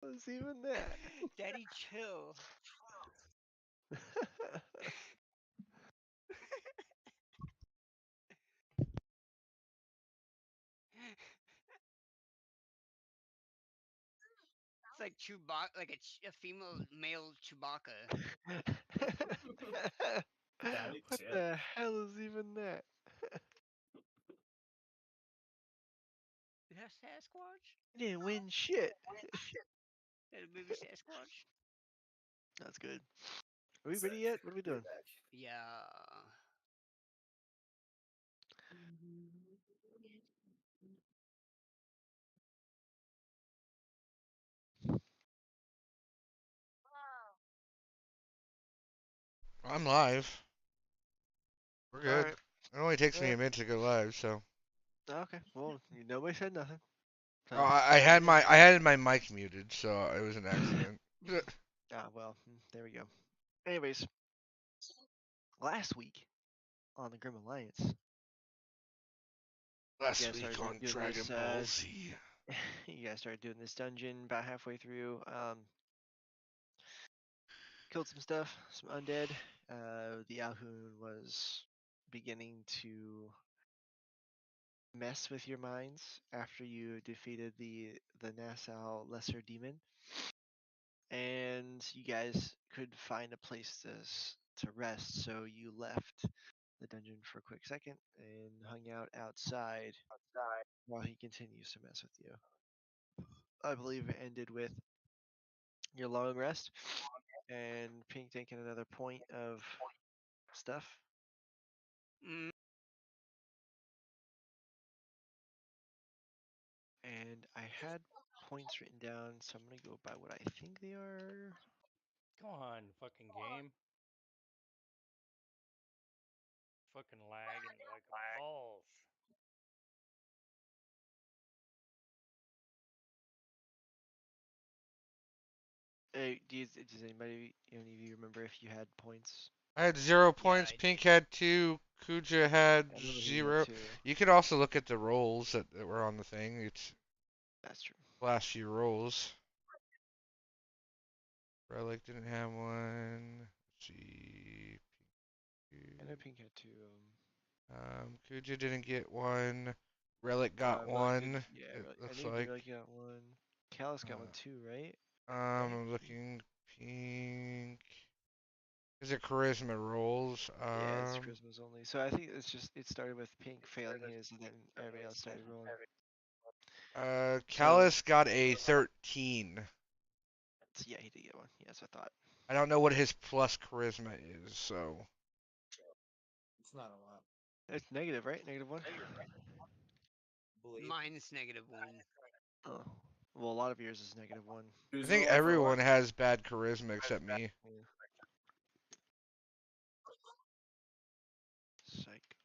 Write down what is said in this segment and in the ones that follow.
What's even that? Daddy, chill. It's like Chewbacca, like a female male Chewbacca. Daddy What chill. the hell is even that? Is that Sasquatch? You didn't win shit. That a movie Sasquatch? That's good. Are we Sick. ready yet? What are we You're doing? back. Yeah. I'm live. We're All good. right. It only takes me Yeah. a minute to go live, so. Okay. Well, nobody said nothing. Oh, So I we're had good. my mic muted, so it was an accident. Ah, well, there we go. Anyways, last week on the Grim Alliance, you Last guys week started on doing Dragon this. Ball Z. You guys started doing this dungeon about halfway through. Killed some stuff, some undead. The Alhoon was beginning to mess with your minds after you defeated the Nassau Lesser Demon, and you guys could find a place to rest. So you left the dungeon for a quick second and hung out outside while he continues to mess with you. I believe it ended with your long rest and Pink taking another point of stuff. Mm, And I had points written down, so I'm gonna go by what I think they are. Come on, fucking game. Fucking lagging like balls. Hey, does anybody, any of you remember if you had points? I had 0 yeah, points. I Pink did. had 2. Kuja had I remember he had 0. two. You could also look at the rolls that were on the thing. It's That's true. last few rolls. Relic didn't have one. Let's see. I know Pink had two. Kuja didn't get one. Relic got Relic did. one. Yeah, It I looks think like. Relic got one. Callus got one Uh, too, right? I'm looking pink. Is it charisma rolls? Yeah, it's Christmas only. So I think it's just it started with Pink failing his, and then everybody else started rolling. So Callus got a 13. yeah, he did get one. Yeah, that's what I thought. I don't know what his plus charisma is, so. It's not a lot. It's negative, right? Negative one. Believe. Minus -1. Oh, well, a lot of yours is negative one. I Who's think rolling for everyone what? has bad charisma except me. Yeah. Psych.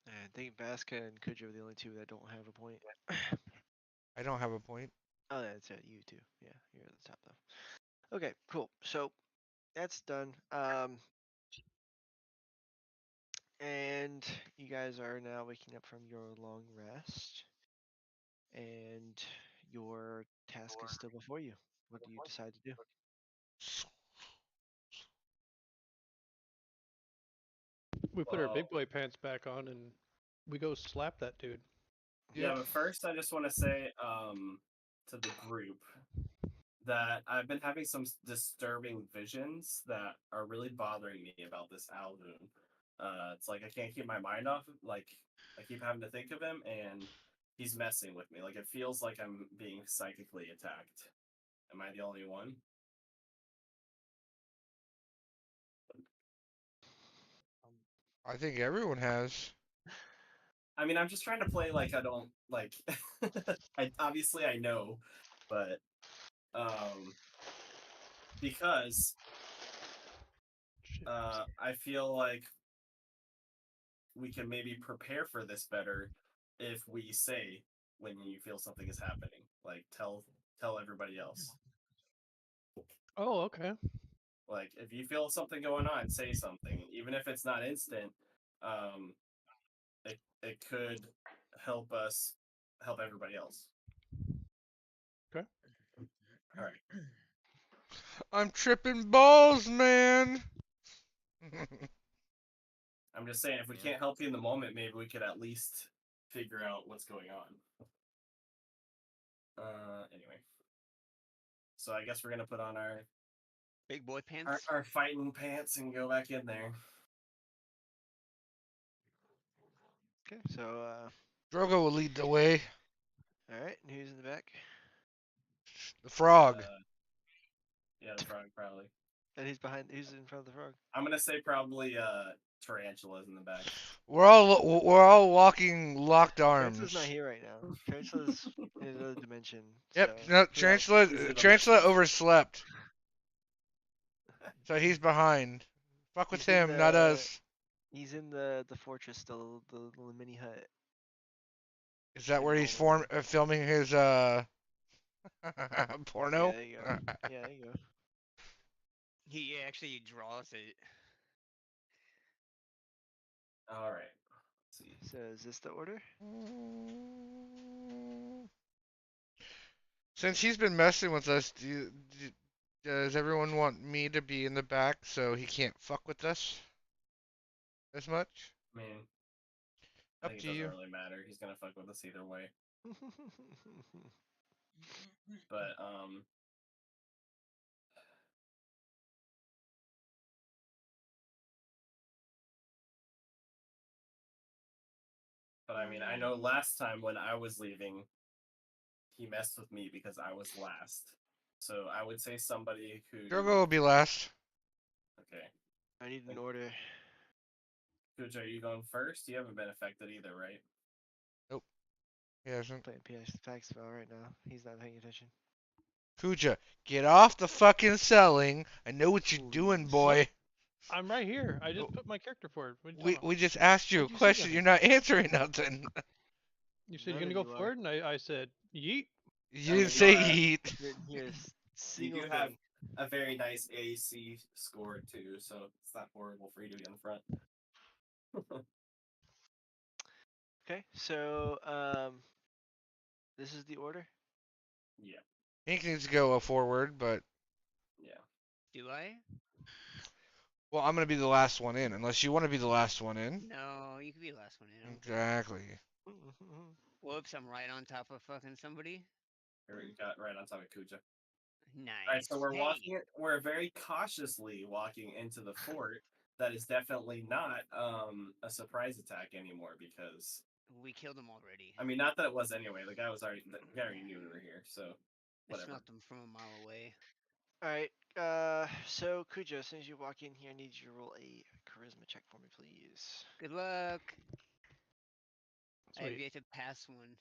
And I think Vasca and Kuja are the only two that don't have a point. I don't have a point. Oh, that's it. You too. Yeah, you're at the top though. Okay, cool. So that's done. And you guys are now waking up from your long rest, and your task is still before you. What do you decide to do? We put our Well, big boy pants back on and we go slap that dude. yeah, Yep. but first I just want to say to the group that I've been having some disturbing visions that are really bothering me about this Alvin. It's like I can't keep my mind off. Like I keep having to think of him, and he's messing with me. Like it feels like I'm being psychically attacked. Am I the only one? I think everyone has. I mean, I'm just trying to play like I don't like. I obviously I know, but um, because Shit. I feel like we can maybe prepare for this better if we say when you feel something is happening. Like tell everybody else. Oh, okay. Like if you feel something going on, say something, even if it's not instant. Um, it could help us help everybody else. Okay. All right. I'm tripping balls, man. I'm just saying, if we can't help you in the moment, maybe we could at least figure out what's going on. Anyway. So I guess we're gonna put on our Big boy pants. our fighting pants and go back in there. Okay, so Drogo will lead the way. all right, and who's in the back? The frog. Yeah, the frog probably. And who's behind? Who's in front of the frog? I'm gonna say probably tarantulas in the back. We're all walking locked Tarantula's arms. not here right now. Tarantula's in another dimension. Yep. So No, who else? Tarantula. He's in the Tarantula message. overslept, so he's behind. Fuck with He's in him, not the- us. He's in the fortress still, the little mini hut. Is that in where he's Oldham. filming his porno? Yeah, there you go. Yeah, there you go. He actually draws it. All right. Let's see. So is this the order? Since he's been messing with us, does everyone want me to be in the back so he can't fuck with us as much? I mean, I Up think to it doesn't you. really matter. He's gonna fuck with us either way. But I mean, I know last time when I was leaving, he messed with me because I was last. So I would say somebody who. Drogo will be last. Okay. I need an order. Kuja, are you going first? You haven't been affected either, right? He hasn't. Playing PS Paxfell right now. He's not paying attention. Kuja, get off the fucking selling. I know what you're Ooh, doing, yes. boy. I'm right here. I just put my character forward. What are you We talking about? we just asked you a When'd you see question. that? You're not answering nothing. You said None you're gonna of go you are. forward, and I said yeet. You I didn't mean, say you, eat. Didn't hear a You single do thing. have a very nice AC score too, so it's not horrible for you to be in the front. Okay, so this is the order. Yeah, Hank needs to go forward, but yeah. Do I? well, I'm gonna be the last one in, unless you want to be the last one in. No, you could be the last one in. Exactly. Whoops, I'm right on top of fucking somebody. Here we got right on top of Kuja. Nice. All right, so we're Hey, walking. We're very cautiously walking into the fort. That is definitely not a surprise attack anymore because we killed him already. I mean, not that it was anyway. The guy already knew we were here, so I whatever. smelled them from a mile away. All right. So Kujo, as soon as you walk in here, I need you to roll a charisma check for me, please. Good luck. I have Sweet. yet to pass one.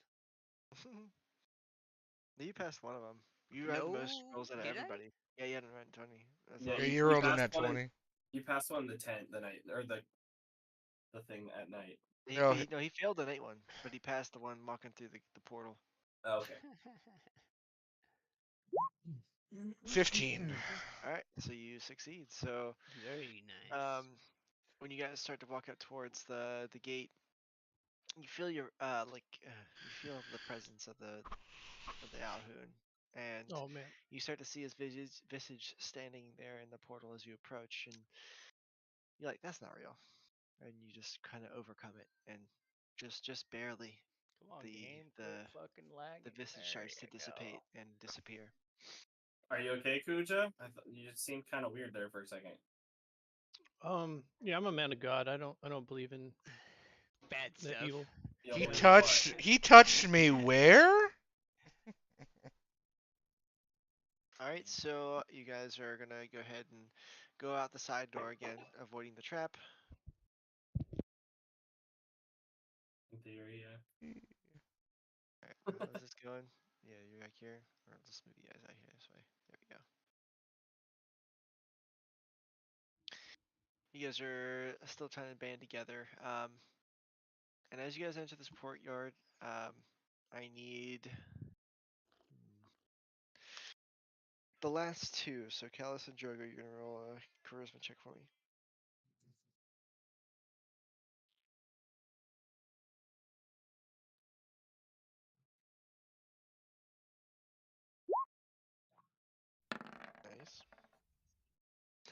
You passed one of them. You had the most No, rolls out of did I? everybody. Yeah, you hadn't run 20. That's Yeah, all. Yeah, you- you you rolled in passed at one in- 20. You passed one the tent the night or the thing at night. No, he- he failed the night one, but he passed the one walking through the portal. Oh, okay. 15. All right, so you succeed. So Very nice. when you guys start to walk up towards the gate, you feel you feel the presence of the Alhoon, and Oh man. you start to see his visage standing there in the portal as you approach, and you're like, "That's not real," and you just kind of overcome it, and just barely, Come on, the game. the quit fucking lagging. the visage There starts to you go. dissipate and disappear. Are you okay, Kuja? You just seemed kind of weird there for a second. Yeah, I'm a man of God. I don't believe in Bad the stuff. evil. You He believe touched me where? All right, so you guys are gonna go ahead and go out the side door again, avoiding the trap. In theory, yeah. All right, how's this going? Yeah, you're back here. Or I'll just move you guys out here this way. There we go. You guys are still trying to band together. And as you guys enter this courtyard, I need the last two. So Callus and Drogo, you're gonna roll a charisma check for me.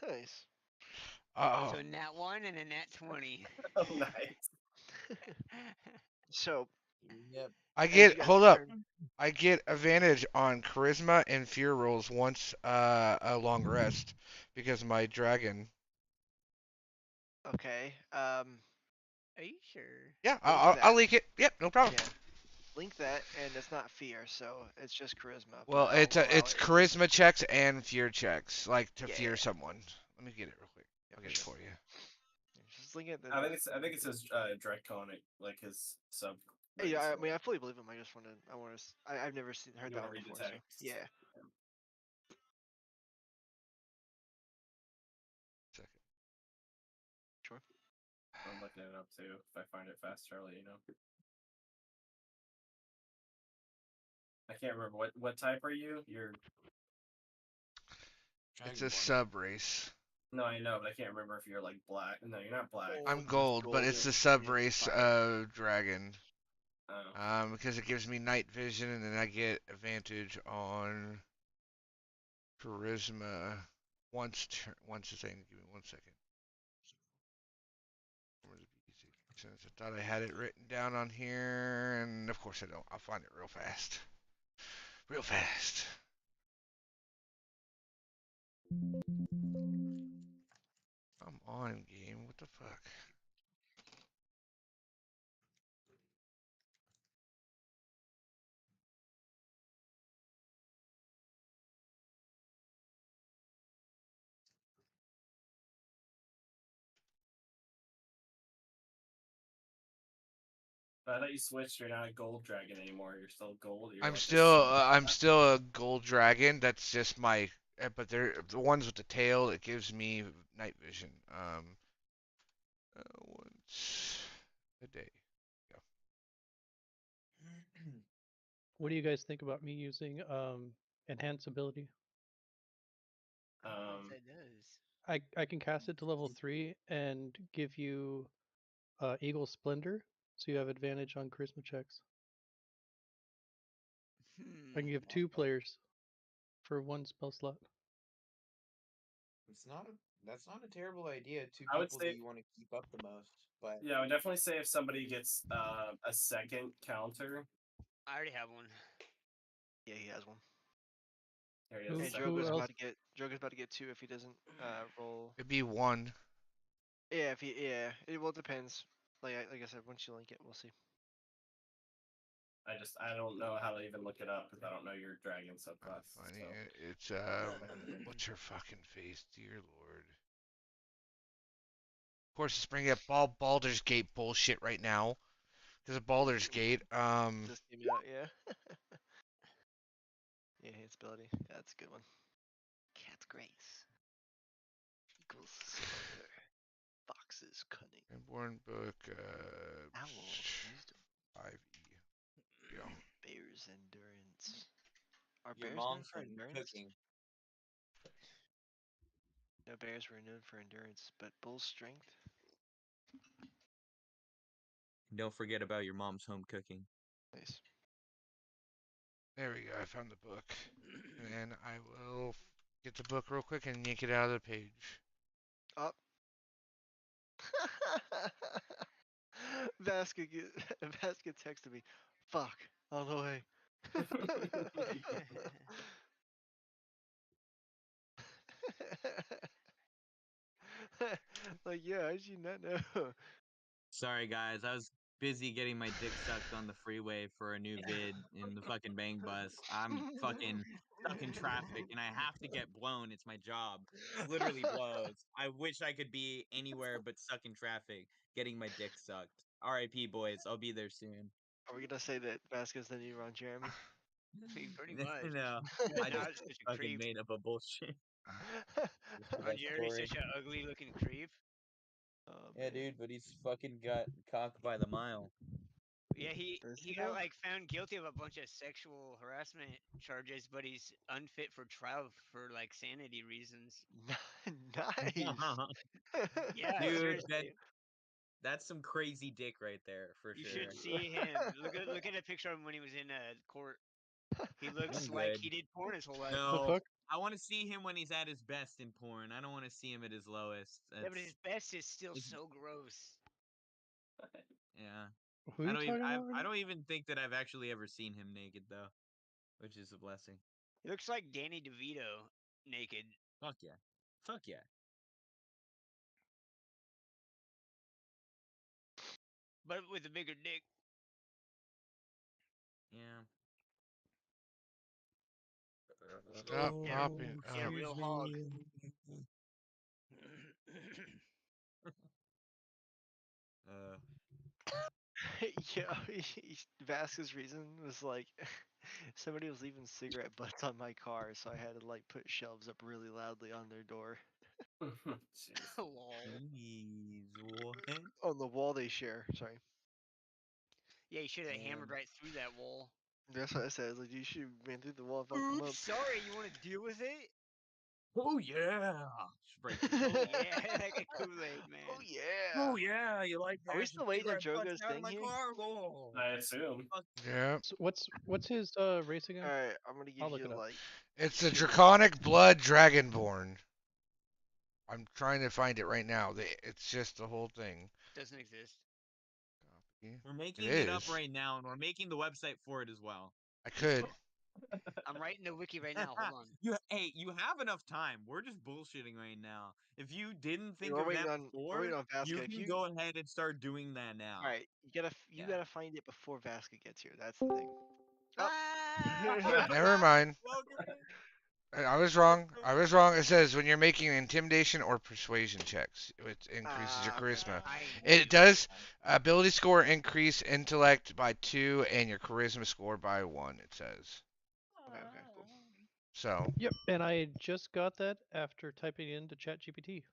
Nice. Oh, So nat 1 and a nat 20. Oh, nice. So Yep. I as you get guys hold up. turn- I get advantage on charisma and fear rolls once a long rest because my dragon. Okay. Are you sure? Yeah, Link I'll that. leak it. Yep, no problem. Yeah. Link that, and it's not fear, so it's just charisma. but Well, I'll it's allow it's it. charisma checks and fear checks, like to fear Yeah. someone. Let me get it real quick. Yeah, I'll for get it sure. for you. Just link it. Then... I think it says draconic, like his sub. Yeah, I race mean, or- I fully believe him. I've never heard You that wanna one read the before. So text? yeah. Second. Sure. I'm looking it up too. If I find it faster, I'll let you know. I can't remember what type are you? You're It's a Dragonborn. sub race. no, I know, but I can't remember if you're like black. No, you're not black. I'm gold, but it's the golden, sub yeah, race fire. of dragon. Oh. Because it gives me night vision, and then I get advantage on charisma once a thing. Give me 1 second. Since I thought I had it written down on here, and of course I don't. I'll find it real fast. Real fast. I'm on game. What the fuck? I thought you switched. You're not a gold dragon anymore. You're still gold. You're I'm like a still silver I'm dragon? still a gold dragon. That's just my but they're the ones with the tail. It gives me night vision. Once a day. What do you guys think about me using enhance ability? Um, That does. I can cast it to level 3 and give you Eagle Splendor, so you have advantage on charisma checks. I can give 2 players for 1 spell slot. That's not a terrible idea. Two I would people say- that you want to keep up the most, but yeah, I would definitely say if somebody gets a second counter. I already have one. Yeah, he has one. Here he Who- is. And second. who Drogo's else? about to get 2 if he doesn't roll. It'd be 1. Yeah, it well depends. Like I said, once you link it, we'll see. I don't know how to even look it up because I don't know your dragon subclass. Funny. So. It's what's her fucking face, dear lord. Of course, it's bringing up Baldur's Gate bullshit right now. Because of Baldur's Gate, Just give me out, yeah. Yeah, his ability. Yeah, that's a good one. Cat's grace equals slaughter. Fox's cunning. Born book, Owl wisdom. 5e. Go. Bear's endurance. Are your bears known mom's for home endurance? cooking. No, bears were known for endurance, but bull's strength. Don't forget about your mom's home cooking. Nice. There we go. I found the book. And I will get the book real quick and yank it out of the page. Up. Vasca texted me. Fuck. On the way. Like, yeah, how'd you not know? Sorry guys, I was busy getting my dick sucked on the freeway for a new vid in the fucking bang bus. I'm fucking stuck in traffic and I have to get blown. It's my job. It's literally blows. I wish I could be anywhere but stuck in traffic getting my dick sucked. RIP boys, I'll be there soon. Are we gonna say that Vasquez the new Ron Jeremy? I mean, pretty much. No, I Now just it's such a fucking creep. made up a bullshit. Ron Jeremy's such an ugly looking creep. Oh, Yeah, man. dude, but he's fucking got cock by the mile. Yeah, he Does he he got though? like found guilty of a bunch of sexual harassment charges, but he's unfit for trial for like sanity reasons. Nice. Yeah, Dude, seriously. that's some crazy dick right there, for You sure. should see him. Look at a picture of him when he was in court. He looks I'm like good. he did porn his whole life. No, fuck? I want to see him when he's at his best in porn. I don't want to see him at his lowest. Yeah, but his best is still it's- so gross. Yeah. Who are you talking about? I don't even think that I've actually ever seen him naked though, which is a blessing. He looks like Danny DeVito naked. Fuck yeah. Fuck yeah. But with a bigger dick. Yeah. Stop Yeah, popping. yeah, real hog. Uh, Yeah, Vasquez's reason was like somebody was leaving cigarette butts on my car, so I had to like put shelves up really loudly on their door. Jeez. Lol. jeez, what? On the wall they share. Sorry, Yeah, you should have Damn. hammered right through that wall. that's what I said. I was like, you should have ran through the wall and fucked them up. Oops, sorry, you want to deal with it? Oh yeah. Just break the Oh wall. yeah, like a Kool-Aid man. Oh yeah. Oh yeah, you like Are we that? still waiting on Drogo's out of thing my here? car? Oh. I assume. Yeah. So what's his race again? All right, I'm gonna give I'll look you it up. like. It's the Draconic Blood Dragonborn. I'm trying to find it right now. It's just the whole thing. Doesn't exist. Copy. We're making It it up is. right now, and we're making the website for it as well. I could. I'm writing the wiki right now. Hold on. You have enough time. We're just bullshitting right now. If you didn't think We're of waiting that on. before, We're waiting on you Vasca. can go ahead and start doing that now. All right, you Yeah. gotta find it before Vasca gets here. That's the thing. Ah! Never mind. Welcome. I was wrong. I was wrong. It says when you're making intimidation or persuasion checks, it increases your Ah, charisma. I It knew does ability score increase intellect by 2 and your charisma score by 1. It says Okay, cool. so. Yep, and I just got that after typing it into ChatGPT.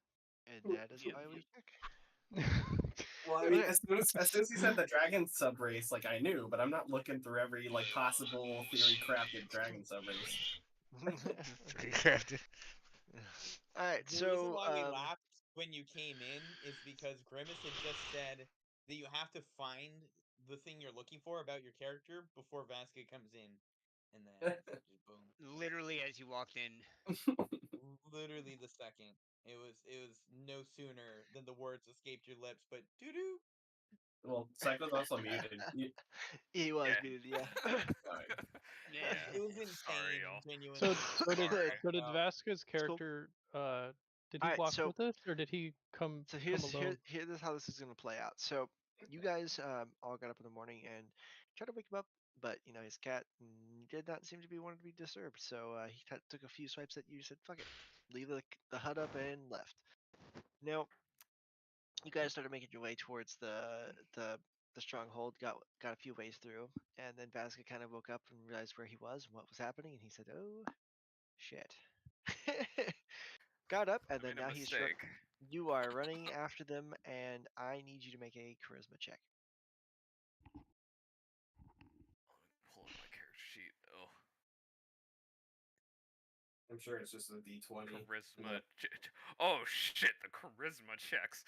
And that is Yep, why we yep. check. Well, I mean, Okay. as soon as he said the dragon sub race, like I knew, but I'm not looking through every like possible theory crafted dragon sub race. All right, The reason so why we laughed when you came in is because Grimace had just said that you have to find the thing you're looking for about your character before Vasca comes in, and then just boom. Literally as you walked in. Literally the second. It was no sooner than the words escaped your lips, but doo doo. Well, Psycho's also muted. he was Yeah. muted, yeah. Yeah. It was Sorry, insane, y'all. genuinely. So did Alright. so did Wow. Vasquez's cool. character did he Alright, walk so- with us or did he come So come alone? here's how this is gonna play out. So you guys all got up in the morning and tried to wake him up, but you know his cat did not seem to be wanting to be disturbed. So he took a few swipes at you, said "fuck it," leave the hut up and left. Now you guys started making your way towards the stronghold. Got a few ways through, and then Vasca kind of woke up and realized where he was and what was happening, and he said, "Oh shit." Got up, and I then made a now he's mistake. you are running after them, and I need you to make a charisma check. Pull up my character sheet. Oh, I'm sure it's just a D20. charisma. Oh shit, the charisma checks.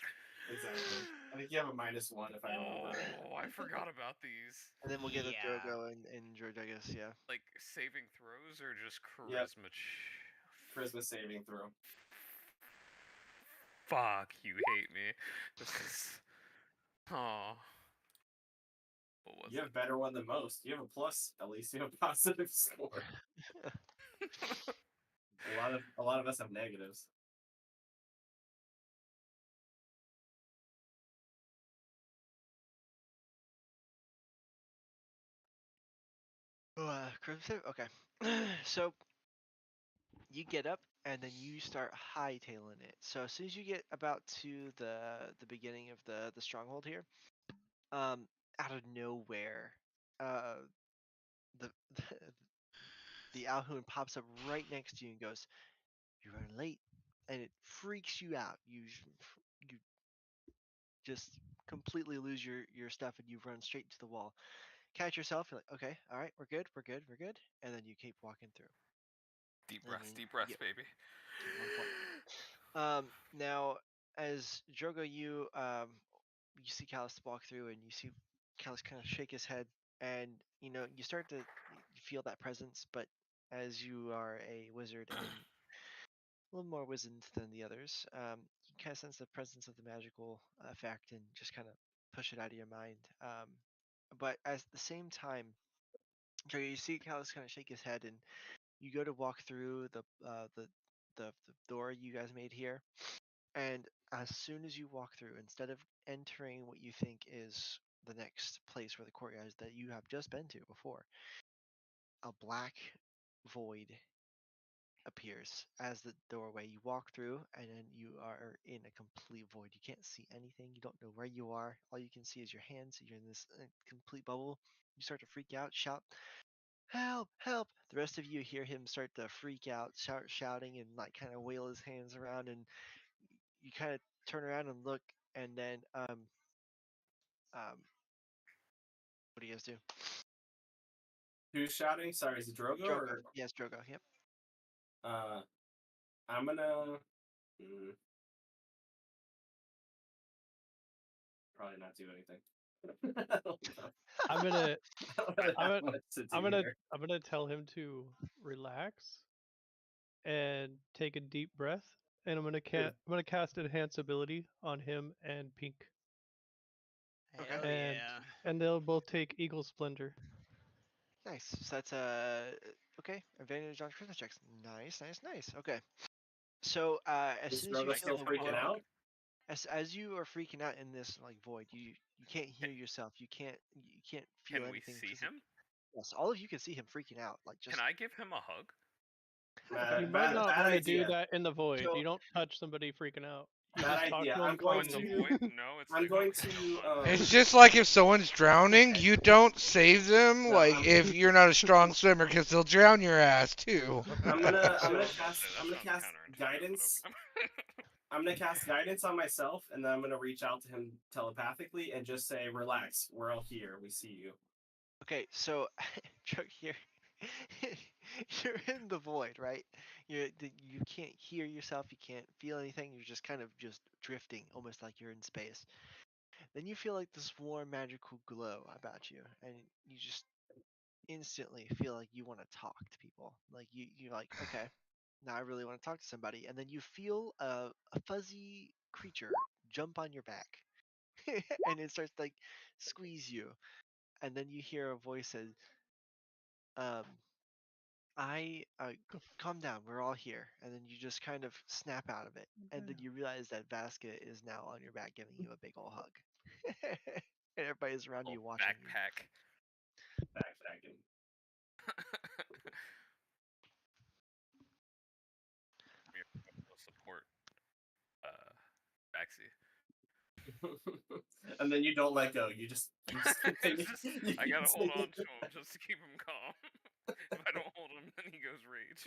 Exactly. I think you have a -1 if I remember right. Oh, I forgot about these. And then we'll get Yeah. a Drogo and George, I guess, yeah. Like saving throws or just Yep. charisma? Charisma saving throw. Fuck, you hate me. This is. Oh. What was You have better one than most. You have a plus. At least you have a positive score. A lot of us have negatives. Charisma save? Okay. So you get up and then you start hightailing it. So as soon as you get about to the beginning of the stronghold here, out of nowhere, the the Alhoon pops up right next to you and goes, "You're running late," and it freaks you out. You just completely lose your stuff and you run straight into the wall. Catch yourself. You're like, "Okay, all right, we're good, and then you keep walking through. deep I breaths, mean, deep breaths, yeah. baby. Now as Drogo, you see Callus walk through, and you see Callus kind of shake his head and you start to feel that presence. But as you are a wizard and a little more wizened than the others, you kind of sense the presence of the magical effect and just kind of push it out of your mind. But at the same time, you see Callus kind of shake his head, and you go to walk through the door you guys made here, and as soon as you walk through, instead of entering what you think is the next place where the courtyard is that you have just been to before, a black void appears as the doorway. You walk through, and then you are in a complete void. You can't see anything. You don't know where you are. All you can see is your hands. You're in this complete bubble. You start to freak out, shout, "Help! Help!" The rest of you hear him start to freak out, shouting, and like kind of wail his hands around. And you kind of turn around and look, and then what do you guys do? Who's shouting? Sorry, is it Drogo Drogo. or? Yes, Drogo. Yep. I'm gonna probably not do anything. I don't know. I'm gonna I don't really I'm have gonna much to do I'm gonna here. I'm gonna tell him to relax and take a deep breath, and I'm gonna cast enhance ability on him and Pink, Okay. Hell and yeah. they'll both take Eagle Splendor. Nice. So that's okay. Advantage on Christmas checks. Nice, nice, nice. Okay. So as Is soon as you Drogo feel still the freaking warmth, out? as you are freaking out in this like void, you can't hear yourself. You can't feel Can we anything. see him? Yes, all of you can see him freaking out. Like just. Can I give him a hug? You might Bad, not bad want to do idea. that in the void. So- You don't touch somebody freaking out. You Bad just talk idea. to I'm them going In the calmly. to. void? No, it's I'm like going okay, to. hold on. It's just like if someone's drowning, Okay. you don't save them. No, Like I'm- if you're not a strong swimmer, because they'll drown your ass too. I'm gonna So- cast. That I'm gonna sounds cast counterintuitive, but guidance. okay. I'm gonna cast guidance on myself, and then I'm gonna reach out to him telepathically and just say, "Relax, we're all here. We see you." Okay, so Chuck, you're you're in the void, right? You can't hear yourself, you can't feel anything. You're just kind of just drifting, almost like you're in space. Then you feel like this warm, magical glow about you, and you just instantly feel like you want to talk to people. Like you're like, okay, now I really want to talk to somebody. And then you feel a fuzzy creature jump on your back, and it starts to, like squeeze you. And then you hear a voice says, um, I calm down, we're all here. And then you just kind of snap out of it, and then you realize that Vasca is now on your back, giving you a big ol' hug, and everybody's around you watching you. Backpack. Backpacking. Support. Baxi. And then you don't let go. You just. continue- you I gotta hold on continue. to him just to keep him calm. If I don't hold him, then he goes rage.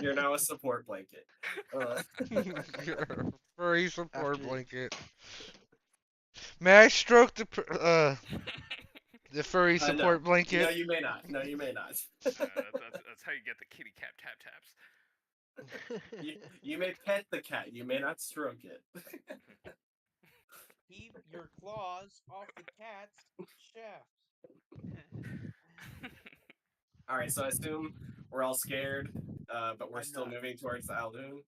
You're now a support blanket. You're a furry support After- blanket. May I stroke the furry No. support No, blanket? you may not. No, you may not. That's how you get the kitty cat tap taps. You may pet the cat. You may not stroke it. Keep your claws off the cat's shaft. All right, so I assume we're all scared, but we're I'm still not. moving towards the Aldoon.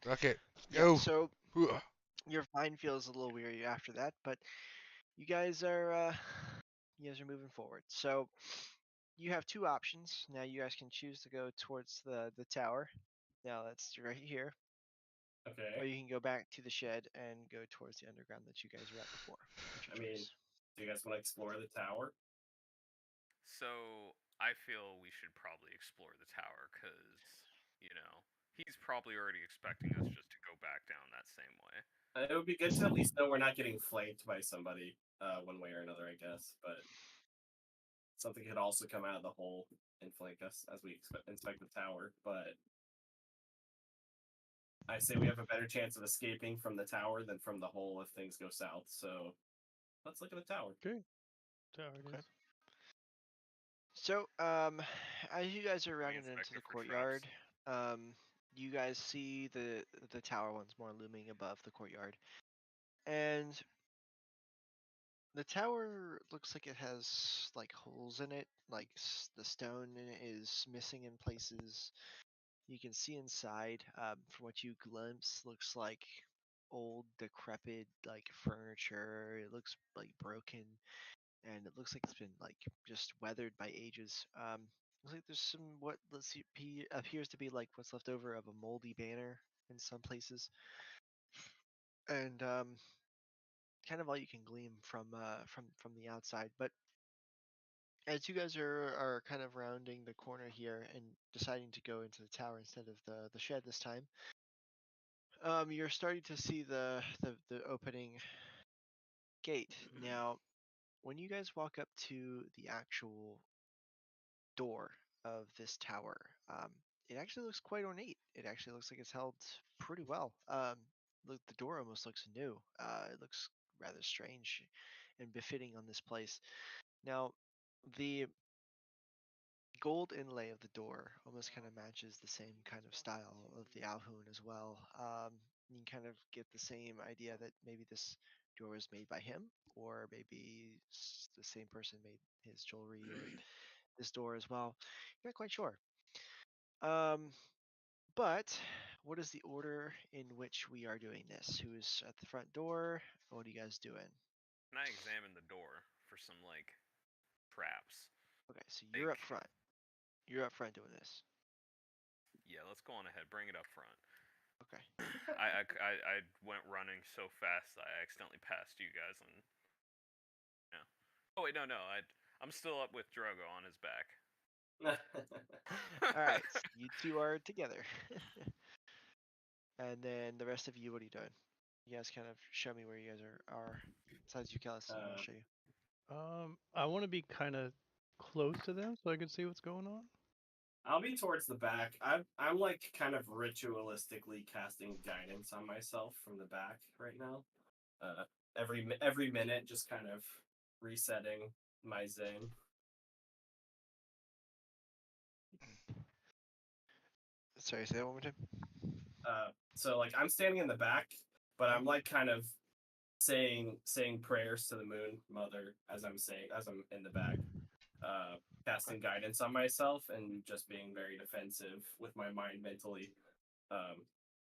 Okay, Yeah, go. so Ugh. your mind feels a little weary after that, but you guys are moving forward. So you have two options. Now you guys can choose to go towards the tower. Now that's right here. Or Okay. you can go back to the shed and go towards the underground that you guys were at before. What's your I mean, choice? do you guys want to explore the tower? So I feel we should probably explore the tower because, he's probably already expecting us just to go back down that same way. It would be good to at least know we're not getting flanked by somebody one way or another, I guess. But something could also come out of the hole and flank us as we inspect the tower. But I say we have a better chance of escaping from the tower than from the hole if things go south. So let's look at the tower. Okay. Tower it Okay. is. So, as you guys are rounding inspect into it the for courtyard, you guys see the tower once more looming above the courtyard, and The tower looks like it has like holes in it, like the stone in it is missing in places. You can see inside, from what you glimpse, looks like old, decrepit, like furniture. It looks like broken, and it looks like it's been like just weathered by ages. Looks like there's some what let's see appears to be like what's left over of a moldy banner in some places, and kind of all you can glean from the outside. But as you guys are kind of rounding the corner here and deciding to go into the tower instead of the shed this time, you're starting to see the opening gate. Now, when you guys walk up to the actual door of this tower, it actually looks quite ornate. It actually looks like it's held pretty well. Look, the door almost looks new. It looks rather strange and befitting on this place. Now, the gold inlay of the door almost kind of matches the same kind of style of the Alhoun as well. You can kind of get the same idea that maybe this door was made by him, or maybe the same person made his jewelry or this door as well. You're not quite sure. But what is the order in which we are doing this? Who is at the front door? What are you guys doing? Can I examine the door for some like traps? Okay, so you're up Like, front. You're up front doing this. yeah, let's go on ahead. Bring it up front. Okay. I went running so fast that I accidentally passed you guys and yeah. Oh wait, no, I'm still up with Drogo on his back. All right, so you two are together. And then the rest of you, what are you doing? You guys kind of show me where you guys are. Besides you, Callis, I'll show you. I want to be kind of close to them so I can see what's going on. I'll be towards the back. I'm like kind of ritualistically casting guidance on myself from the back right now. Every minute, just kind of resetting my zen. Sorry, say that one more time. So like I'm standing in the back, but I'm like kind of saying prayers to the moon mother as I'm in the back, casting guidance on myself and just being very defensive with my mind mentally,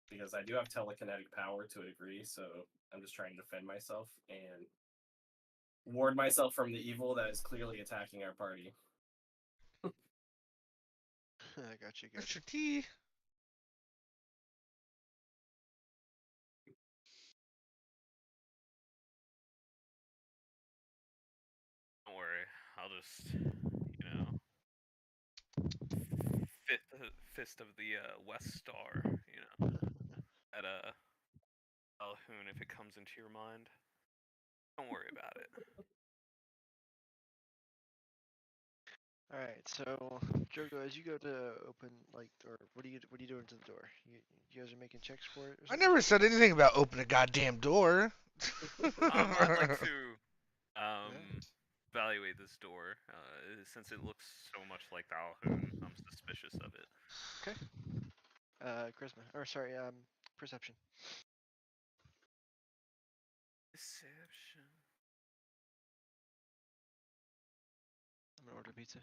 because I do have telekinetic power to a degree, so I'm just trying to defend myself and ward myself from the evil that is clearly attacking our party. I got you. Mr. T. Don't worry, I'll just, you know, fist of the West Star, you know, at Alhoun if it comes into your mind. Don't worry about it. All right, so Drogo, as you go to open, like, or what are you doing to the door? You guys are making checks for it? Or I something? never said anything about open a goddamn door. I'd like to evaluate this door, since it looks so much like the Alhoun. I'm suspicious of it. Okay. Charisma, or sorry, perception. Deception. I'm gonna order pizza.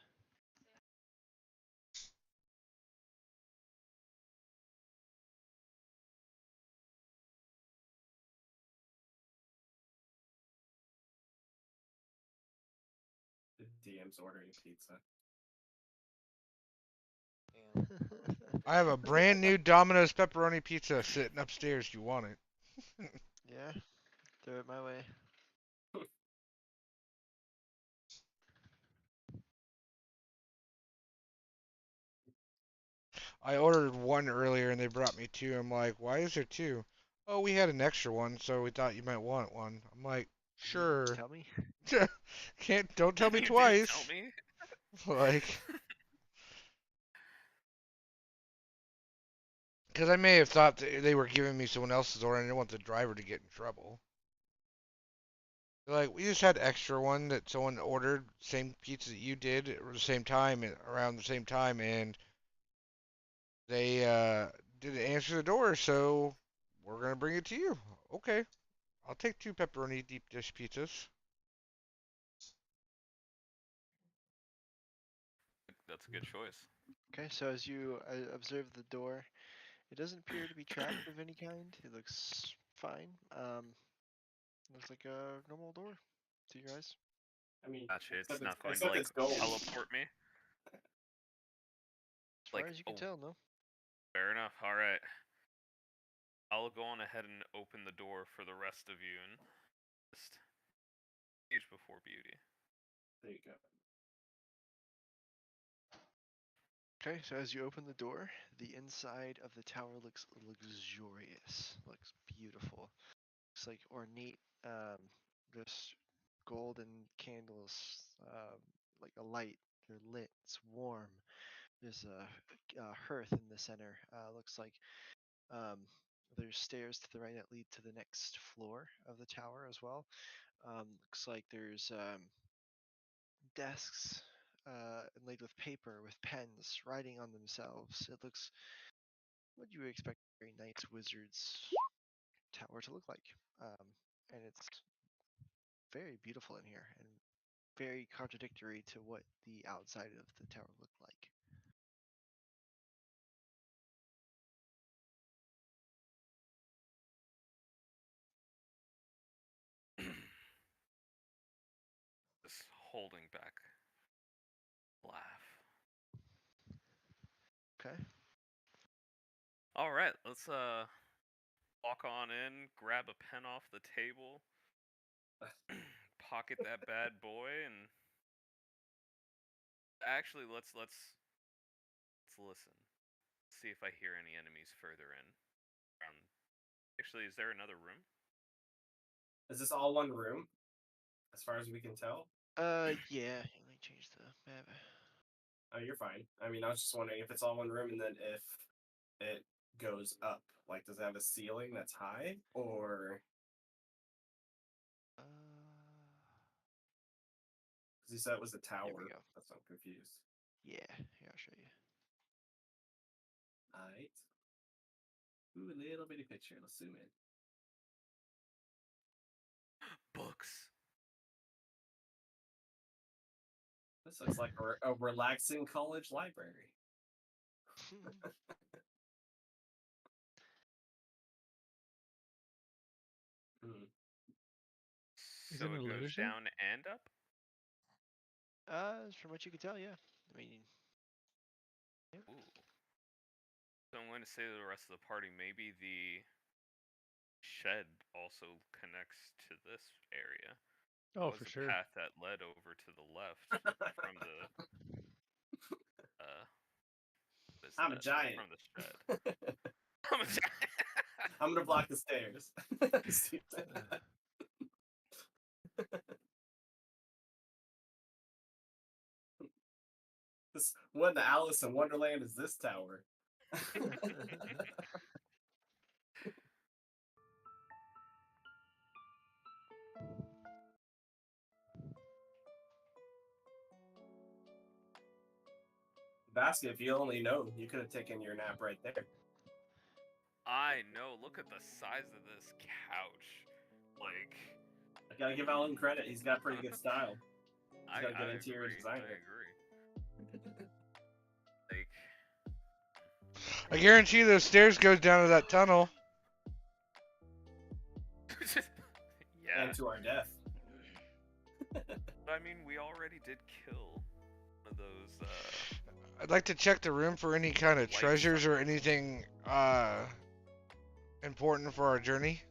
The DM's ordering pizza. I have a brand new Domino's pepperoni pizza sitting upstairs. You want it? Yeah, throw it my way. I ordered one earlier and they brought me two. I'm like, why is there two? Oh, we had an extra one, so we thought you might want one. I'm like, sure. Tell me. Don't tell me You didn't twice. tell me. Like, because I may have thought that they were giving me someone else's order and I didn't want the driver to get in trouble. They're like, we just had extra one that someone ordered, same pizza that you did at the same time, around the same time, and they didn't answer the door, so we're gonna bring it to you. Okay, I'll take two pepperoni deep dish pizzas. That's a good choice. Okay, so as you observe the door, it doesn't appear to be trapped of any kind. It looks fine. Looks like a normal door to your eyes. I mean, Gotcha. It's except not going to except like it's gold. teleport me. As far Like, as you can oh, tell, no. fair enough. All right. I'll go on ahead and open the door for the rest of you and just age before beauty. There you go. Okay, so as you open the door, the inside of the tower looks luxurious. Looks beautiful. Looks like ornate. There's golden candles, like a light. They're lit. It's warm. There's a hearth in the center. Looks like um, there's stairs to the right that lead to the next floor of the tower as well. Looks like there's desks inlaid with paper, with pens, writing on themselves. It looks what you would expect a very nice wizard's tower to look like. And it's very beautiful in here and very contradictory to what the outside of the tower looked like. Just holding back. Laugh. Okay. All right, let's walk on in, grab a pen off the table, pocket that bad boy, and actually let's listen. See if I hear any enemies further in. Actually, is there another room? Is this all one room? As far as we can tell? Yeah. Let me change the map. Oh, you're fine. I mean, I was just wondering if it's all one room and then if it goes up. Like, does it have a ceiling that's high? Or. Uh, Because you said it was a tower. There we go. That's why I'm confused. Yeah, here I'll show you. Alright. Ooh, a little bitty picture. Let's zoom in. Books. This looks like a relaxing college library. Hmm. Is So it an it goes illusion? down and up? From what you can tell, yeah. I mean, Ooh. So I'm going to say to the rest of the party, maybe the shed also connects to this area. Oh, Was for a sure. path that led over to the left from the what is I'm a that? giant. From the shed. I'm a giant. I'm gonna block the stairs. This what in the Alice in Wonderland is this tower? Basket, if you only know, you could have taken your nap right there. I know. Look at the size of this couch. Like, I gotta give Alan credit. He's got pretty good style. I got a good interior agree. designer. I agree. Like, I guarantee those stairs goes down to that tunnel. yeah. And to our death. I mean, we already did kill one of those. I'd like to check the room for any kind of Lights. treasures or anything important for our journey.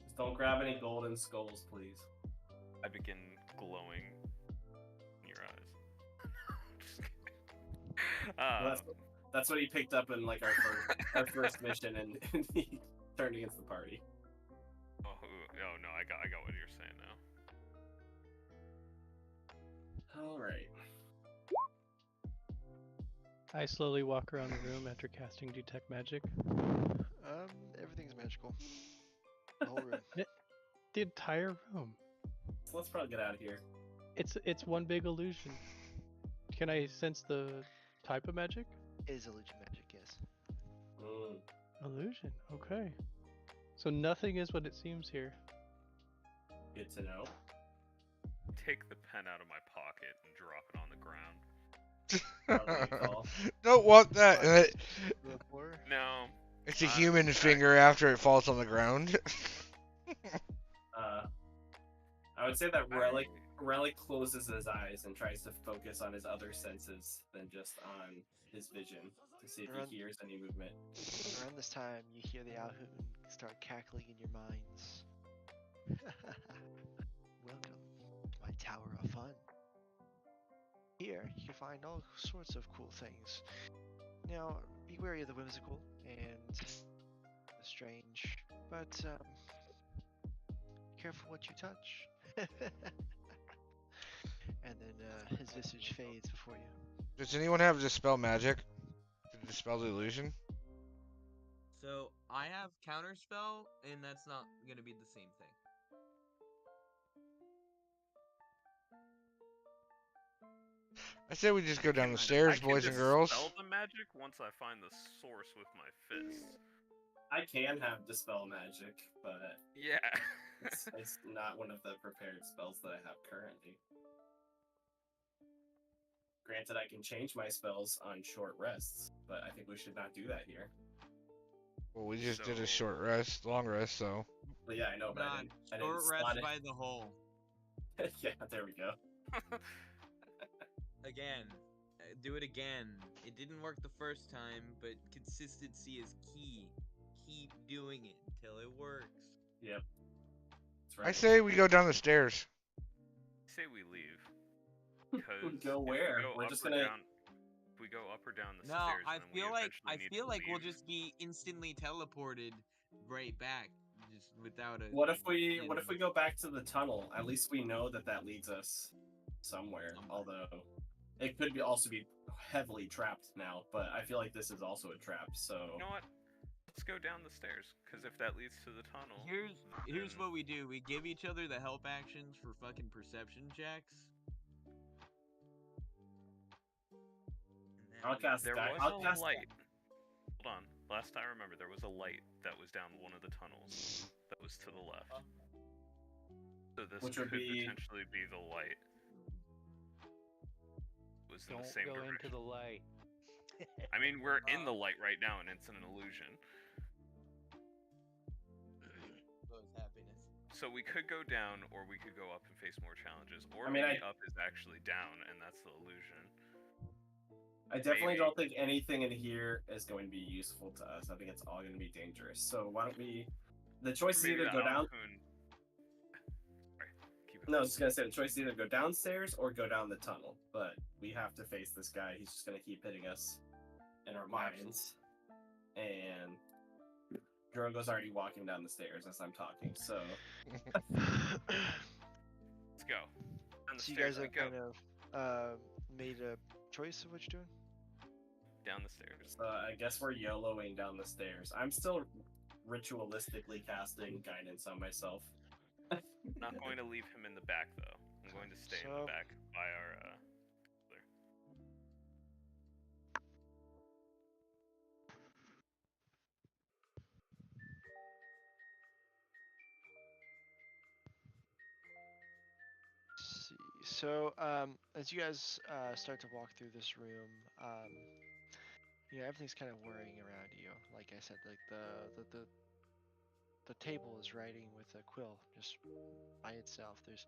Just don't grab any golden skulls, please. I begin glowing in your eyes. Just kidding. Well, that's what he picked up in like our first mission, and he turned against the party. Oh no, I got what you're saying now. All right. I slowly walk around the room after casting Detect Magic. everything's magical. The whole room. The entire room. So let's probably get out of here. It's one big illusion. Can I sense the type of magic? It is illusion magic, yes. Illusion. Okay. So nothing is what it seems here. Good to know. Take the pen out of my pocket and drop it on the ground. Brotherly call. Don't want that. No. It's a human I- finger after it falls on the ground. I would say that I- Relic closes his eyes and tries to focus on his other senses than just on his vision to see if Run. he hears any movement. Around this time, you hear the Alhoon start cackling in your minds. Welcome to my Tower of Fun. Here, you can find all sorts of cool things. Now, be wary of the whimsical and the strange, but careful what you touch. And then his visage fades before you. Does anyone have Dispel Magic to dispel the illusion? So I have counterspell, and that's not gonna be the same thing. I say we just go down the I stairs, can boys and girls. dispel the magic once I find the source with my fist. I can have Dispel Magic, but Yeah. it's not one of the prepared spells that I have currently. Granted, I can change my spells on short rests, but I think we should not do that here. Well, we just did a So- short rest, long rest, so. But yeah, I know, but Not I short didn't rest slot by the hole. it. Yeah, there we go. Again, do it again. It didn't work the first time, but consistency is key. Keep doing it until it works. Yep. That's right. I say we go down the stairs. Say we leave. Because Go if we where? go We're up just or gonna- down, if we go up or down the No, stairs, I then we feel eventually need to we'll leave. just be instantly teleported right back, just without a. What if we in- go back to the tunnel? At least we know that leads us somewhere. Although it could also be heavily trapped now, but I feel like this is also a trap. So You know what? Let's go down the stairs, because if that leads to the tunnel, Here's then- what we do. We give each other the help actions for fucking perception checks. And then I'll cast there Di- was I'll a cast light. Hold on. Last I remember, there was a light that was down one of the tunnels that was to the left. So this Which could would be- potentially be the light. It was in Don't the same go direction. into the light. I mean, we're in the light right now, and it's an illusion. Both happiness. So we could go down, or we could go up and face more challenges, or I mean, maybe up is actually down, and that's the illusion. I definitely Maybe. don't think anything in here is going to be useful to us. I think it's all going to be dangerous. So why don't we? The choice is Maybe either the go down. Alcoon- Sorry, keep it. No, I was just gonna say the choice is either go downstairs or go down the tunnel. But we have to face this guy. He's just gonna keep hitting us in our minds. And Drogo's already walking down the stairs as I'm talking. So Let's go. Down the So you stairs guys we have go. kind of made a choice of what you're doing? Down the stairs. I guess we're YOLOing down the stairs. I'm still ritualistically casting guidance on myself. I'm not going to leave him in the back, though. I'm going to stay in So- the back by our. See. So, as you guys start to walk through this room, everything's kind of whirring around you. Like I said, like the table is writing with a quill just by itself. There's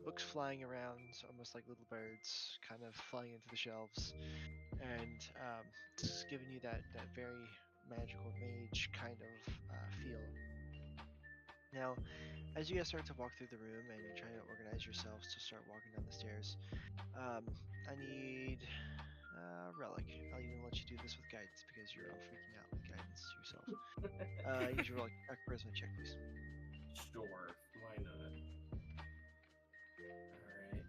books flying around, almost like little birds, kind of flying into the shelves, and it's giving you that very magical mage kind of feel. Now, as you guys start to walk through the room and you're trying to organize yourselves to start walking down the stairs, I need Relic. I'll even let you do this with guidance because you're all freaking out with guidance yourself. Use your Relic charisma check, please. Sure, why not? Alright.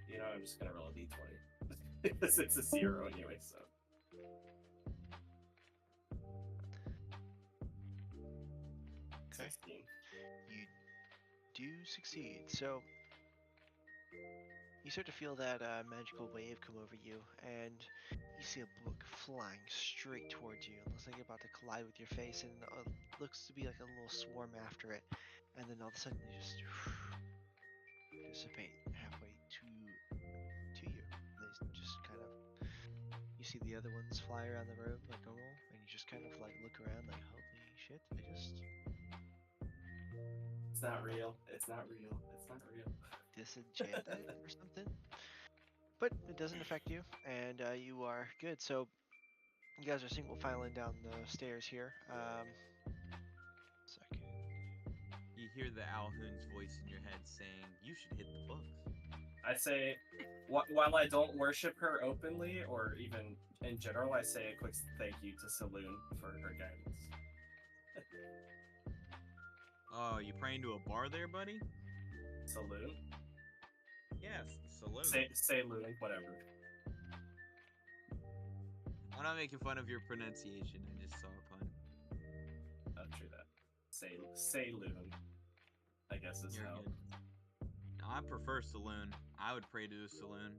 You know, I'm just gonna roll a d20. Because it's a 0 anyway, so. Okay. 16. You do succeed. So you start to feel that magical wave come over you, and you see a book flying straight towards you. It looks like you're about to collide with your face, and looks to be like a little swarm after it. And then all of a sudden, you just dissipate halfway to see the other ones fly around the room like normal, and you just kind of like look around like, holy shit, It's not real. It's not real. It's not real. disenchanted or something. But it doesn't affect you, and you are good. So you guys are single filing down the stairs here. Second. You hear the Alhoon's voice in your head saying, "You should hit the books." I say, while I don't worship her openly or even in general, I say a quick thank you to Saloon for her guidance. Oh, you praying to a bar there, buddy? Saloon? Yes, saloon. Say Loon, whatever. I'm not making fun of your pronunciation. I just saw a pun. True that. Say Loon, I guess is You're how. good. No, I prefer saloon. I would pray to a saloon.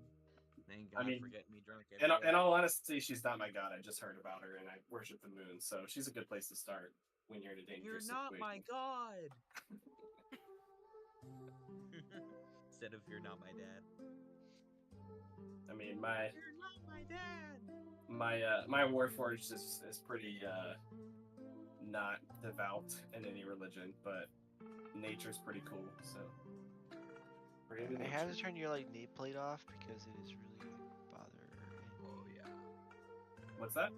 Thank God mean, for getting me drunk every day. In all honesty, she's not my god. I just heard about her and I worship the moon, so she's a good place to start when you're in a dangerous You're not my situation. God. Instead of "You're not my dad." I mean, You're not my dad. my Warforged is pretty not devout in any religion, but nature's pretty cool. So pray to I have to nature. turn your like nameplate off because it is really bothering. Oh yeah. What's that?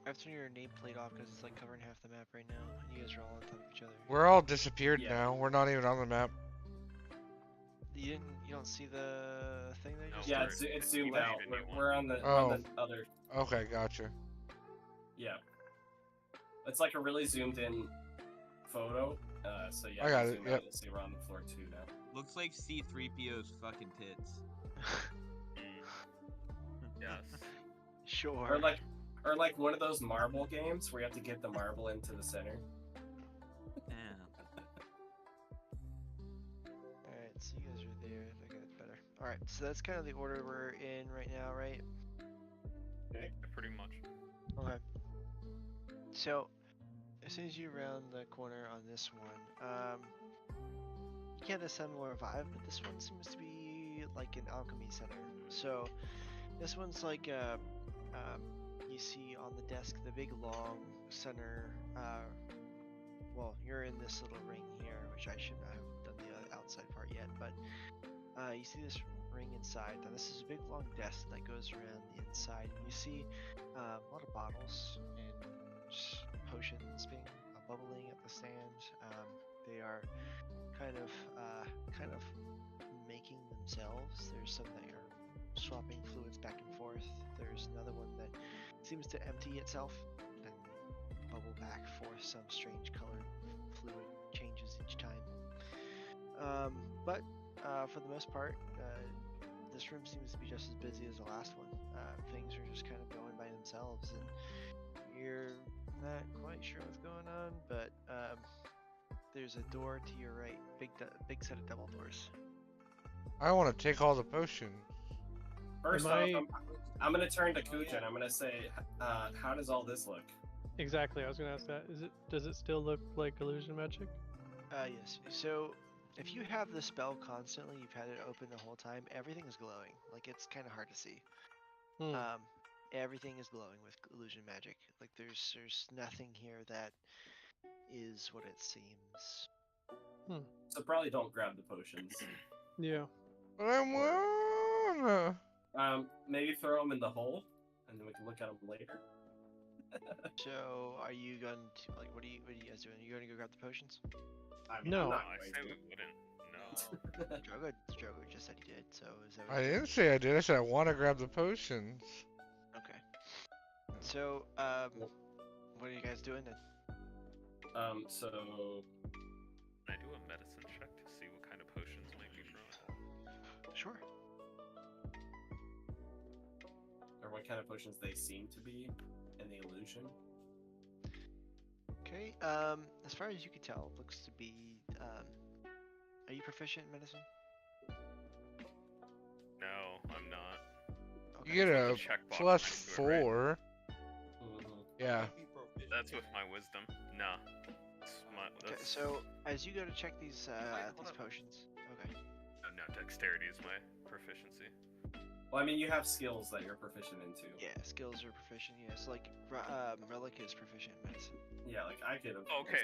I have to turn your nameplate off because it's like covering half the map right now, and you guys are all on top of each other. We're all disappeared Yeah. now. We're not even on the map. You don't see the thing there? No, Just Yeah, we're- it's zoomed we're out. leaving you one. We're on the Oh. other. Okay, gotcha. Yeah. It's like a really zoomed in photo. So yeah, I got if you it, zoom yep. out, you'll see we're on the floor too now. Looks like C-3PO's fucking tits. Yes. Sure. Or like one of those marble games where you have to get the marble into the center. Damn. Alright, so you guys are there. I think that's better. Alright, so that's kind of the order we're in right now, right? Pretty much. Okay. So, as soon as you round the corner on this one, you get a similar vibe, but this one seems to be like an alchemy center. So, this one's like, you see on the desk the big long center, well, you're in this little ring here, which I should not have done the outside part yet, but you see this ring inside. Now this is a big long desk that goes around the inside. You see a lot of bottles and just potions being bubbling at the stand. They are kind of making themselves. There's some that are swapping fluids back and forth. There's another one that seems to empty itself and bubble back forth some strange color. Fluid changes each time. But for the most part, this room seems to be just as busy as the last one. Things are just kind of going by themselves, and you're not quite sure what's going on. But there's a door to your right, big set of double doors. I want to take all the potions. First Am off, I'm gonna turn to Kuja and I'm gonna say, how does all this look? Exactly, I was gonna ask that. Does it still look like illusion magic? Yes. So if you have the spell constantly, you've had it open the whole time, everything is glowing. Like it's kind of hard to see. Hmm. Everything is glowing with illusion magic. Like there's nothing here that is what it seems. So probably don't grab the potions. Yeah. But I wanna. Maybe throw them in the hole, and then we can look at them later. So are you going to like what are you guys doing? Are you going to go grab the potions? I mean, No. I'm No, not I going say to. we wouldn't. No. Drogo just said he did. So is that I didn't say I did. I said I want to grab the potions. Okay. So what are you guys doing then? So Can I do a medicine check to see what kind of potions might be thrown? Sure. or what kind of potions they seem to be in the illusion. Okay. As far as you can tell, it looks to be. Are you proficient in medicine? No, I'm not. Okay. You get a checkbox plus next to it, right? 4. Mm-hmm. Yeah. That's with my wisdom. Nah. Okay, That's, so as you go to check these hold up. potions. Okay. no, dexterity is my proficiency. Well, I mean, you have skills that you're proficient into. Yeah, skills are proficient. Yeah, so like Relic is proficient in medicine. Yeah, like I could have. Okay,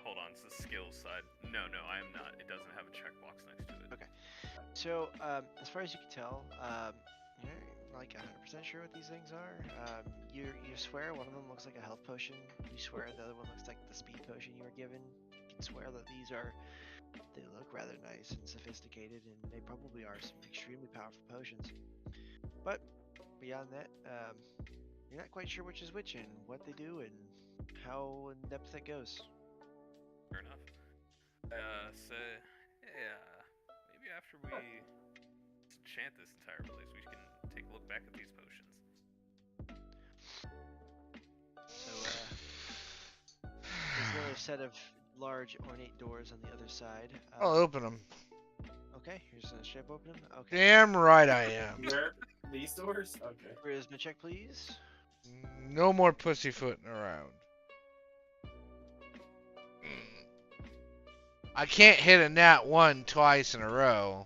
hold on. It's the skills side. No, I am not. It doesn't have a checkbox next to it. Okay. So as far as you can tell, you're like 100% sure what these things are. You swear one of them looks like a health potion. You swear the other one looks like the speed potion you were given. You can swear that they look rather nice and sophisticated, and they probably are some extremely powerful potions. But beyond that, you're not quite sure which is which and what they do and how in depth it goes. Fair enough. So yeah, maybe after we enchant this entire place, we can take a look back at these potions. So there's another set of large ornate doors on the other side. I'll open them. Okay, you're just gonna straight up open them. Okay. Damn right I am. Where these doors? Okay. Charisma check, please. No more pussyfooting around. I can't hit a nat 1 twice in a row.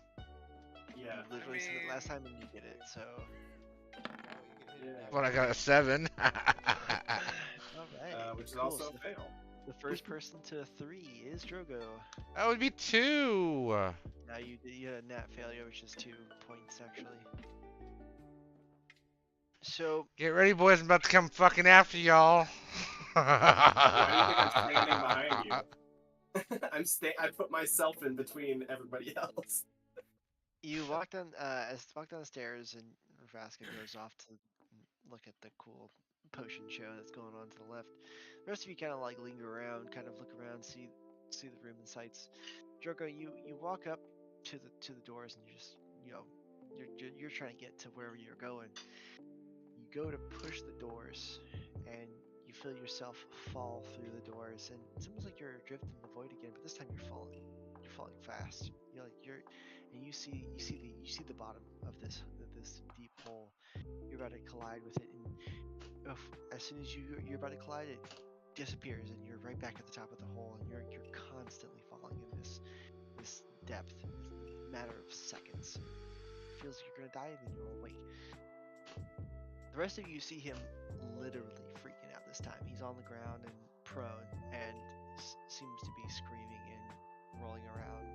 Yeah. You literally said it last time and you did it. So. Yeah. But I got a 7. All right. Which is cool. also So a fail. the first person to 3 is Drogo. That would be 2. Now you had a nat failure, which is 2 points actually. So Get ready, boys. I'm about to come fucking after y'all. Why do you think I'm standing behind you? I put myself in between everybody else. you walk down the stairs, and Vraska goes off to look at the cool potion show that's going on to the left. The rest of you kind of like linger around, kind of look around, see the room and sights. Drogo, you walk up to the doors, and you just you're trying to get to wherever you're going. You go to push the doors, and you feel yourself fall through the doors, and it's almost like you're drifting in the void again, but this time you're falling fast. You see the bottom of this deep hole. You're about to collide with it, and as soon as you're about to collide, it disappears, and you're right back at the top of the hole, and you're constantly falling in this depth, in a matter of seconds. It feels like you're gonna die, and then you're awake. The rest of you see him literally freaking out this time. He's on the ground and prone, and seems to be screaming and rolling around.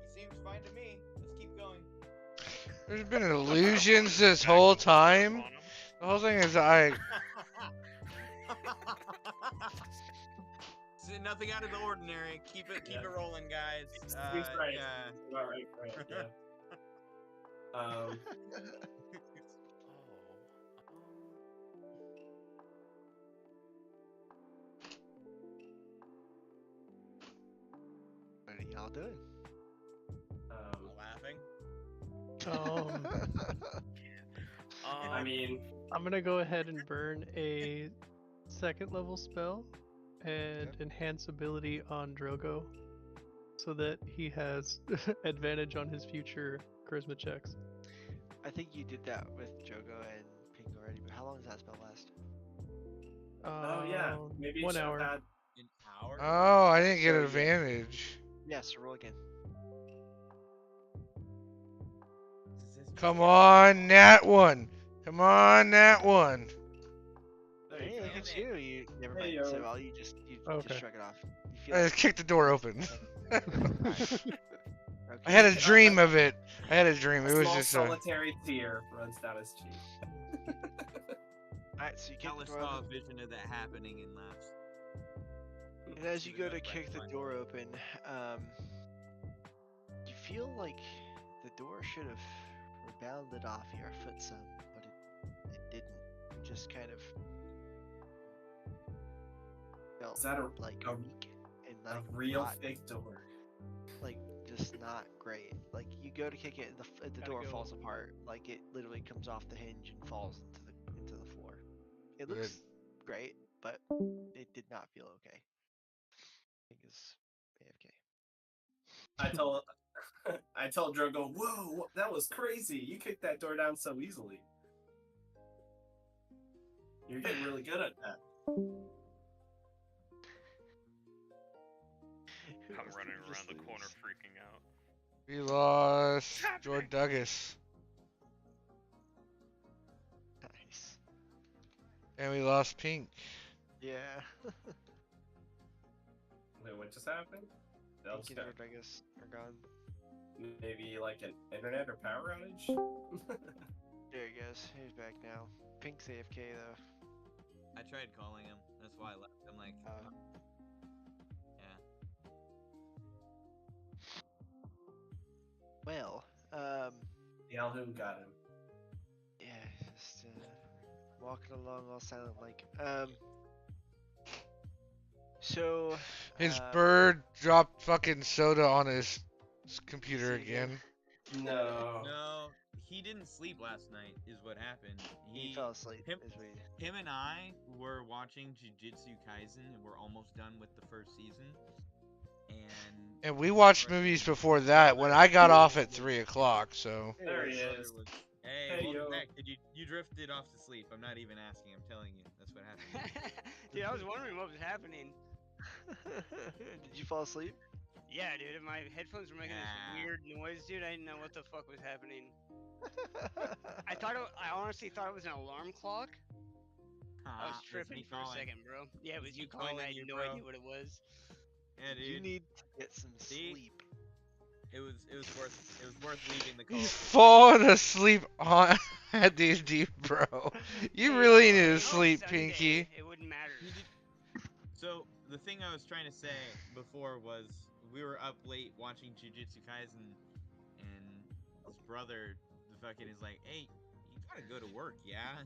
He seems fine to me. Let's keep going. There's been illusions this whole time. The whole thing is Nothing out of the ordinary. Keep it rolling, guys. He's right. Yeah. All right. Yeah. What are y'all doing? Laughing. I mean, I'm gonna go ahead and burn a 2nd level spell and enhance ability on Drogo, so that he has advantage on his future charisma checks. I think you did that with Drogo and Pink already, but how long does that spell last? oh yeah, maybe you 1 should have hour. had. An hour? oh, I didn't get So, yeah. advantage. Yes, roll again. Come on, nat 1. Come on, nat 1. There Hey, you look go. at you. You never Hey, mind. So, yo. well, you just Okay. shrug it off. You feel I just kicked the door open. okay. I had a dream of it. I had a dream. A It was small just solitary tear runs down his cheek. Alright, so you kick the Alice door saw a open, vision of that happening and laughs. and as you go to Right, kick the right. door open, you feel like the door should have rebounded off your foot some, but it didn't. It just kind of felt Is that like a- weak and A like real not, fake door. like just not great. Like you go to kick it, and the Gotta door go. falls apart. Like it literally comes off the hinge and falls into the floor. It looks great, but it did not feel okay. I think it's AFK. I told Drogo, whoa, that was crazy. You kicked that door down so easily. You're getting really good at that. Who I'm else running did we just around the corner lose? freaking out. We lost George Douglas. And we lost Pink. Yeah. Wait, what just happened? That was Pink and Rodriguez are gone. maybe like an internet or power outage? There he goes. He's back now. Pink's AFK though. I tried calling him. That's why I left. I'm like, yeah. Well, The Alhoon got him. yeah, just walking along all silent like. So. His bird dropped fucking soda on his computer See again? again. No. No, he didn't sleep last night. Is what happened. He fell asleep. Him, Is what he- him and I were watching Jujutsu Kaisen, and we're almost done with the first season. And we watched movies before that when I got off at 3 o'clock, so. There he is. Hey, Hey, welcome yo. back. You drifted off to sleep. I'm not even asking. I'm telling you. That's what happened. Dude, I was wondering what was happening. Did you fall asleep? Yeah, dude, my headphones were making Nah. this weird noise, dude. I didn't know what the fuck was happening. I honestly thought it was an alarm clock. I was It's tripping me for a calling. second, bro. Yeah, it was you me calling. I calling had you, no bro. idea what it was. Yeah, dude. You need to get some See? sleep. It was worth leaving the call. He's for falling asleep on at D&D, bro. You really need to On sleep, Sunday, Pinky. It wouldn't matter. So the thing I was trying to say before was we were up late watching Jujutsu Kaisen, and his brother, the fucking, is like, "Hey, you gotta go to work, yeah?"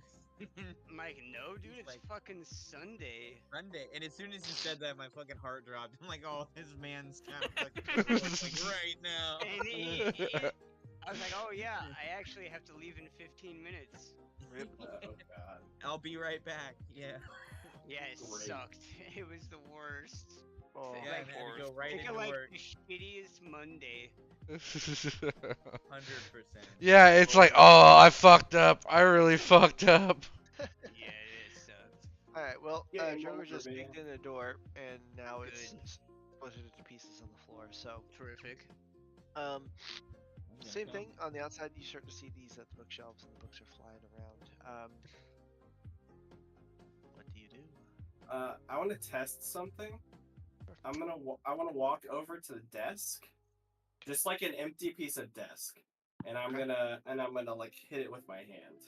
Mike, no, dude, it's Like- fucking Sunday. Sunday, and as soon as he said that, my fucking heart dropped. I'm like, "Oh, this man's kind of fucking like right now." And I was like, oh yeah, I actually have to leave in 15 minutes. Oh god. I'll be right back. Yeah. Yeah, it Great. sucked. It was the worst. Oh, Yeah, like, I had to go right Think into of like work. the shittiest Monday. 100%. Yeah, it's like, oh, I fucked up. I really fucked up. Yeah, it sucked. Alright, well, Yeah, Drogo more just for me. kicked in the door, and now it's Good. split to pieces on the floor. So, Terrific. same thing. On the outside, you start to see these at the bookshelves, and the books are flying around. What do you do? I want to test something. I want to walk over to the desk, just like an empty piece of desk, and I'm gonna like hit it with my hand.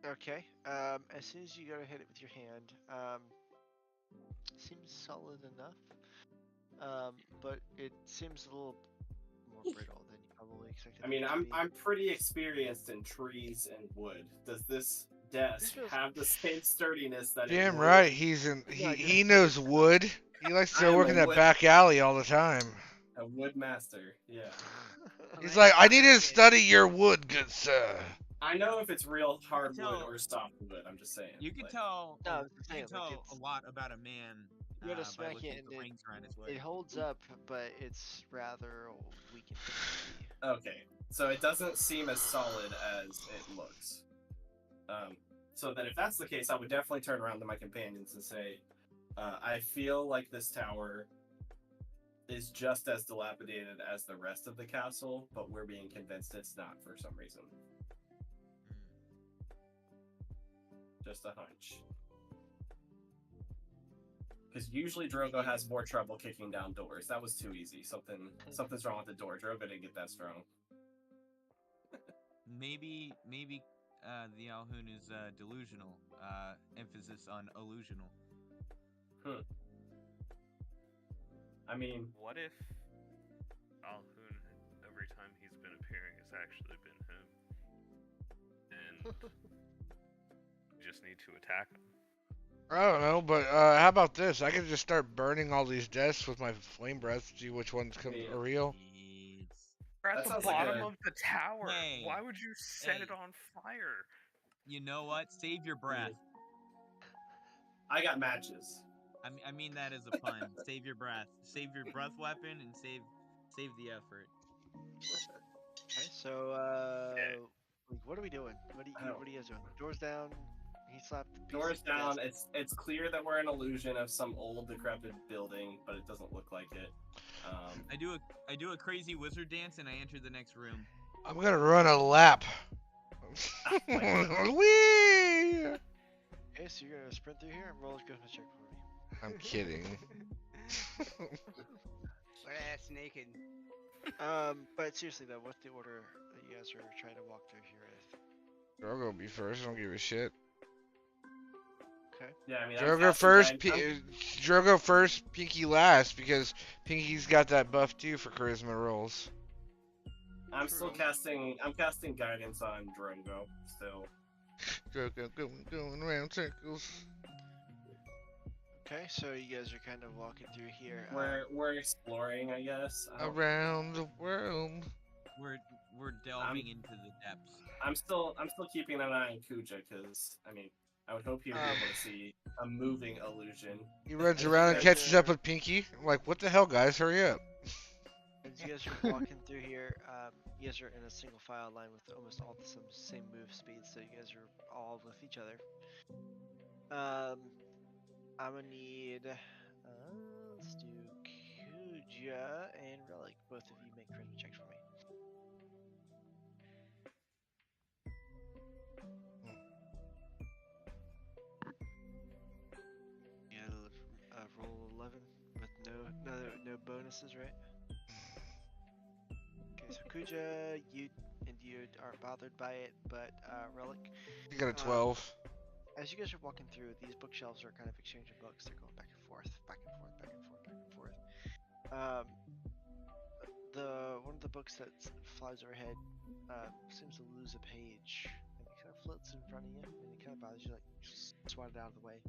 Okay. As soon as you go to hit it with your hand, seems solid enough. But it seems a little more brittle than you probably expected. I mean, it to I'm be. I'm pretty experienced in trees and wood. Does this desk feels- have the same sturdiness that? it Damn would? right, he Yeah, he knows wood. He likes I to am work a in that wood- back alley all the time. A wood master. Yeah. He's like, I need to study your wood, good sir. I know if it's real hardwood tell- or softwood. I'm just saying. You can like- tell. No, I was you just can saying, like, tell it's- a lot about a man. You gotta by smack looking it at the and rings around his wood. It holds up, but it's rather weak and finicky. Okay, so it doesn't seem as solid as it looks. So then if that's the case, I would definitely turn around to my companions and say, I feel like this tower is just as dilapidated as the rest of the castle, but we're being convinced it's not for some reason. Just a hunch. Because usually Drogo has more trouble kicking down doors. That was too easy. Something's wrong with the door. Drogo didn't get that strong. Maybe the Alhoon is delusional. Emphasis on illusional. I mean, What if Alhoon, every time he's been appearing, has actually been him? And we just need to attack him. I don't know, but how about this? I could just start burning all these desks with my flame breath, see which ones Yeah. are real. We're at That the sounds like bottom a- of the tower. Hey, Why would you set it hey. on fire? You know what? Save your breath. I got matches. I mean that as a pun. Save your breath. Save your breath weapon and save the effort. Okay, so like, what are we doing? What are you guys doing? Doors down. He slapped the piece Doors of down. desk. It's clear that we're an illusion of some old decrepit building, but it doesn't look like it. I do a crazy wizard dance and I enter the next room. I'm gonna run a lap. Whee! Okay, Okay, so you're gonna sprint through here and roll a charisma check for me. I'm kidding. Butt ass naked. But seriously though, what's the order that you guys are trying to walk through here with? Drogo be first. I don't give a shit. Okay. Yeah, I mean, I'm Drogo casting first. guide- Drogo first. Pinky last because Pinky's got that buff too for charisma rolls. I'm still casting. I'm casting guidance on Drogo still. Drogo going around circles. Okay, so you guys are kind of walking through here. We're exploring, I guess. I don't- Around the world. We're delving into the depths. I'm still keeping an eye on Kuja because I mean I would hope he would be able to see a moving illusion. He runs As you around and guys catches are- up with Pinky. I'm like, what the hell, guys? Hurry up. As you guys are walking through here, you guys are in a single file line with almost all the same move speed, so you guys are all with each other. I'm gonna need, let's do Kuja and Relic. Both of you make charisma checks for me. Yeah, roll 11 with no bonuses, right? Okay, so Kuja, you aren't bothered by it, but Relic, You got a 12. as you guys are walking through, these bookshelves are kind of exchanging books. They're going back and forth, back and forth, back and forth, back and forth. One of the books that flies overhead seems to lose a page, and it kind of floats in front of you, and it kind of bothers you, like just swat it out of the way.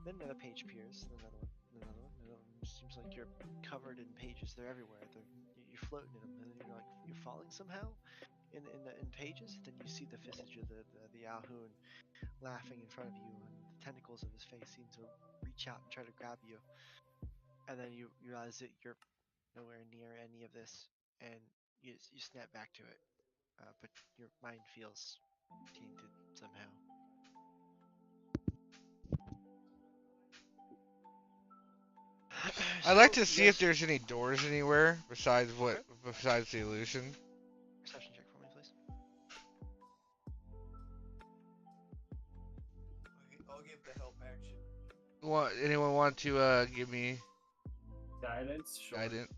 Then another page appears, and another one, and another one, and another one. It seems like you're covered in pages. They're everywhere. You're floating in them, and then you're like you're falling somehow in pages. Then you see the visage of the Alhoon laughing in front of you, and the tentacles of his face seem to reach out and try to grab you. And then you realize that you're nowhere near any of this, and you snap back to it. But your mind feels tainted somehow. I'd like So, to see you if guys- there's any doors anywhere besides besides the illusion. Perception check for me, please. I'll give the help action. Anyone want to give me Guidance. Sure. guidance?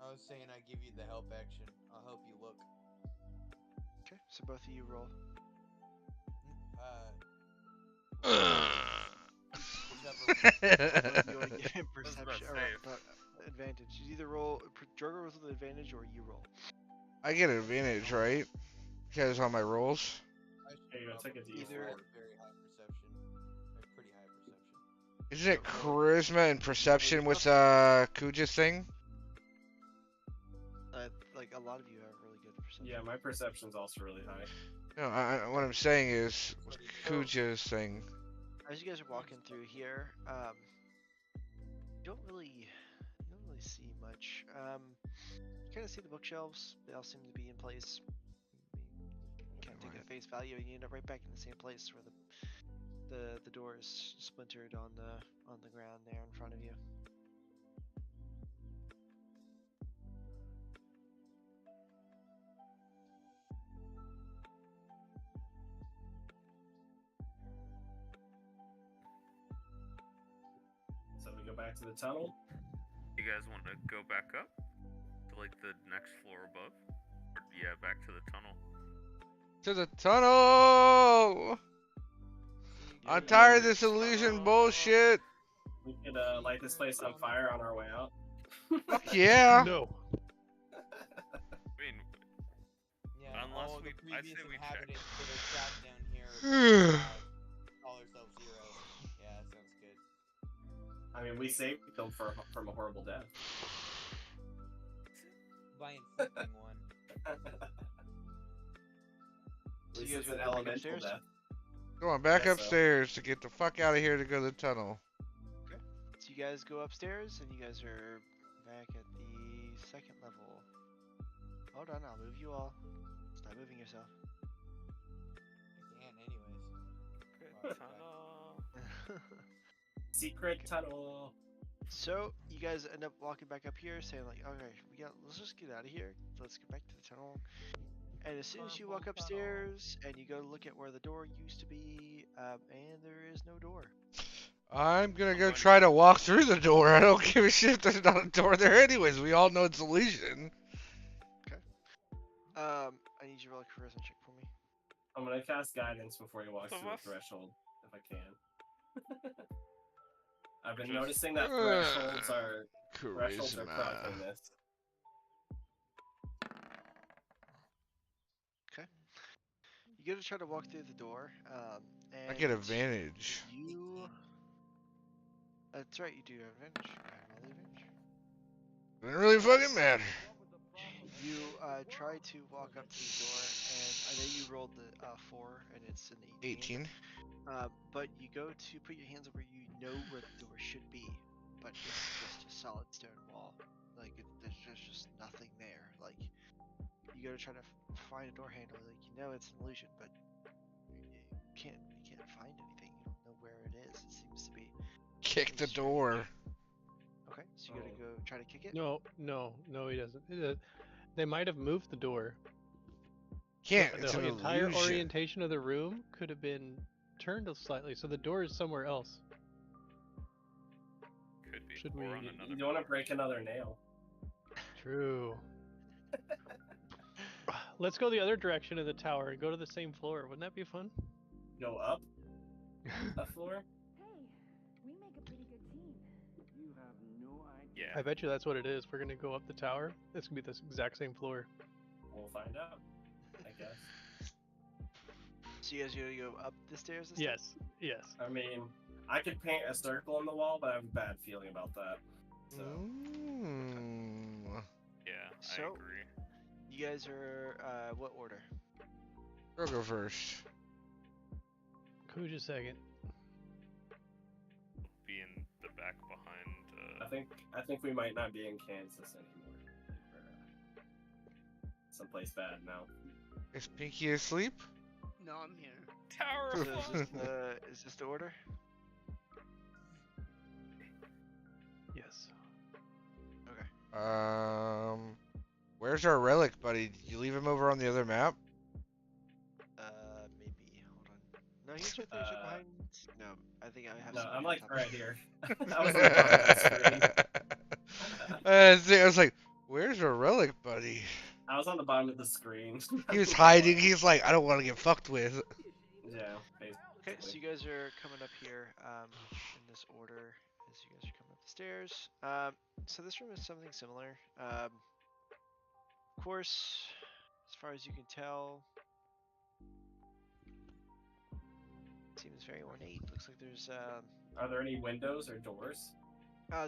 I was saying I give you the help action. I'll help you look. Okay, so both of you roll. Whichever. Both of you want to give him I was about perception to or say, advantage. You either roll Drogo rolls with advantage or you roll. I get an advantage, right? Because on my rolls. Here you go, take a D4. Either- Very high perception. Like pretty high perception. Isn't it charisma and perception with Kuja's thing? Like a lot of you have really good perception. Yeah, my perception's also really high. No, what I'm saying is with Kuja's thing. As you guys are walking through here, you don't really see much. You kind of see the bookshelves; they all seem to be in place. You can't take it at face value, and you end up right back in the same place where the door is splintered on the ground there in front of you. So we go back to the tunnel. You guys want to go back up to like the next floor above? Or yeah, back to the tunnel. To the tunnel! I'm tired of this illusion bullshit. We could light this place on fire on our way out. Fuck yeah! No. I mean, Yeah, Unless all we- the I'd previous say we check. inhabitants that are trapped down here call ourselves heroes. Yeah, that sounds good. I mean, we saved them from a horrible death. By inflicting one. At So least you it's guys an are going elemental upstairs? death. Going back Guess so. upstairs to get the fuck out of here to go to the tunnel. So you guys go upstairs, and you guys are back at the second level. Hold on, I'll move you all. Stop moving yourself. I can anyways. good Fuck, tunnel. Secret tunnel. So you guys end up walking back up here, saying like, "Okay, let's just get out of here. Let's get back to the tunnel." And as soon as you walk upstairs and you go to look at where the door used to be, and there is no door. I'm gonna I'm go going- try to walk through the door. I don't give a shit if there's not a door there anyways. We all know it's illusion. I need you to roll a charisma check for me. I'm gonna cast guidance before he walks Both through of the us? threshold, if I can. I've been Just- noticing that thresholds are crackliness. You go to try to walk through the door, and I get advantage. You. That's right, you do have advantage. Roll the advantage. Doesn't really fucking matter. You try to walk up to the door, and I know you rolled the 4, and it's an 18. 18. But you go to put your hands up where you know where the door should be, but it's just a solid stone wall. Like there's just nothing there. Like you go to try to find a door handle, like you know it's an illusion, but you can't find anything. You don't know where it is. It seems to be. Kick the strange. door. Okay, so you gotta go try to kick it. No, he doesn't. They might have moved the door. Can't. The It's an entire illusion. orientation of the room could have been turned slightly, so the door is somewhere else. Could be. Should or we- on another You don't want to floor. break another nail. True. Let's go the other direction of the tower and go to the same floor. Wouldn't that be fun? Go up a floor. Hey, we make a pretty good team. You have no idea. Yeah. I bet you that's what it is. We're gonna go up the tower. It's gonna be the exact same floor. We'll find out, I guess. So you guys gonna go up the stairs? This time? Yes. Yes. I mean, I could paint a circle on the wall, but I have a bad feeling about that. So, Mm. Yeah, So- I agree. You guys are what order? I'll go first. Kuja second. Be in the back behind. I think we might not be in Kansas anymore. We're, someplace bad now. Is Pinky asleep? No, I'm here. Tower So of is this the order? Yes. Okay. Where's our relic, buddy? Did you leave him over on the other map? Maybe. Hold on. No, he's right there. He's right behind. No, I think I have. No, somebody I'm on like top of right him. here. I was like on the screen. I was like, where's our relic, buddy? I was on the bottom of the screen. He was hiding. He's like, I don't want to get fucked with. Yeah, basically. Okay, so you guys are coming up here in this order as you guys are coming up the stairs. So this room is something similar. Of course, as far as you can tell, seems very ornate. Looks like Are there any windows or doors?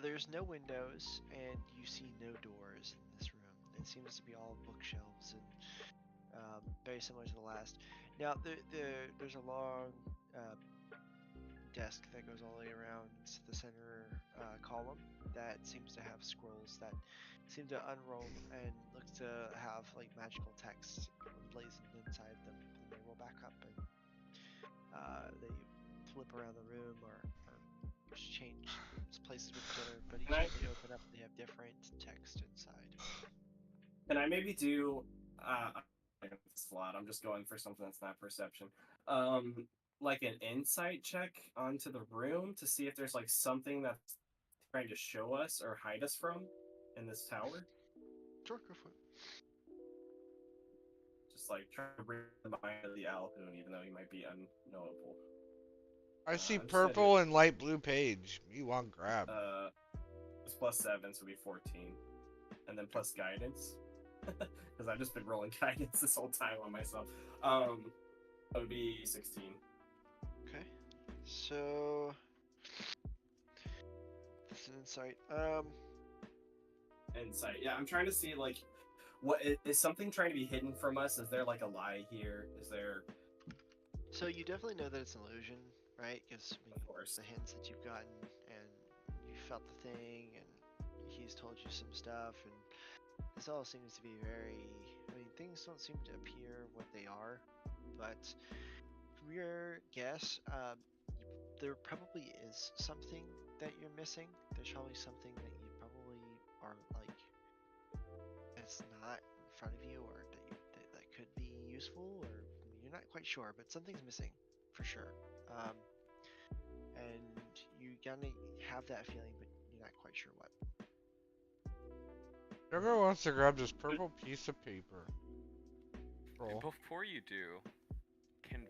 there's no windows, and you see no doors in this room. It seems to be all bookshelves and very similar to the last. Now, there's a long desk that goes all the way around the center column that seems to have scrolls that seem to unroll and look to have like magical text emblazoned inside them. And they roll back up and they flip around the room or change places with each other, but each Can I- time they open up, they have different text inside. Can I maybe do slot? I'm just going for something that's not perception. Like an insight check onto the room to see if there's like something that's trying to show us or hide us from in this tower. Sure, go for it. Just like trying to bring the mind of the Alhoon, even though he might be unknowable. I see I'm just gonna do- purple and light blue page. You want grab. It's +7, so it'll be 14, and then plus guidance, because I've just been rolling guidance this whole time on myself. It would be 16. Okay. So that's an insight. Insight. Yeah, I'm trying to see like, what is something trying to be hidden from us? Is there like a lie here? Is there? So you definitely know that it's an illusion, right? Because Of course. the hints that you've gotten, and you felt the thing, and he's told you some stuff, and this all seems to be very. I mean, things don't seem to appear what they are, but from your guess, there probably is something that you're missing. There's probably something that you probably are like. It's not in front of you, or that could be. useful, or you're not quite sure, but something's missing for sure. And you gonna have that feeling, but you're not quite sure what. Sugar wants to grab this purple piece of paper. Roll. Before you do, can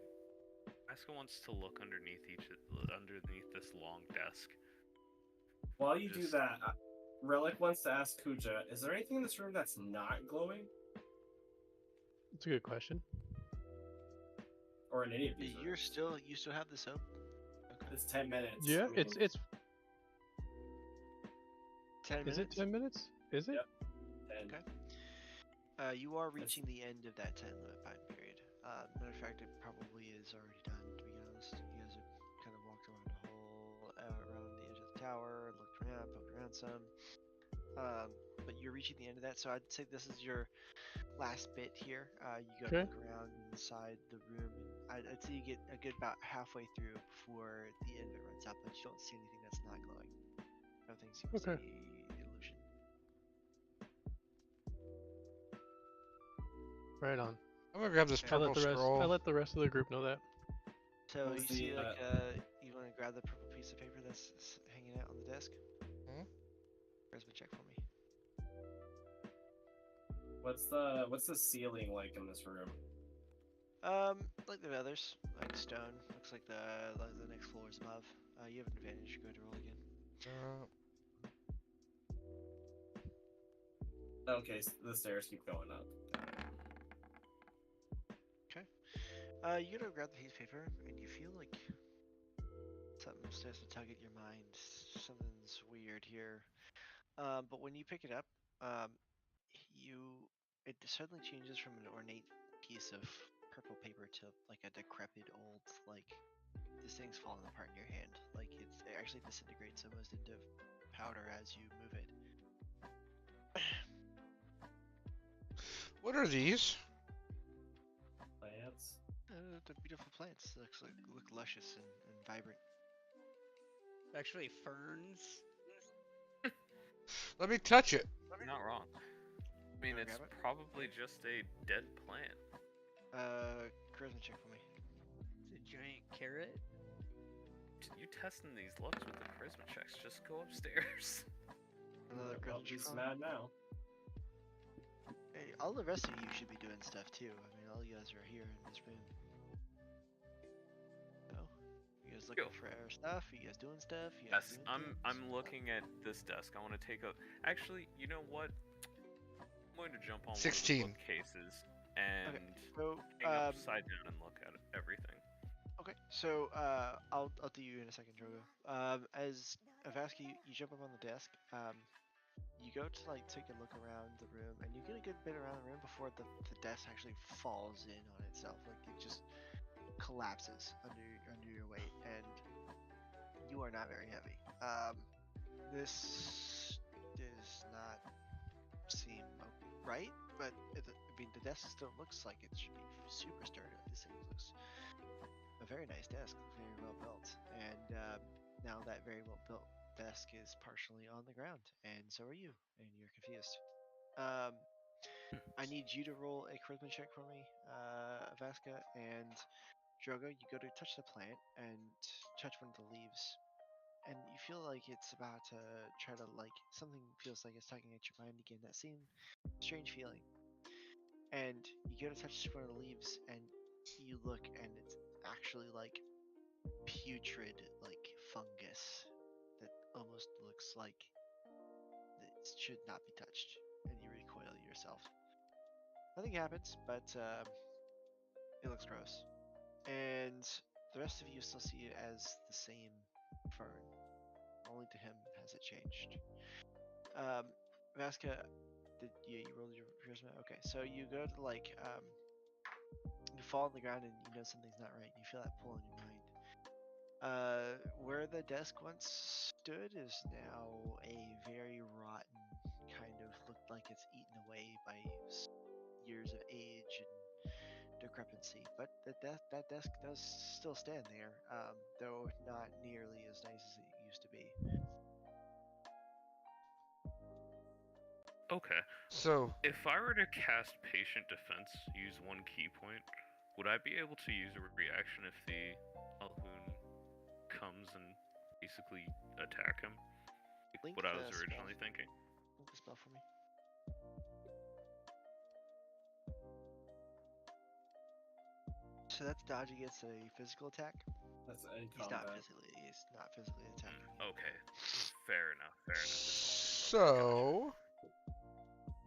Vasca wants to look underneath this long desk. While you do Just- that, Relic wants to ask Kuja, is there anything in this room that's not glowing? It's a good question. Or in any of these You rooms? still have the soap. It's 10 minutes. Yeah, I mean, it's 10 is it minutes. 10 minutes? Is it? Yep. 10. Okay. You are reaching the end of that 10 limit time period. Matter of fact, it probably is already done. To be honest, you guys have kind of walked around the whole, around the edge of the tower, looked around, poked around some. But you're reaching the end of that, so I'd say this is your last bit here. You go Okay. look around inside the room, and I'd say you get a good about halfway through before the end of it runs out, but you don't see anything that's not glowing. Everything seems to Okay. be illusion. Right on. I'm gonna grab this Okay. purple scroll. I let the rest of the group know that. So What you was see, the, like, you want to grab the purple piece of paper that's hanging out on the desk? Hmm? Charisma check for me. What's the ceiling like in this room? Like the others, like stone. Looks like the next floor is above. You have an advantage. Go ahead and roll again. Okay, so the stairs keep going up. You go grab the piece of paper, and you feel like something starts to tug at your mind. Something's weird here. But when you pick it up, it suddenly changes from an ornate piece of purple paper to like a decrepit old, like, this thing's falling apart in your hand. Like it actually disintegrates almost into powder as you move it. What are these? Plants. They're beautiful plants. Look luscious and vibrant. Actually, ferns. Let me touch it. You're not wrong. I mean, Wanna it's grab it? probably just a dead plant. Charisma check for me. It's a giant carrot. You testing these looks with the charisma checks? Just go upstairs. Another Well, charisma check he's for me. mad now. Hey, all the rest of you should be doing stuff too. I mean, all you guys are here in this room. No? You guys looking Cool. for our stuff? You guys doing stuff? You guys Yes, doing things? I'm looking at this desk. I want to take a. Actually, you know what? I'm going to jump on 16. one of the bookcases and So, hang upside down and look at everything. okay. So, I'll do you in a second, Drogo. As Avaska, you jump up on the desk. You go to like take a look around the room, and you get a good bit around the room before the desk actually falls in on itself. Like it just collapses under your weight, and you are not very heavy. This does not seem right, but I mean the desk still looks like it should be super sturdy. This thing looks a very nice desk, very well built, and now that very well built desk is partially on the ground, and so are you, and you're confused. I need you to roll a charisma check for me, Vasca, and Drogo. You go to touch the plant and touch one of the leaves, and you feel like it's about to try to, like, something feels like it's tugging at your mind again. That same strange feeling, and you go to touch one of the leaves, and you look, and it's actually like putrid, like fungus that almost looks like it should not be touched, and you recoil yourself. Nothing happens, but it looks gross. And the rest of you still see it as the same fern. Only to him has it changed. Vasca, you rolled your charisma? Okay, so you go to like you fall on the ground and you know something's not right. You feel that pull on your mind. Where the desk once stood is now a very rotten kind of looked like it's eaten away by years of age and decrepancy. But that desk does still stand there, though not nearly as nice as it used to be. Okay. So, If I were to cast Patient Defense, use 1 key point, would I be able to use a reaction if the Alhoon comes and basically attack him? Like Link what I the was spell. originally thinking. Link the spell for me. So that's dodge against a physical attack. That's in He's not combat. physically attacking. Okay. Fair enough. Fair enough. so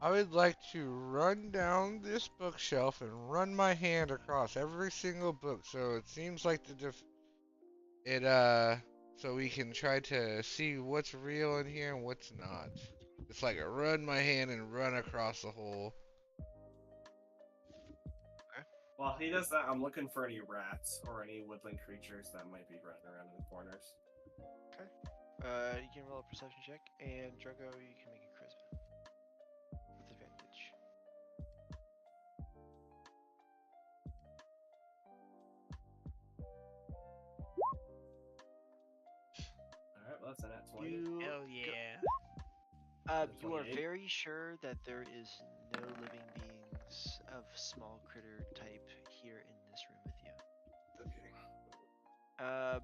I would like to run down this bookshelf and run my hand across every single book, so it seems like so we can try to see what's real in here and what's not. It's like I run my hand and run across the whole. While he does that, I'm looking for any rats or any woodland creatures that might be running around in the corners. Okay. You can roll a perception check, and Drogo, you can make a charisma with advantage. Alright, well that's a nat 20. Hell yeah. You are 28. very sure that there is no living beings of small critter type here in this room with you. Okay. Alright,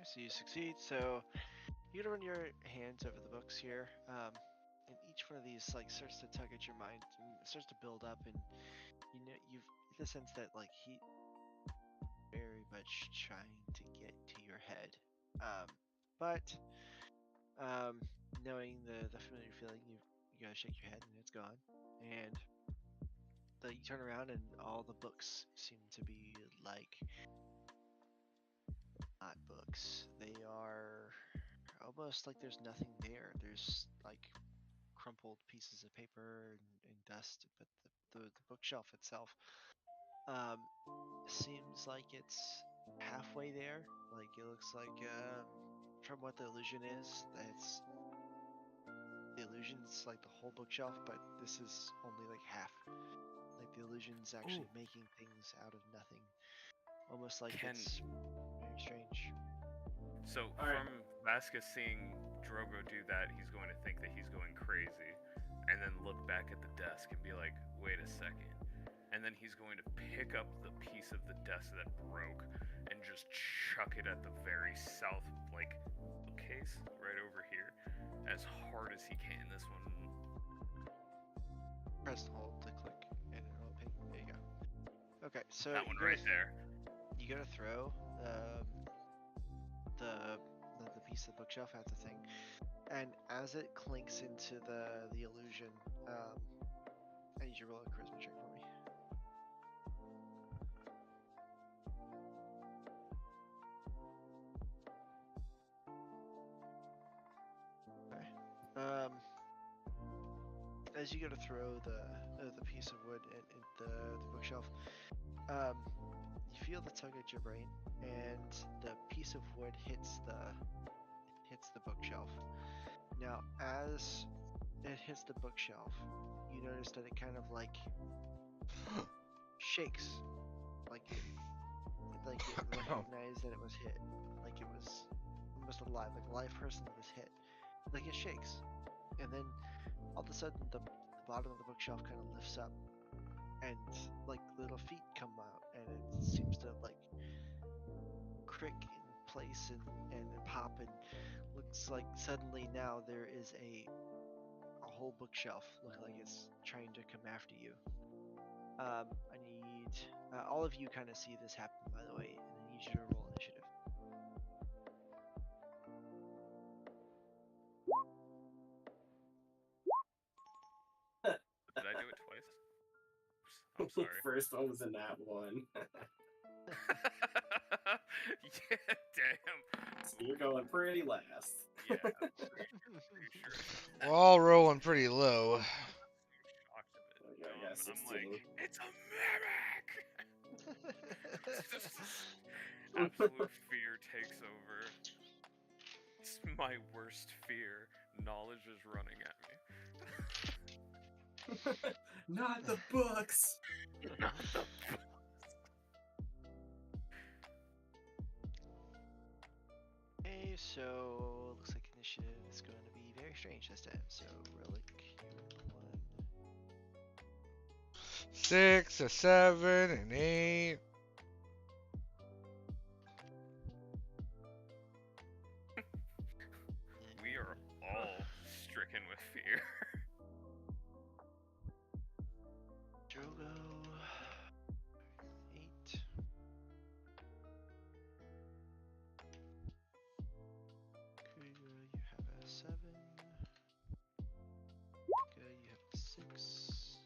so you succeed. So you gotta run your hands over the books here, and each one of these like starts to tug at your mind and it starts to build up, and you know you've the sense that like he very much trying to get to your head, but knowing the familiar feeling, you gotta shake your head and it's gone, and you turn around and all the books seem to be like not books. They are almost like there's nothing there. There's like crumpled pieces of paper and dust, but the bookshelf itself seems like it's halfway there. Like it looks like from what the illusion is, that's the illusion's like the whole bookshelf, but this is only like half. Like the illusion's actually making things out of nothing. Almost like it's very strange. So from Vasquez seeing Drogo do that, he's going to think that he's going crazy, and then look back at the desk and be like, "Wait a second." And then he's going to pick up the piece of the desk that broke and just chuck it at the very south, like, bookcase right over here, as hard as he can. This one. Press and hold to click, and it'll ping. There you go. Okay, so That one right there. You gotta throw the piece of the bookshelf at the thing, and as it clinks into the illusion, I need you to roll a charisma check for me. Okay. As you go to throw the piece of wood in the bookshelf, you feel the tug at your brain, and the piece of wood hits the bookshelf. Now, as it hits the bookshelf, you notice that it kind of like shakes, like it recognized that it was hit, like it was almost alive, like a live person that was hit, like it shakes, and then all of a sudden the bottom of the bookshelf kind of lifts up, and like little feet come out, and it seems to like crick in place and pop, and looks like suddenly now there is a whole bookshelf looking like it's trying to come after you. I need all of you kind of see this happen, by the way, and I need you to roll initiative. Did I do it twice? I'm sorry. First one was a nat 1. Yeah, damn. So you're going pretty last. Yeah, pretty sure. We're all rolling pretty low. Shocked of it. Yeah, I got And I'm 16. like, it's a mimic! Absolute fear takes over. It's my worst fear. Knowledge is running at me. Not the books! Okay, so looks like initiative is going to be very exchange this time. So relic, you're 6, a 7, an 8. We are all stricken with fear. Drogo, 8. Kuiga, you have a 7. Good, you have a 6.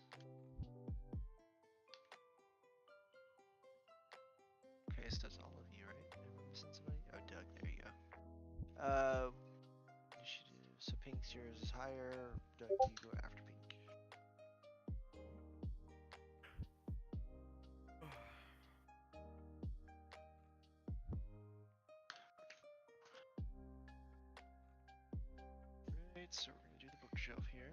Okay, so that's all of you, right? Am I missing somebody? Oh, Doug, there you go. You should do, so Pink's yours is higher. Doug, you go after Pink. Right, so we're gonna do the bookshelf here.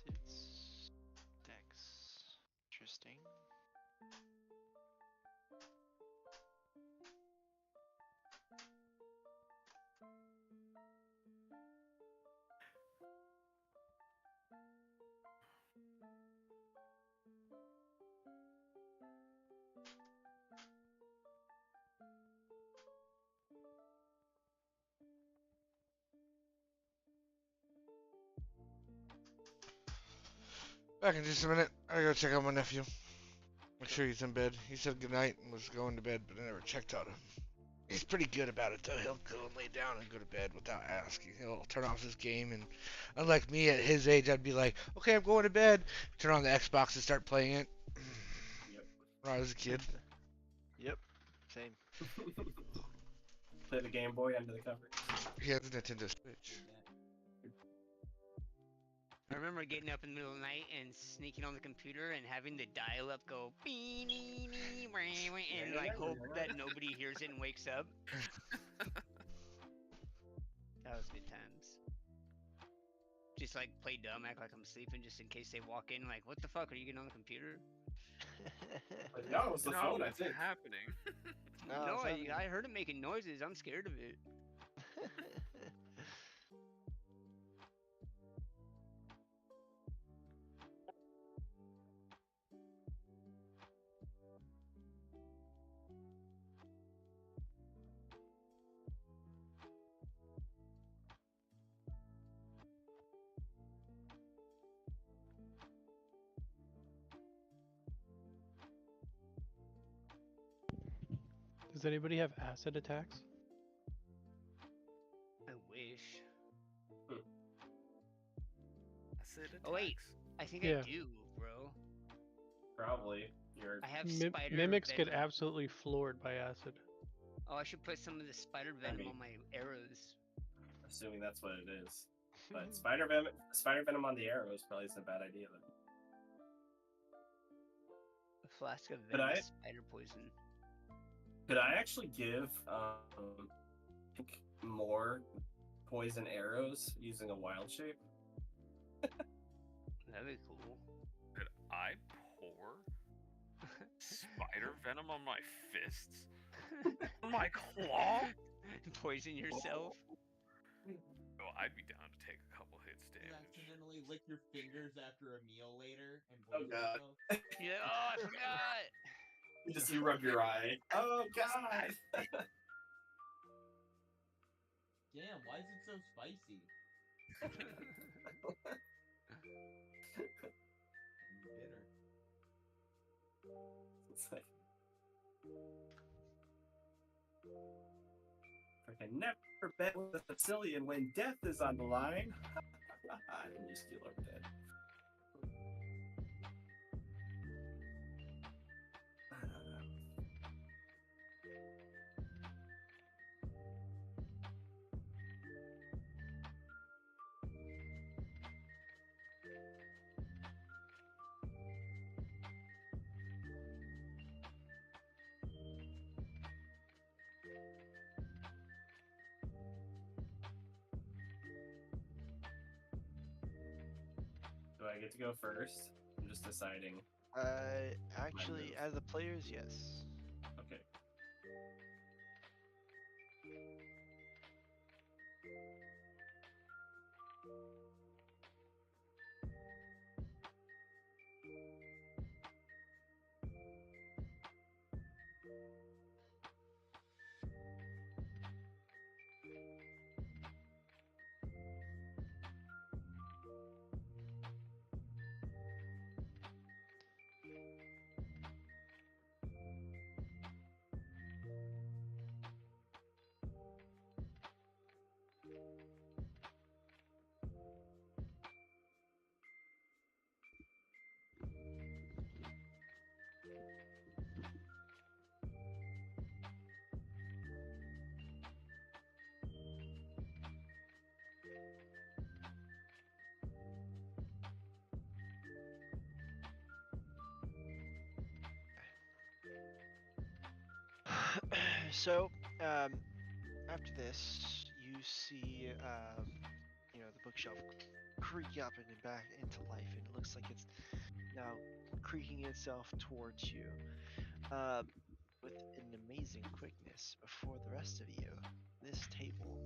It's Dex. Interesting. Back in just a minute. I gotta go check out my nephew. Make sure he's in bed. He said goodnight and was going to bed, but I never checked on him. He's pretty good about it, though. He'll go and lay down and go to bed without asking. He'll turn off his game, and unlike me at his age, I'd be like, okay, I'm going to bed. Turn on the Xbox and start playing it. Yep. When I was a kid. Yep, same. Play the Game Boy under the covers. He has a Nintendo Switch. I remember getting up in the middle of the night and sneaking on the computer and having the dial-up go and like hope that nobody hears it and wakes up. That was good times. Just like play dumb, act like I'm sleeping, just in case they walk in. Like, what the fuck? Are you getting on the computer? No, it was the phone, I What's think. happening? No, I heard it making noises. I'm scared of it. Does anybody have acid attacks? I wish. Acid Oh wait, attacks. I think Yeah. I do, bro. Probably. You're I have spider Mimics get venom. absolutely floored by acid. Oh, I should put some of the spider venom mean- on my arrows. assuming that's what it is. But spider venom on the arrows probably isn't a bad idea. Then. A flask of Could venomous I- spider poison. Could I actually give Pink more poison arrows using a wild shape? That'd be cool. Did I pour spider venom on my fists? On my claw? Poison yourself. Oh, I'd be down to take a couple hits You damage. accidentally lick your fingers after a meal later and Oh, poison God. yourself. Yeah. Oh, I forgot. You rub your eye. Oh God! Damn, why is it so spicy? And bitter. It's like freaking never bet with a Sicilian when death is on the line. And you still are dead. Do I get to go first? I'm just deciding. Actually, as the players, yes. Okay. So, after this, you see, the bookshelf creak up and back into life, and it looks like it's now creaking itself towards you. With an amazing quickness, before the rest of you, this table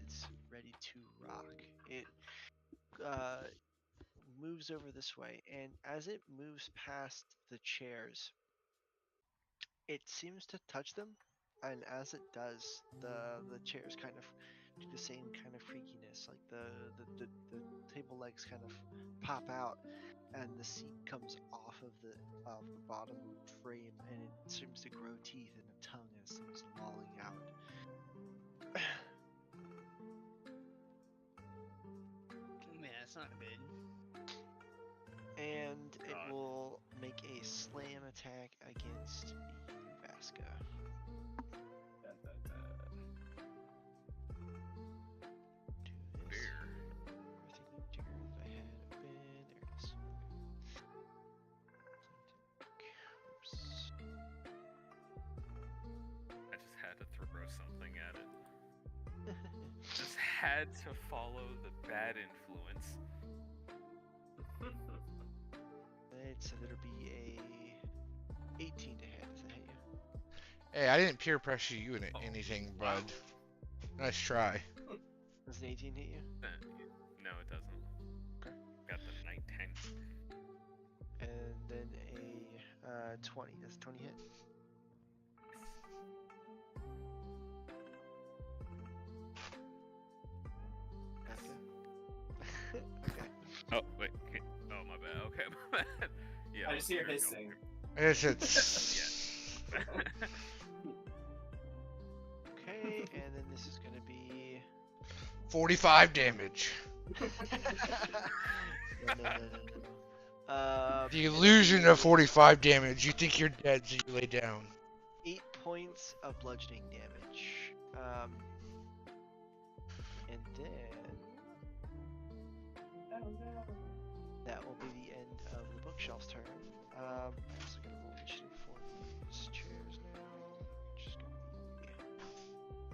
is ready to rock. It moves over this way, and as it moves past the chairs, it seems to touch them, and as it does, the chairs kind of do the same kind of freakiness, like the table legs kind of pop out, and the seat comes off of the bottom frame, and it seems to grow teeth and a tongue as it's lolling out. Man, that's not good. And it will make a slam attack against you, Vasca. I just had to throw something at it. Just had to follow the bad influence. Alright, so that'll be a 18 to hit. Does that hit you? Hey, I didn't peer pressure you in anything, bud. Nice try. Does an 18 hit you? No, it doesn't. Okay. Got the 9-10. And then a 20. Does a 20 hit? Okay. Oh, wait. Okay. Oh, my bad. Okay, my bad. Yeah. I just hear hissing. Yes, it's. Yeah. Okay, and then this is gonna be 45 damage. no. The illusion of 45 damage. You think you're dead, so you lay down. 8 points of bludgeoning damage. And then that will be the end of the bookshelf's turn. I'm also gonna roll initiative for these chairs now. Just gonna be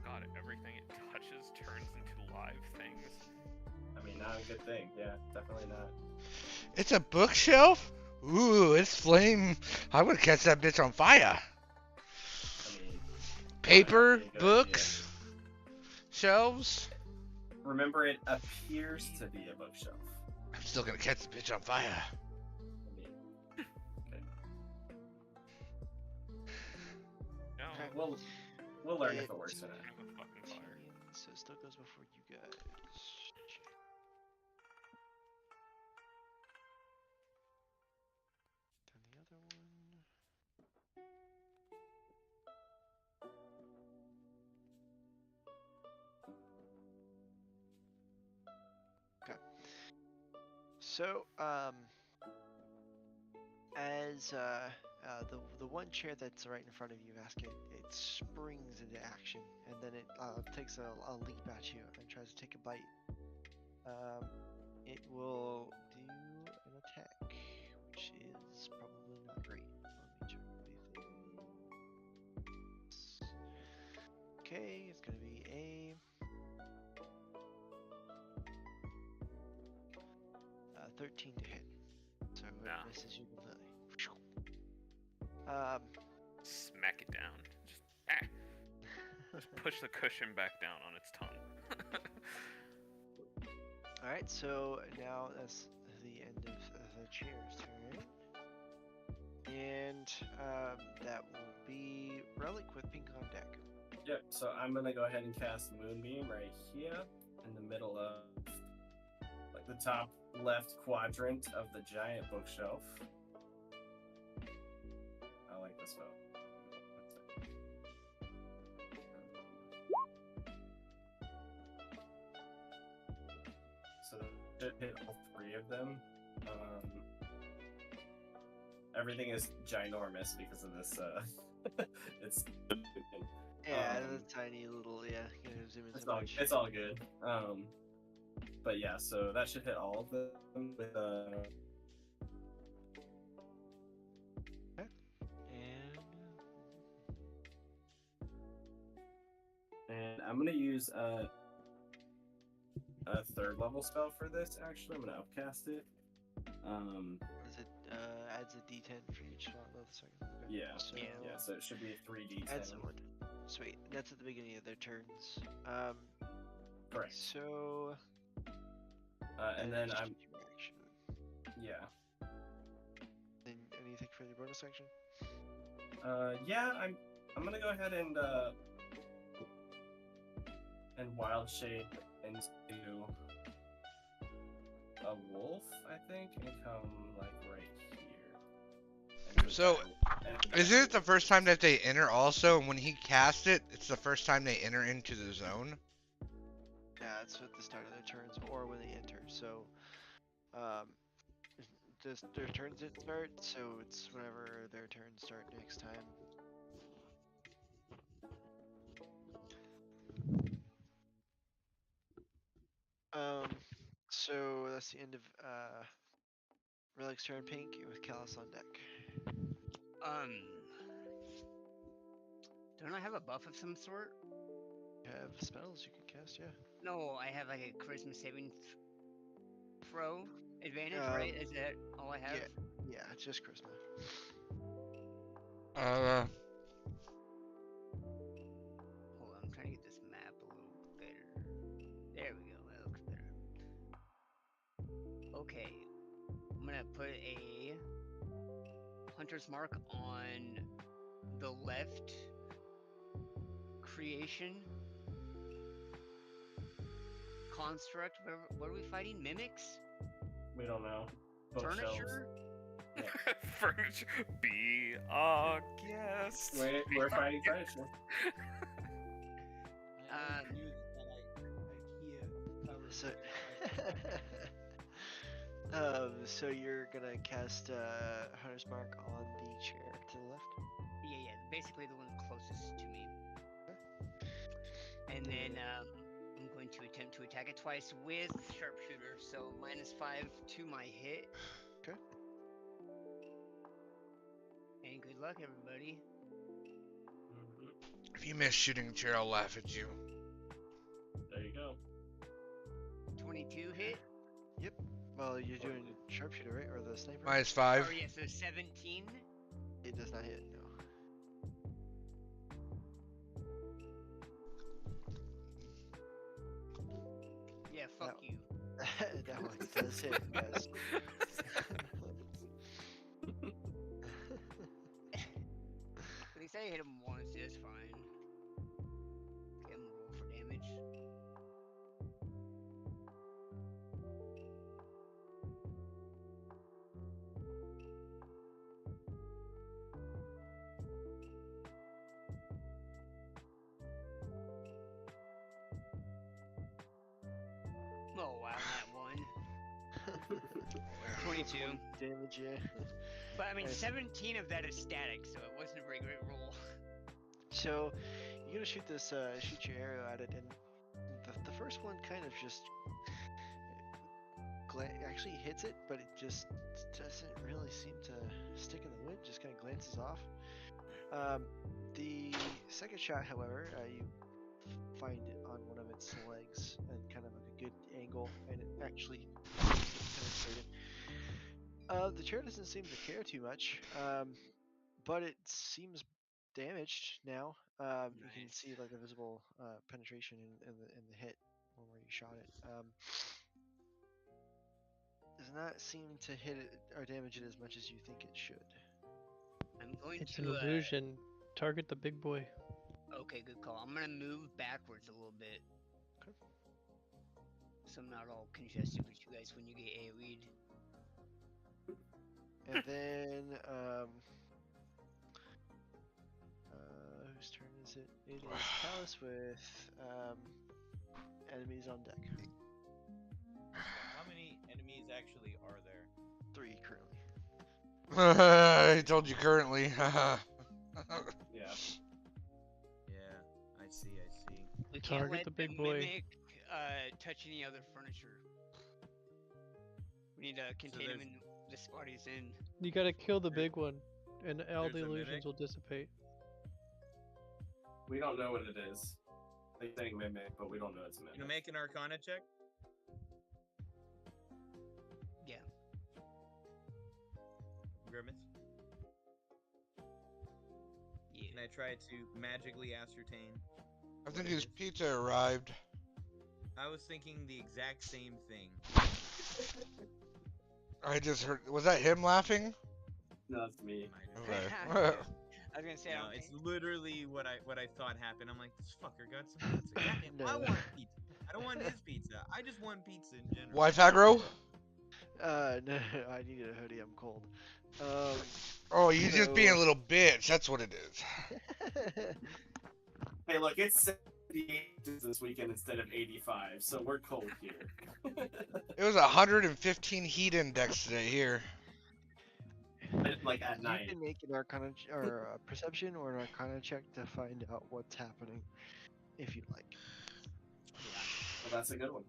God, everything it touches turns into live things. I mean, not a good thing. Yeah, definitely not. It's a bookshelf? Ooh, it's flame. I would catch that bitch on fire. I mean, Paper, that'd be a good books, shelves. Remember, it appears to be a bookshelf. I'm still gonna catch the bitch on fire. I mean, okay. No. Okay. We'll learn if it works or not. I'm a fucking fire. So it still goes before you guys. Then the other one. Okay. So, as the one chair that's right in front of you, Vasquez, it springs into action, and then it takes a leap at you and tries to take a bite. It will do an attack, which is probably not great. Let me check the Okay, it's gonna be a 13 to hit, so it Nah. misses you completely. Smack it down. Just push the cushion back down on its tongue. All right, so now that's the end of the chair's turn, and that will be Relic with pink on deck. Yep, so I'm gonna go ahead and cast Moonbeam right here in the middle of like the top left quadrant of the giant bookshelf. I like this spell. So that hit all three of them. Everything is ginormous because of this. It's Yeah, the tiny little you know, zoom in so much. it's all good. But yeah, so that should hit all of them with and I'm gonna use a third level spell for this. Actually, I'm gonna upcast it. Is it adds a D10 for each slot of the second? Okay. Yeah, So, yeah. So it should be a 3d10. Add someone. Sweet. That's at the beginning of their turns. Correct. So. And then just I'm. keep your action. Yeah. Then anything for your bonus action? Yeah. I'm gonna go ahead and wild shape into a wolf, I think, and come like right here. And So, is it the first time that they enter also? And when he casts it, it's the first time they enter into the zone? Yeah, it's at the start of their turns or when they enter. So, just their turns didn't start, so it's whenever their turns start next time. So that's the end of Relic's turn. Pink with Callus on deck. Don't I have a buff of some sort? You have spells you can cast, yeah. No, I have like a charisma saving throw advantage, right? Is that all I have? Yeah, just charisma. Hold on, I'm trying to get this map a little better. There we go, that looks better. Okay, I'm gonna put a hunter's mark on the left creation construct. What are we fighting? Mimics? We don't know. Bookshelves. Furniture? Furniture. Be our guest. We're fighting furniture. So you're gonna cast Hunter's Mark on the chair to the left? Yeah, basically the one closest to me. And then I'm going to attempt to attack it twice with sharpshooter, so -5 to my hit. Okay. And good luck, everybody. If you miss shooting a chair, I'll laugh at you. There you go. 22 hit. Yep. Well, you're doing sharpshooter, right? Or the sniper? -5. Oh, yeah, so 17. It does not hit, no. Yeah, fuck you. That one does hit, yes. At least I hit him once, that's fine. Okay, I'm gonna roll for damage. Oh wow, that one. 22. Damage, yeah. But I mean, Nice. 17 of that is static, so it wasn't a very great roll. So you're gonna shoot this, shoot your arrow at it, and the first one kind of just actually hits it, but it just doesn't really seem to stick in the wood. Just kind of glances off. The second shot, however, you find it on one of its legs and kind of like a good angle, and it actually penetrated. The chair doesn't seem to care too much, but it seems damaged now. You can Nice. see like a visible penetration in the hit where you shot it. Does not seem to hit it or damage it as much as you think it should. I'm going It's to. an illusion. Target the big boy. Okay, good call. I'm gonna move backwards a little bit. Okay. So I'm not all congested with you guys when you get AoE'd. And then, whose turn is it? It is Palace with enemies on deck. How many enemies actually are there? 3 currently. I told you currently. Yeah. Yeah, I see. We can't Target let the big boy. mimic touch any other furniture. We need to contain him there's- in the spot he's in. You gotta kill the big one, and all There's the a illusions mimic? will dissipate. We don't know what it is. They think mimic, but we don't know it's mimic. You make an Arcana check. Yeah. Grimace. Yeah. Can I try to magically ascertain? I what think it his is? pizza arrived. I was thinking the exact same thing. I just heard. Was that him laughing? No, that's me. Might have. Okay. I was gonna say, I No, don't it's think- literally what I thought happened. I'm like, this fucker got some pizza. Goddamn, I No. want pizza. I don't want his pizza. I just want pizza in general. Wife aggro? No, I needed a hoodie. I'm cold. Oh, you just being a So- little bitch. That's what it is. Hey, look, it's 78 this weekend instead of 85, so we're cold here. It was 115 heat index today here. Like at You night. can make an Arcana or a Perception or an Arcana check to find out what's happening, if you'd like. Well, that's a good one.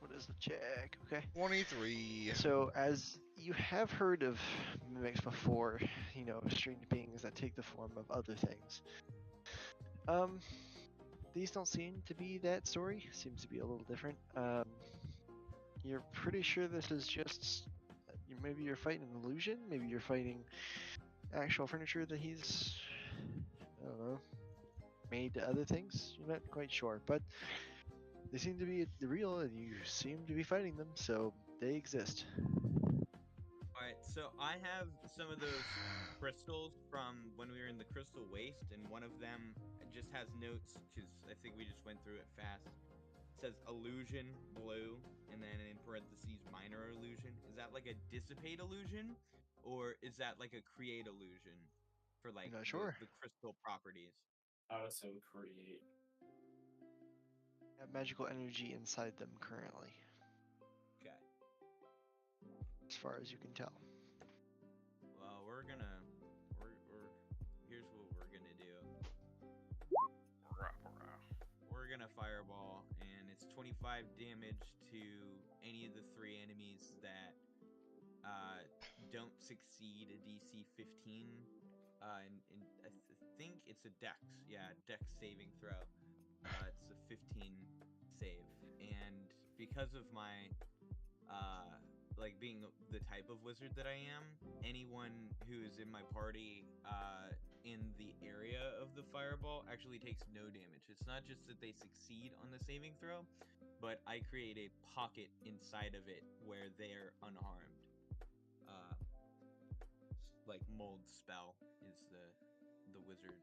What is the check? Okay. 23. So, as you have heard of mimics before, you know, strange beings that take the form of other things. These don't seem to be that story. Seems to be a little different. You're pretty sure this is just maybe you're fighting an illusion. Maybe you're fighting actual furniture that he's, I don't know, made to other things. You're not quite sure, but they seem to be real, and you seem to be fighting them, so they exist. Alright, so I have some of those crystals from when we were in the Crystal Waste, and one of them just has notes, because I think we just went through it fast. It says illusion, blue, and then in parentheses, minor illusion. Is that like a dissipate illusion, or is that like a create illusion for like Not sure. the crystal properties? I would assume create. Have magical energy inside them currently, Okay. as far as you can tell. Well, we're here's what we're gonna do. We're gonna fireball, and it's 25 damage to any of the 3 enemies that don't succeed a DC 15. And I think it's a Dex. Yeah, Dex saving throw. It's a 15 save, and because of my like being the type of wizard that I am, anyone who is in my party in the area of the fireball actually takes no damage. It's not just that they succeed on the saving throw, but I create a pocket inside of it where they're unharmed. Like mold spell is the wizard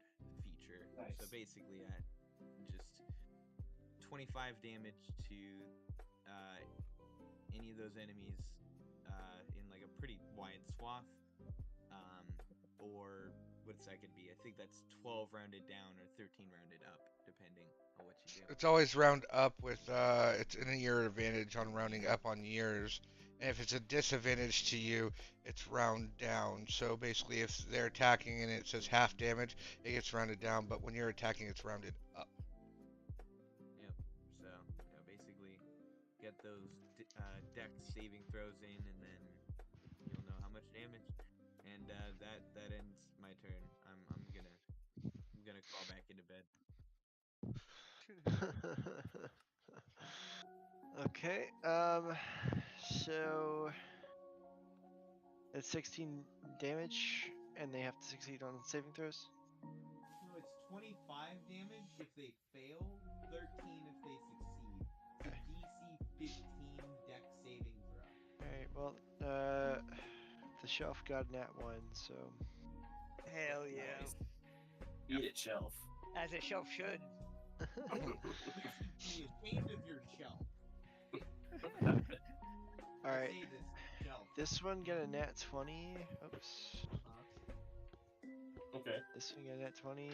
feature. Nice. So basically, I just 25 damage to any of those enemies in like a pretty wide swath, or what's that gonna be? I think that's 12 rounded down or 13 rounded up, depending on what you do. It's always round up with it's in a year advantage on rounding up on years. And if it's a disadvantage to you, it's round down. So basically if they're attacking and it says half damage, it gets rounded down, but when you're attacking it's rounded up. Yep. So, basically get those dex saving throws in, and then you'll know how much damage. And that ends my turn. I'm gonna crawl back into bed. Okay. So it's 16 damage, and they have to succeed on saving throws. No, it's 25 damage if they fail, 13 if they succeed. It's a DC 15 dex saving throw. All right. Well, the shelf got nat 1, so Hell yeah. Nice. Eat it, shelf. As a shelf should. You should be ashamed of your shelf. all I right. say this, shelf. This one got a nat 20. Oops. Okay. This one got a nat 20.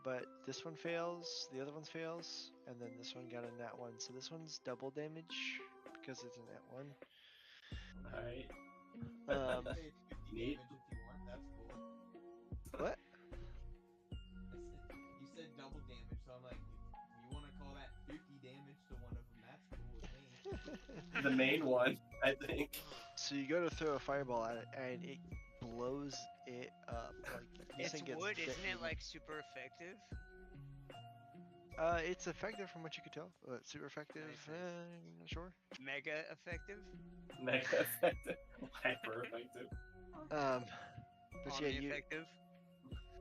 But this one fails. The other one fails, and then this one got a nat 1. So this one's double damage because it's a nat 1. Alright. Um, Say it's 50 Neat. damage if you want. That's cool. What? You said double damage, so I'm like, if you want to call that 50 damage to one of them, that's cool with me. The main one, I think. So you go to throw a fireball at it, and it blows it up. Like this It's thing gets wood, isn't bitten. it like super effective? It's effective from what you could tell. Super effective. Nice. Not sure. Mega effective? Mega effective. Hyper effective. But yeah, Omni-effective?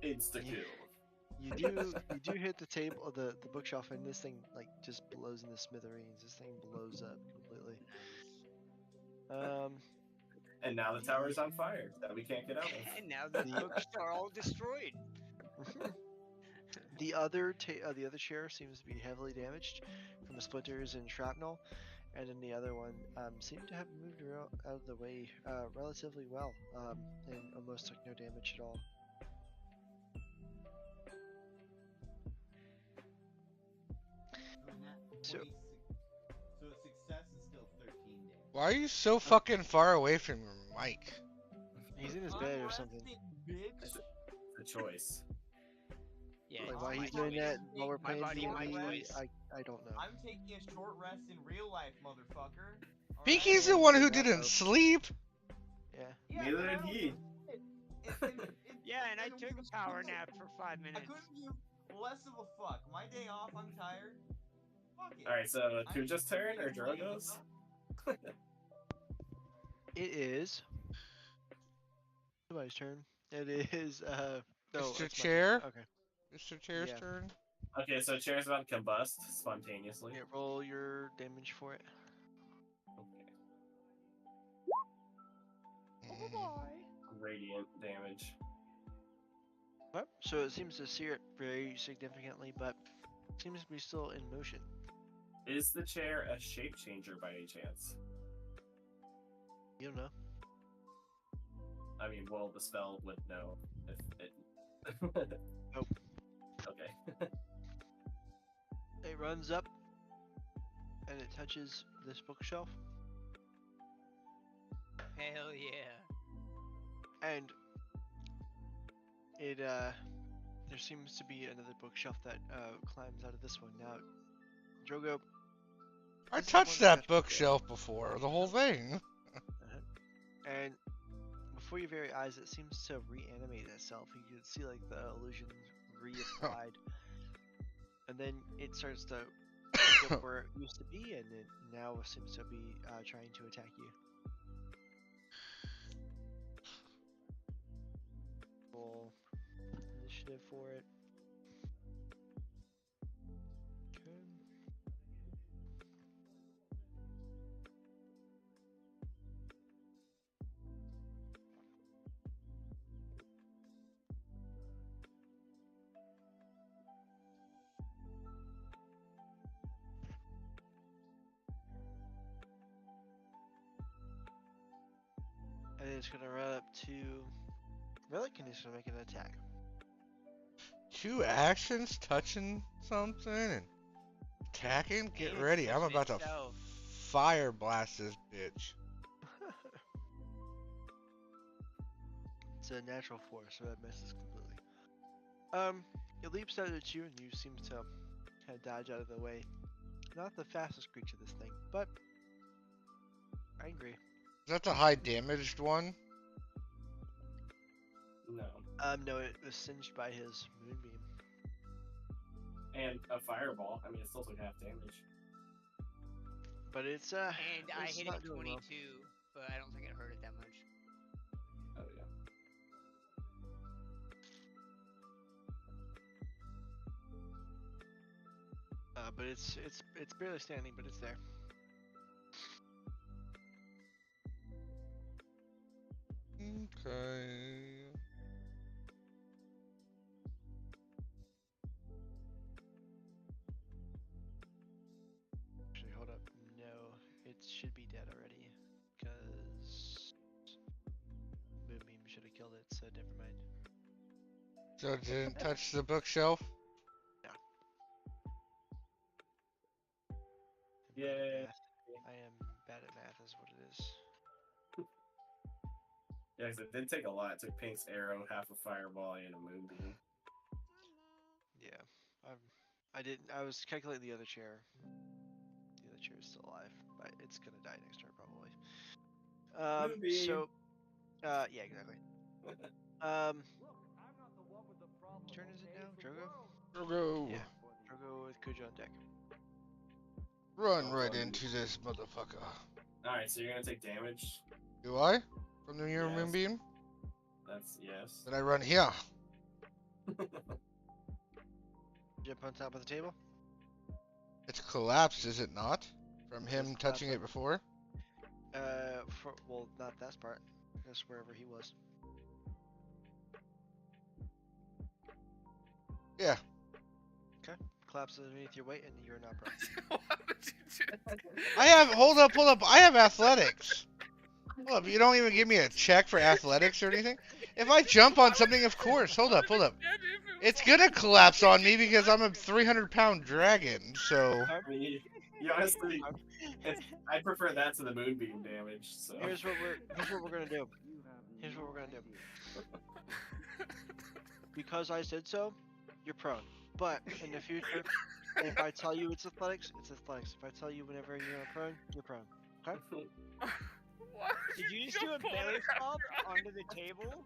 Insta kill. you do hit the table, the bookshelf, and this thing like just blows into smithereens. This thing blows up completely. And now the tower's on fire that we can't get out of. And now the books are all destroyed. The other chair seems to be heavily damaged from the splinters and shrapnel, and then the other one seemed to have moved out of the way relatively well, and almost took no damage at all. So- So a success is still 13 damage. Why are you so fucking far away from your mic? He's in his bed or something. It's a choice. Yeah, Like it's why my he's doing that choice. while we're My playing body, my D&D, choice. I don't know. I'm taking a short rest in real life, motherfucker. Pinky's Alright? the one who Yeah, didn't though. sleep. Yeah. Yeah, Neither but did I was- he. Yeah, and I took a power nap for 5 I minutes. couldn't give less of a fuck. My day off, I'm tired. Fuck it. Alright, so I'm Kuja's turn or playing Drogo's? It is somebody's turn. It is no, Mr. it's my turn. Chair? Okay. Mr. Chair's Yeah. turn. Okay, so chair's about to combust spontaneously. Yeah, roll your damage for it. Okay. Radiant damage. Well, so it seems to sear it very significantly, but seems to be still in motion. Is the chair a shape changer by any chance? You don't know. I mean, well, the spell would know if it. Nope. Okay. It runs up and it touches this bookshelf, Hell yeah. and it there seems to be another bookshelf that climbs out of this one. Now, Drogo, I this is touched one that touched bookshelf before, the whole thing. and before your very eyes, it seems to reanimate itself. You can see like the illusion reapplied, and then it starts to pick up where it used to be, and it now seems to be trying to attack you. Roll initiative for it. Okay. And it's gonna run up to Relic and he's gonna make an attack. 2 actions touching something and attacking? Get It's ready. I'm pushing about to itself. fire blast this bitch. It's a natural force, so that misses completely. It leaps out at you, and you seem to kind of dodge out of the way. Not the fastest creature, this thing, but angry. Is that the high damaged one? No. No, it was singed by his moonbeam. And a fireball. I mean, it still took half damage. But it's And I it's hit not it doing 22, well. but I don't think it hurt it that much. Oh yeah. But it's barely standing, but it's there. Okay. Actually, hold up. No, it should be dead already, because moonbeam should have killed it. So never mind. So it didn't touch the bookshelf? Yay. I am bad at math, is what it is. Yeah, 'cause it did take a lot. It took Pink's arrow, half a fireball, and a moonbeam. Yeah, I didn't. I was calculating the other chair. The other chair is still alive, but it's gonna die next turn probably. Moonbeam. So, yeah, exactly. Whose turn is it now? Drogo? Drogo. Yeah, Drogo with Cujo on deck. Run right into this motherfucker. Alright, so you're gonna take damage. Do I? From the Yes. moonbeam? That's yes. Then I run here. Jump on top of the table. It's collapsed, is it not? From him It's touching it collapsed. before? Well, not that part. Just wherever he was. Yeah. Okay. Collapses underneath your weight, and you're not prone. Why would you do that? hold up. I have athletics. Hold up, you don't even give me a check for athletics or anything? If I jump on something, of course. Hold up. It's gonna collapse on me because I'm a 300-pound dragon, so... I mean, you honestly, I prefer that to the moonbeam damage. So Here's what we're gonna do. Here's what we're gonna do. Because I said so, you're prone. But in the future, if I tell you it's athletics, it's athletics. If I tell you whenever you're prone, you're prone. Okay? Why would Did you just do a jump on belly it flop after I onto the table?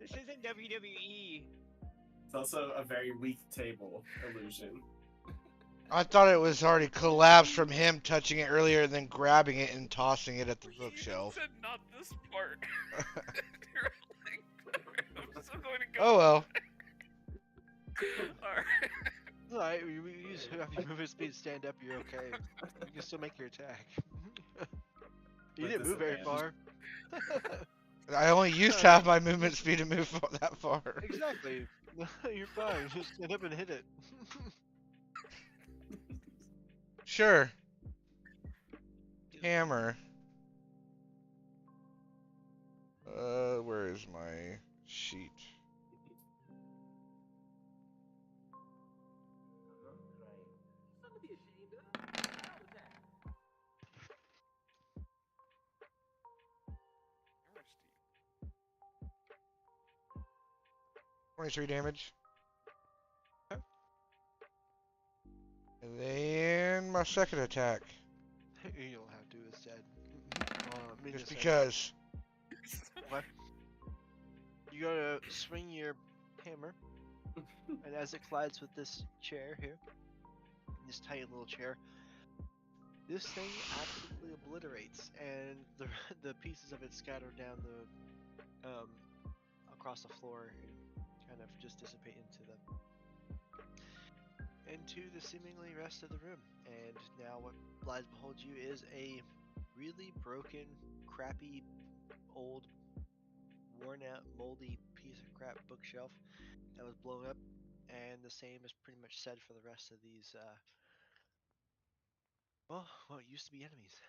This isn't WWE. it's also a very weak table illusion. I thought it was already collapsed from him touching it earlier and then grabbing it and tossing it at the You bookshelf. said not this part. You're like, I'm still going to go. Oh well. Alright. Alright, you use have your movement speed, stand up, you're okay. You can still make your attack. You With didn't move very disadvantage. far. I only used half my movement speed to move that far. Exactly. You're fine. Just stand up and hit it. Sure. Hammer. Where is my sheet? Yours, 23 damage. Okay. And then my second attack. You don't have to, it's dead. Just because. What? You gotta swing your hammer, and as it collides with this chair here, this tiny little chair, this thing absolutely obliterates, and the pieces of it scatter down the across the floor and kind of just dissipate into the seemingly rest of the room. And now what lies behold you is a really broken, crappy, old, worn out, moldy piece of crap bookshelf that was blown up, and the same is pretty much said for the rest of these well, what used to be enemies.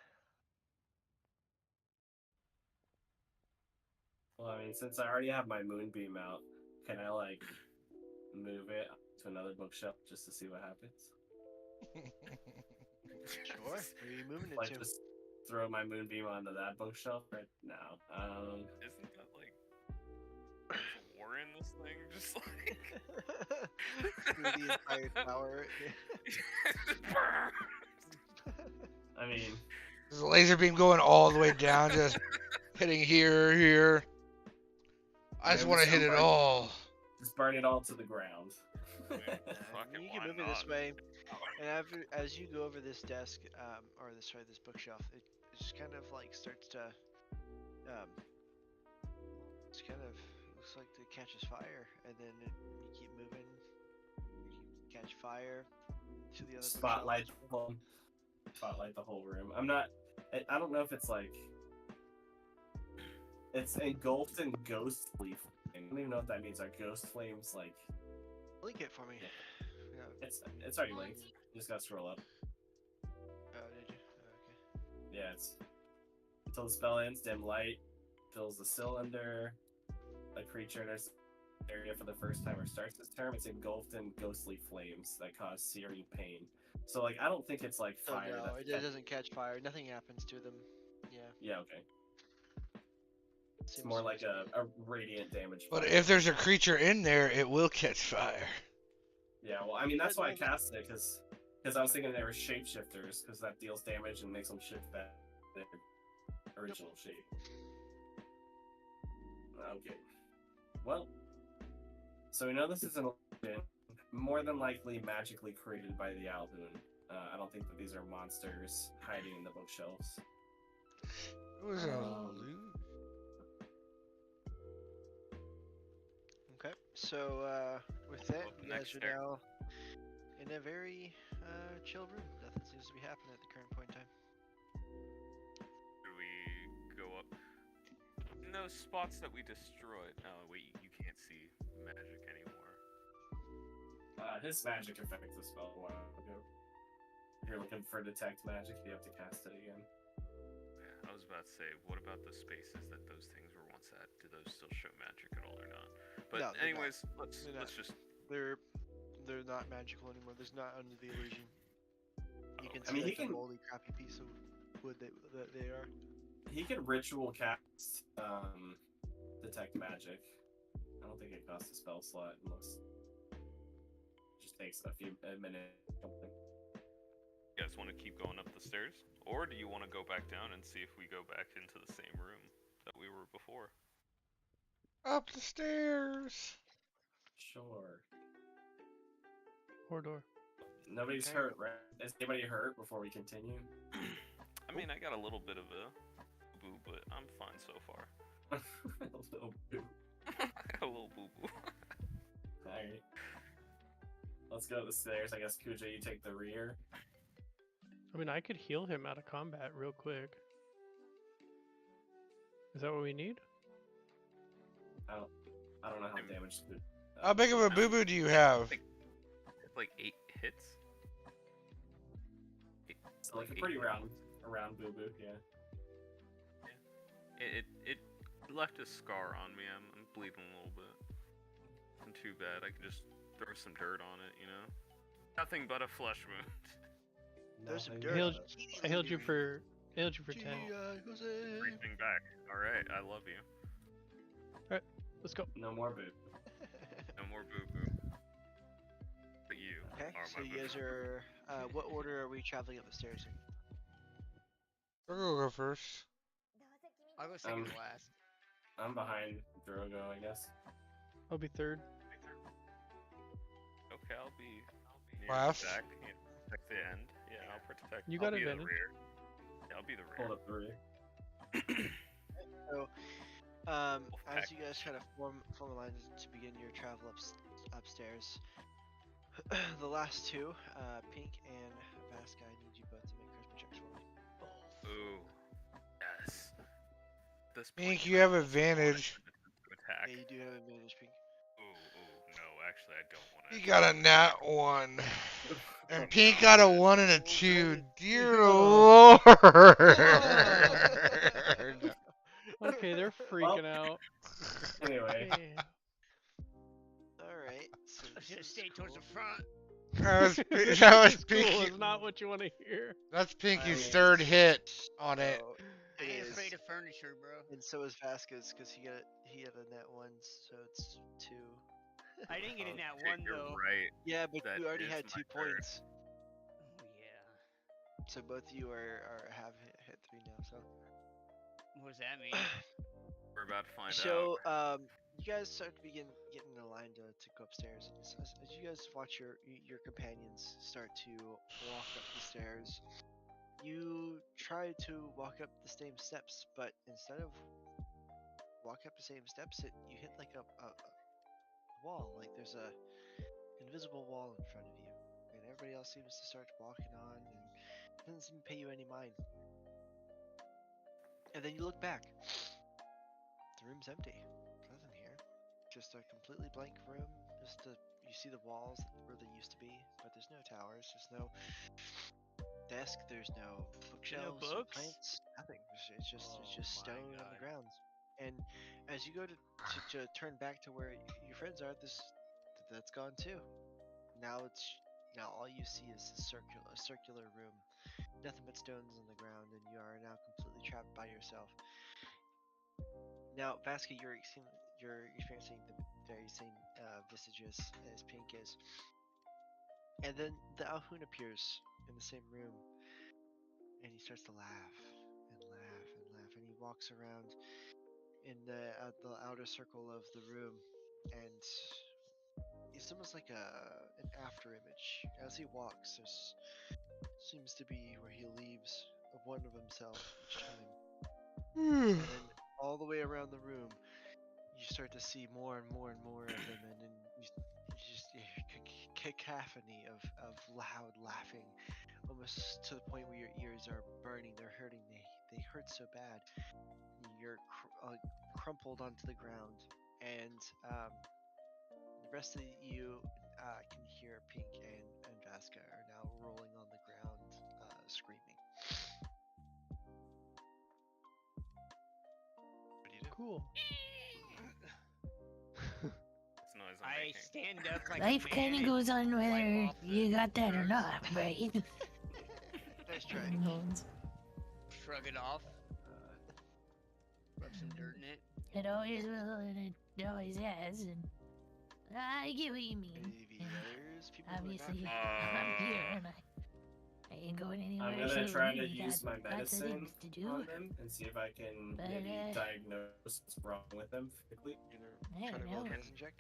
Well, I mean, since I already have my moonbeam out, can I like move it to another bookshelf just to see what happens. Sure. Where are you moving it Like to? just throw my moonbeam onto that bookshelf right now. Isn't that like there's a war in this thing? Just like Through the entire tower. I mean, There's a laser beam going all the way down, just hitting here. I just maybe want to hit it somebody- all. Just burn it all to the ground. fucking You can why move it this not? way, and as you go over this desk, or this bookshelf, it just kind of like starts to, it's kind of looks like it catches fire, and then you keep moving, you catch fire to the other Spotlight bookshelf. the whole room. I don't know if it's like it's engulfed in ghostly flame. I don't even know what that means. Are ghost flames like? Link it for me. Yeah. It's already linked. You just gotta scroll up. Oh, did you? Oh, okay. Yeah, it's until the spell ends. Dim light fills the cylinder. A creature enters the area for the first time or starts this term. It's engulfed in ghostly flames that cause searing pain. So like, I don't think it's like Oh, fire. no, that it doesn't catch fire. Nothing happens to them. Yeah. Yeah, okay. It's Seems more like reasonable. a radiant damage. But fire. if there's a creature in there, it will catch fire. Yeah, well, I mean that's why I cast it because I was thinking they were shapeshifters because that deals damage and makes them shift back to their original shape. Okay. Well, so we know this is an illusion, more than likely magically created by the Alboon. I don't think that these are monsters hiding in the bookshelves. It was a loot. Okay, so with that, Up you guys next are there. now in a very chill room. Nothing seems to be happening at the current point in time. Do we go up in those spots that we destroyed? No, wait, you can't see magic anymore. His magic affects the spell a while ago. If you're looking for detect magic, you have to cast it again. Yeah, I was about to say, what about the spaces that those things were once at? Do those still show magic at all or not? But No, they're not. anyways, let's They're not. just They're not magical anymore. There's not under the illusion. You can I see mean, he like the can- moldy, crappy piece of wood that they are. He can ritual cast detect magic. I don't think it costs a spell slot unless it just takes a minute. or something. you guys want to keep going up the stairs, or do you want to go back down and see if we go back into the same room that we were before? Up the stairs. Sure. Corridor. Nobody's Okay. hurt, right? Is anybody hurt before we continue? I mean, I got a little bit of a boo, but I'm fine so far. A little boo. I got a little boo boo. Alright. Let's go to the stairs. I guess Kuja, you take the rear. I mean, I could heal him out of combat real quick. Is that what we need? I don't know how damage. How big of a boo boo do you have? Like 8 hits. So like a pretty round boo boo, yeah. It left a scar on me. I'm bleeding a little bit. Not too bad. I can just throw some dirt on it, you know. Nothing but a flesh wound. There's some Nothing dirt. Healed- but- I healed you for 10. Reaching back. All right, I love you. Let's go. No more boo. No more boo boo. But you Okay, are so my you boo guys are. What order are we traveling up the stairs in? I'll go first. I'll go second Um, to last. I'm behind Drogo, I guess. I'll be third. Okay, I'll be near Last. Zach. Yeah, protect the end. Yeah, I'll protect. You I'll got be the advantage. rear. Yeah, I'll be the rear. Hold up the rear. So, Wolfpack. as you guys kind of form a line to begin your travel upstairs, the last two, Pink and Vasca, I need you both to make charisma checks for me. Ooh, yes. This Pink, point, you have I almost wanted advantage. to attack. Yeah, you do have advantage, Pink. Ooh, no, actually, I don't want to. You got a nat 1. And Pink got a 1 and a 2. Dear Lord. Okay, they're freaking out. Anyway, Yeah. Alright, So I this should have is stayed towards the cool. front. That was School Pinky. is not what you want to hear. That's Pinky's mean, third hit on it. So I it ain't is, afraid of furniture, bro. and so is Vasquez because he had a net once, so it's 2. I didn't get in that Okay, one you're though. right. Yeah, but That you already is had my 2 turn. points, Oh yeah. so both of you have hit 3 now. So What does that mean? We're about to find out. so you guys start to begin getting in a line to go upstairs. And as you guys watch your companions start to walk up the stairs, you try to walk up the same steps, but instead of walk up the same steps, you hit like a wall. Like there's a invisible wall in front of you, and everybody else seems to start walking on, and doesn't seem to pay you any mind. And then you look back. The room's empty. Nothing here. Just a completely blank room. You see the walls where they used to be, but there's no towers. There's no desk. There's no bookshelves. or books? plants. Nothing. It's just Oh my stone on the God. grounds. And as you go to turn back to where your friends are, that's gone too. Now all you see is a circular room. Nothing but stones on the ground, and you are now completely trapped by yourself. Now, Vasca, you're experiencing the very same visages as Pink is. And then the Alhoon appears in the same room, and he starts to laugh and laugh and laugh, and he walks around in the outer circle of the room, and it's almost like an after image. As he walks, there seems to be where he leaves one of himself each time. And then all the way around the room, you start to see more and more and more of them, and then you just hear cacophony of loud laughing, almost to the point where your ears are burning. They're hurting. They hurt so bad. You're crumpled onto the ground, and the rest of you can hear Pink and Vasca are now rolling on the ground, screaming. What do you do? Cool. It's noise I'm I making. stand up like Life a kind man of goes on wipe whether off the you got that or drugs. not, right? Nice try. Shrug it off. Rub some dirt in it. It always will, and it always has, and I get what you mean. Maybe And others, people who are not obviously, here. I'm here, and I ain't going anywhere. I'm gonna so try to we use got my lots of medicine things to do. on them and see if I can But, maybe diagnose what's wrong with them quickly. You're I gonna try to don't roll a know. medicine check.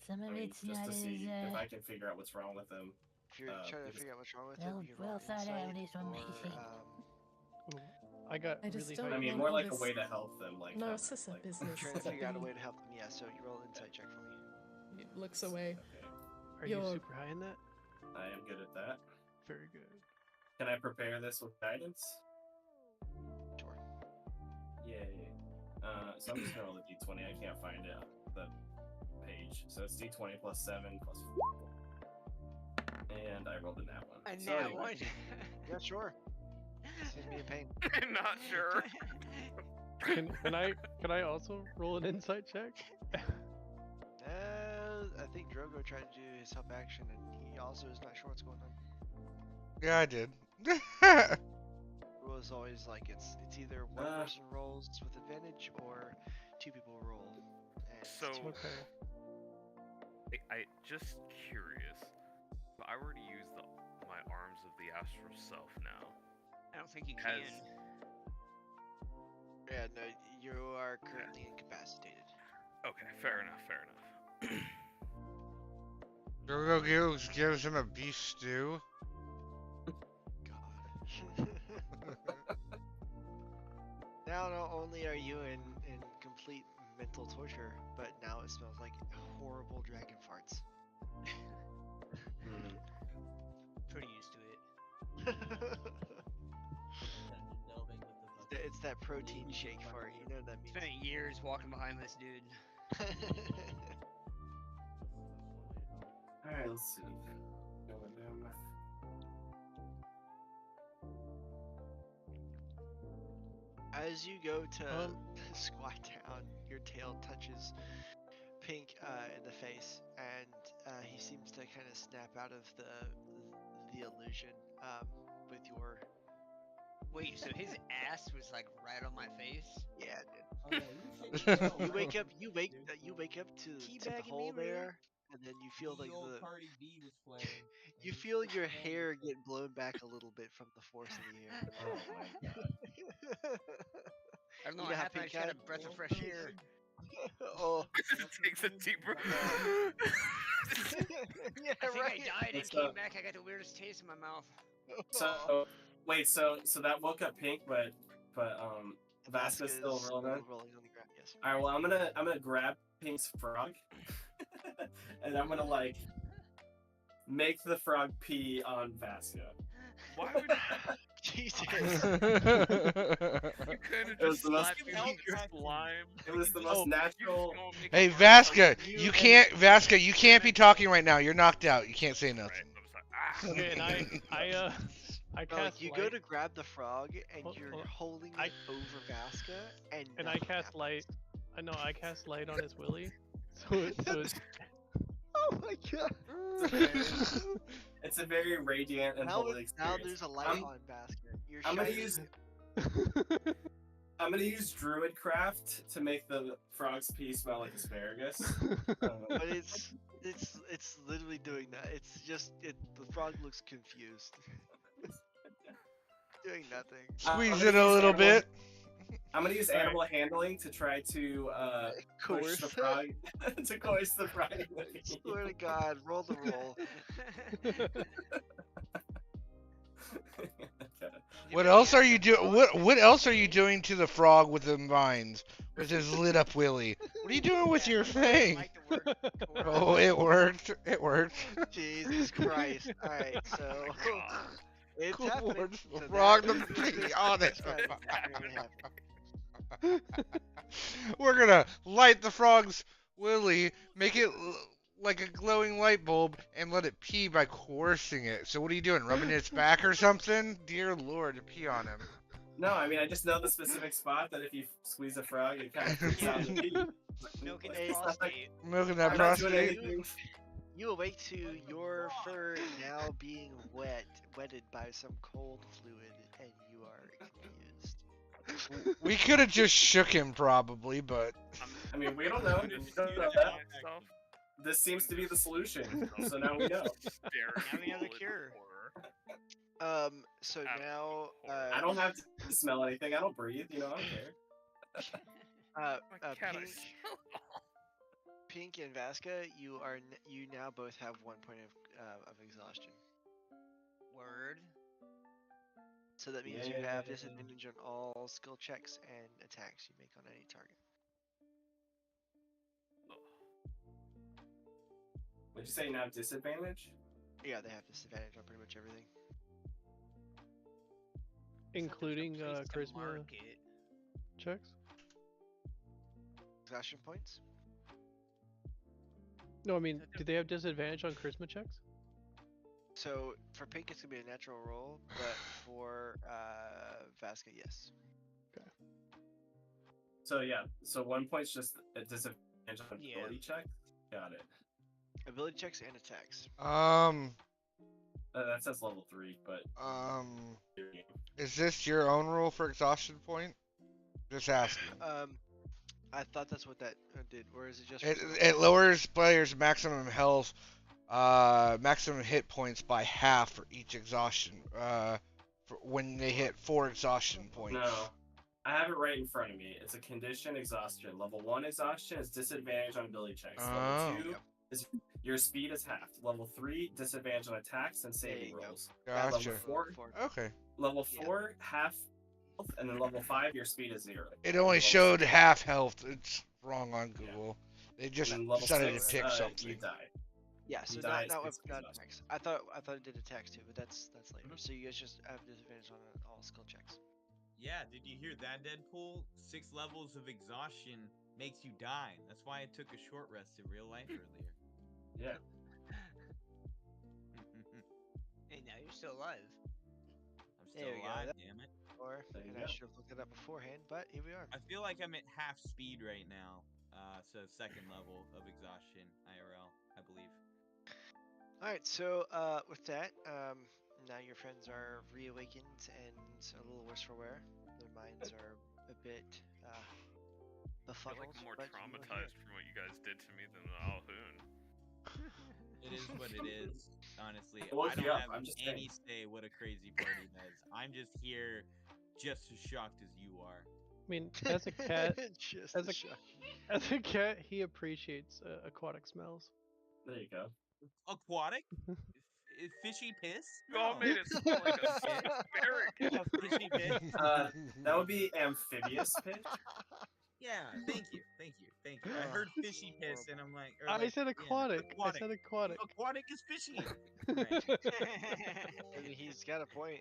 Some of I mean, it's just not to as see if I can figure out what's wrong with them. If you're trying to because- figure out what's wrong with well, it, you can roll well thought out insight is what or, I think. Ooh, I got I just really don't high. I mean, want more all like a this way to help them. Like Narcissa like, business. trying to that figure out a we- way to help them. Yeah, so you roll an insight check for me. It looks away. Okay, Are you Yo. super high in that? I am good at that. Very good. Can I prepare this with guidance? Sure. Yay. So I'm just gonna roll a d20. I can't find it on the page. So it's d20 plus 7 plus 4. And I rolled a nat 1. A So nat anyway, one. Yeah, sure. Seems to be a pain. Not sure. Can I also roll an insight check? I think Drogo tried to do his help action, and he also is not sure what's going on. Yeah, I did. Rule is always like it's either one person rolls with advantage or 2 people roll. And So, Okay. I just curious. If I were to use my arms of the astral self now, I don't think you Has- can. yeah, no, you are currently incapacitated. okay, fair enough, fair enough. Drogo gives him a beef stew. God. Now, not only are you in complete mental torture, but now it smells like horrible dragon farts. Pretty used to it. It's that protein shake fart, you know what that means. Spent years walking behind this dude. Alright, let's see. Going down. As you go to squat down, your tail touches Pink in the face, and he seems to kind of snap out of the illusion with your. Wait, so his ass was like right on my face? Yeah, Oh, yeah, you should know, you wake bro. up. You wake up to the Teabagging me, hole really? there, and then you feel like The old the. Cardi B was playing. and You he feel took your advantage hair of get blown back a little bit from the force of the air. Oh my god. I don't know You what know how happened. I Pink just had a had? breath of fresh air. Oh. Takes a deep breath. Yeah, I think right. I died and What's came up? back. I got the weirdest taste in my mouth. So wait, so that woke up Pink, but Vasca's still rolling. rolling on the ground. Yes. All right, well I'm gonna grab Pink's frog, and I'm gonna like make the frog pee on Vasca. Why would Jesus. you kind of It was just the most- slap me your slime? It was the most natural. Hey Vasca, you can't be talking right now. You're knocked out. You can't say nothing. Okay, and I No, cast you light, go to grab the frog, and Hold- you're hold- holding I- it over Vasca, and I nothing cast happens. light. I know I cast light on his willy, so it's Oh my god. It's a very radiant and Now, holy now experience. there's a light I'm- on Vasca. You're I'm gonna shining- use Druidcraft to make the frog's pee smell like asparagus. But it's literally doing that. It's just the frog looks confused. Doing nothing. Squeeze I'm it gonna a use little animal- bit. I'm gonna use animal handling to try to push Coerce the it? frog to coerce the frog. Swear to God, roll the roll. What else are you doing? What else are you doing to the frog with the vines? With his lit up willy? What are you doing with your thing? Oh, it worked. It worked. Jesus Christ. Alright, so it's happening. Coerce the So frog that to is pee on it. what's gonna happen. We're gonna light the frog's willy, make it like a glowing light bulb, and let it pee by coercing it. So what are you doing? Rubbing its back or something? Dear Lord, pee on him. No, I mean I just know the specific spot that if you squeeze a frog, it kind of freaks out the pee. Milking Hey, his prostate. Milking that I'm not doing prostate. anything. You awake to your fur now being wetted by some cold fluid, and you are confused. We could have just shook him probably, but I mean we don't know. We don't know that. This seems to be the solution. So now we know. Now we know the cure. So now, I don't have to smell anything. I don't breathe. You know, I don't care. Pink and Vasca, you now both have 1 point of exhaustion. Word. So that means you have disadvantage on all skill checks and attacks you make on any target. Would you say you now have disadvantage? Yeah, they have disadvantage on pretty much everything. including Place to charisma mark it. checks. Exhaustion points. No, I mean, do they have disadvantage on charisma checks? So for Pink, it's gonna be a natural roll, but for Vasca, yes. So yeah, so 1 point's just a disadvantage on Yeah. ability check. Got it. Ability checks and attacks. That says level 3, but is this your own rule for exhaustion point? Just asking. I thought that's what that did, or is it just? It lowers players' maximum health, maximum hit points by half for each exhaustion. For when they hit 4 exhaustion points. no. I have it right in front of me. It's a condition exhaustion. Level 1 exhaustion is disadvantage on ability checks. Oh. Level 2 is your speed is halved. Level 3 disadvantage on attacks and saving rolls. Gotcha. Level 4 Okay. Level 4 half health, and then level 5 your speed is 0. It only Level showed 6 half health. It's wrong on Google. They just and then level decided to 6, pick you something. die. Yeah, so You not die, not, it's not exhaustion. attacks. I thought it did attacks too, but that's later. So you guys just have disadvantage on all skill checks. Yeah, did you hear that, Deadpool? 6 levels of exhaustion makes you die. That's why I took a short rest in real life earlier. Yeah. Hey, now you're still alive. I'm still There we go. alive, That- damn it. Or There you and I go. should have looked it up beforehand, but here we are. I feel like I'm at half speed right now. So second level of exhaustion IRL, I believe. All right, so with that, now your friends are reawakened and a little worse for wear. Their minds are a bit I feel befuddled. like I'm more but you are here. traumatized from what you guys did to me than Alhoon. It is what it is. Honestly, It woke I don't you up, have I'm just any saying. say what a crazy party does. I'm just here, just as shocked as you are. I mean, as a cat, Just as a a shock. as a cat, he appreciates aquatic smells. There you go. Aquatic? Fishy piss? You all No. made it sound like a South American. Fishy piss? That would be amphibious pitch. Yeah, thank you. I heard fishy piss and I'm like, or I like said yeah, aquatic. I aquatic. said aquatic. Aquatic is fishy. Maybe he's got a point.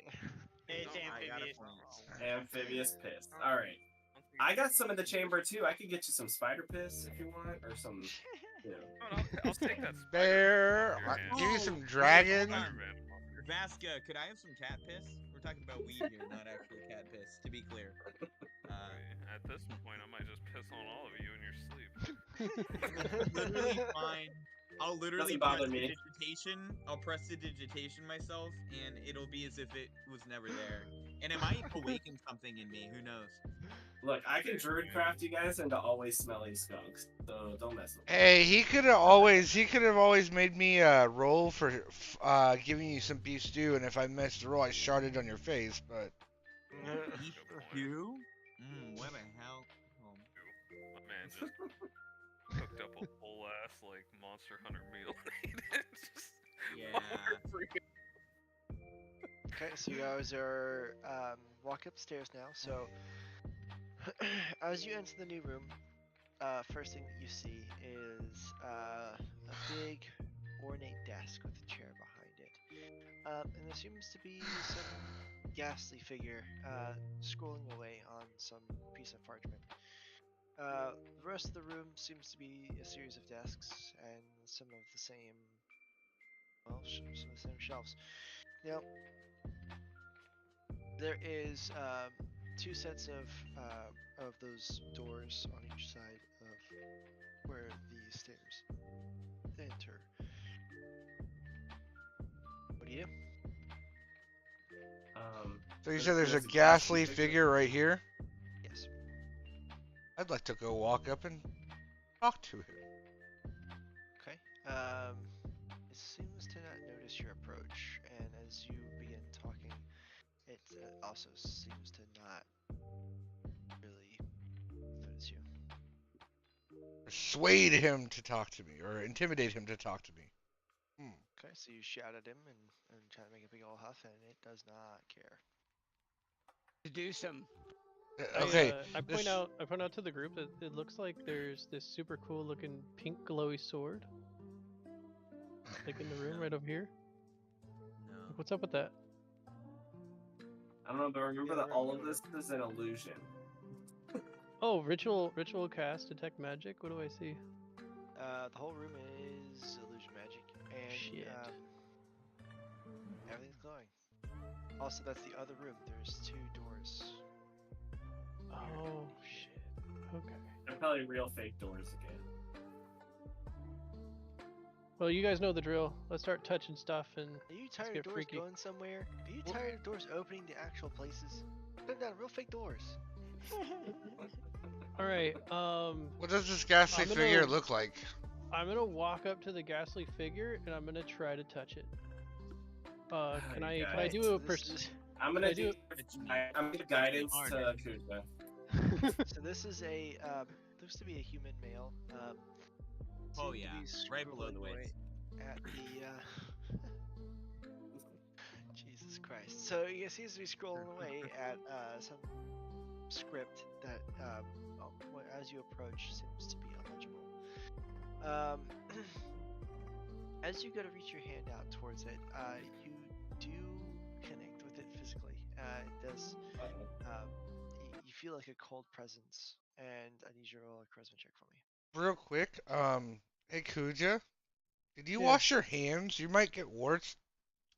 It's I got a amphibious. point. Amphibious piss. All right. I got some in the chamber too. I could get you some spider piss if you want, or some. You know. I'll take that. Bear, spider piss give you off your some hands. dragon. Spider-Man. Vasca, could I have some cat piss? We're talking about weed here, not actual cat piss, to be clear. At this point, I might just piss on all of you in your sleep. Literally fine. I'll literally Doesn't bother press me. digitation. I'll press the digitation myself, and it'll be as if it was never there. And it might awaken something in me. Who knows? Look, I can druidcraft you guys into always smelling skunks, so don't mess with me. Hey, he could have always made me roll for giving you some beef stew, and if I missed the roll, I sharded on your face. But Beef stew? What the hell? Oh. My man just cooked up a whole ass like Monster Hunter meal. Just Yeah. Okay, so you guys are walk upstairs now. So as you enter the new room, first thing that you see is a big ornate desk with a chair behind it, and there seems to be some ghastly figure scrolling away on some piece of parchment. The rest of the room seems to be a series of desks and some of the same, well, some of the same shelves. Now, there is two sets of those doors on each side of where the stairs enter. What do you do? so you said there's a ghastly figure right here. Yes. I'd like to go walk up and talk to him. Okay. It seems to not notice your approach, and as you begin talking, it also seems to not really notice you. Persuade him to talk to me, or intimidate him to talk to me. Okay, so you shout at him and try to make a big old huff, and it does not care. To do some. Okay. I point out to the group that it looks like there's this super cool looking pink glowy sword, like in the room right over here. No. What's up with that? I don't know, but remember that all of this is an illusion. Oh, ritual cast detect magic. What do I see? The whole room is illusion magic, and Shit. Everything's glowing. Also, that's the other room. There's two doors. Oh shit. Okay. They're probably real fake doors again. Well, you guys know the drill. Let's start touching stuff and Are you let's tired get of doors freaky. going somewhere? Are you tired of doors opening to actual places? Put down real fake doors. All right. What does this ghastly I'm gonna- figure look like? I'm gonna walk up to the ghastly figure and I'm gonna try to touch it. Can I do a I'm gonna I do- I'm gonna guidance to Kuja. So this is a looks to be a human male. Oh seemed to yeah, be right below the scrolling waist. away At the Jesus Christ. So he seems to be scrolling away at some script that, as you approach, seems to be illegible. As you go to reach your hand out towards it, you do connect with it physically. It does. You feel like a cold presence, and I need you to roll a charisma check for me. Real quick, hey Kuja, did you Yeah. wash your hands? You might get warts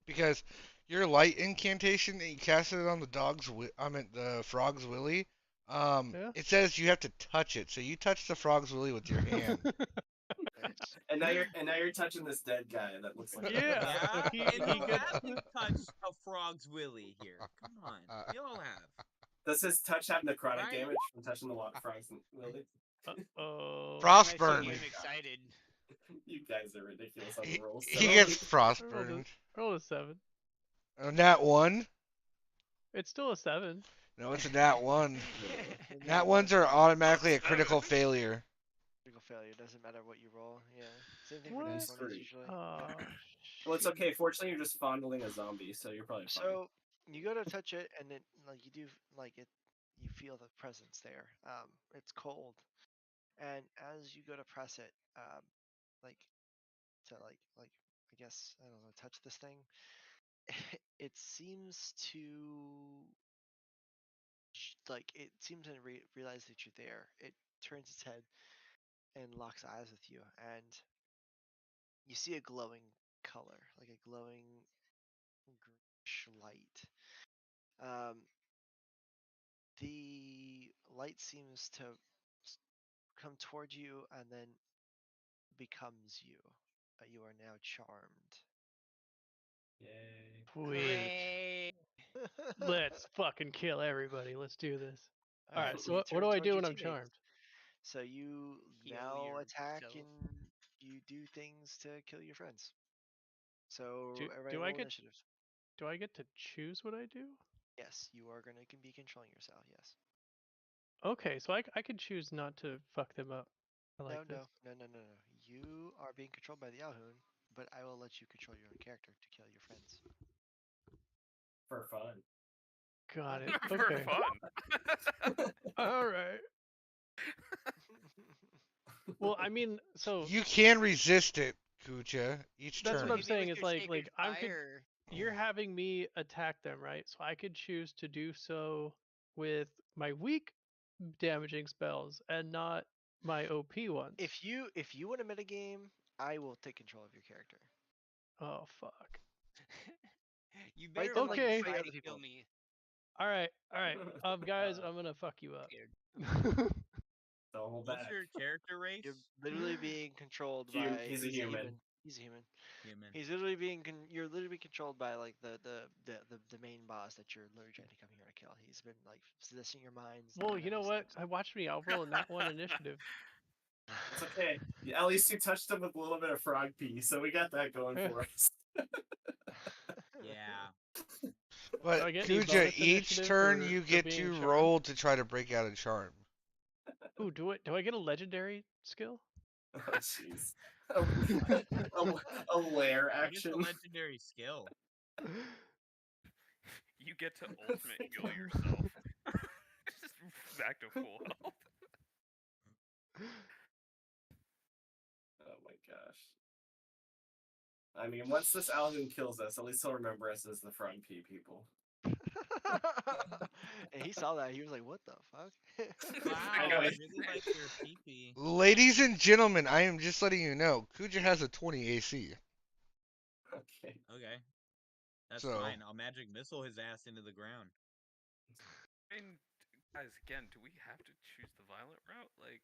because your light incantation that you casted on the the frog's willy, Yeah. It says you have to touch it, so you touch the frog's willy with your hand. Nice. And now you're touching this dead guy that looks like. Yeah. Yeah, So he and who gets hasn't touched a frog's willy here? Come on, we all have. Does his touch have necrotic Right? damage from touching the frogs and Willy? Oh. Frostburn. Get him excited. You guys are ridiculous on He, the rolls. he So- gets frostburned. Roll a 7. Nat 1? It's still a 7. No, it's a nat 1. Nat 1s are automatically a critical failure. Critical failure doesn't matter what you roll. Yeah. Same thing What? for He's nat 20s screwed. usually. Well, it's okay. Fortunately, you're just fondling a zombie, so you're probably fine. So you go to touch it, and then like you do like it, you feel the presence there. It's cold, and as you go to press it, like to like I guess I don't know, touch this thing. It seems to it seems to realize that you're there. It turns its head and locks eyes with you, and you see a glowing color, like a glowing greenish light. The light seems to come toward you and then becomes you. You are now charmed. Yay. Sweet. Let's fucking kill everybody. Let's do this. All right. so So you what turn do I towards do your when I'm teammates. charmed? So you Heal now attack yourself. and you do things to kill your friends. So Do, everybody do roll I get initiative. do I get to choose what I do? Yes, you are gonna be controlling yourself. Yes. Okay, so I could choose not to fuck them up. I like this. No. You are being controlled by the Alhoon, but I will let you control your own character to kill your friends. For fun. Got it. For Okay. fun. All right. Well, I mean, so You can resist it, Kucha, each that's turn. what I'm Maybe saying with is your like sacred I'm fire. you're having me attack them, right? So I could choose to do so with my weak damaging spells and not my OP ones. If you want to metagame, I will take control of your character. Oh fuck. You Fight better them like Okay. you fight try other to kill people. me. All right. Guys, I'm gonna fuck you up. Scared. Don't hold What's back. your character race? You're literally being controlled Hum- by. he's a human. He's a human. Human. He's literally being. You're literally being controlled by like the main boss that you're literally trying to come here to kill. He's been like possessing your minds. Well, and you know all what? this I watched me. I'll roll a nat 1 initiative. It's okay. At least you touched him with a little bit of frog pee, so we got that going for us. Yeah. But Do I get any Kuja, bonus each initiative turn for- you for get being to charmed? roll to try to break out a charm. Ooh, do I get a legendary skill? Oh, jeez. A lair What is action. a legendary skill? You get to ultimate heal yourself. Just back to full health. Oh my gosh. I mean, once this Alvin kills us, at least he'll remember us as the frog pea people. And he saw that. He was like, "What the fuck?" Wow, I I know. really like your PP. Ladies and gentlemen, I am just letting you know, Kuja has a 20 AC. Okay. Okay. That's So- fine. I'll magic missile his ass into the ground. I mean, guys, again, do we have to choose the violent route? Like,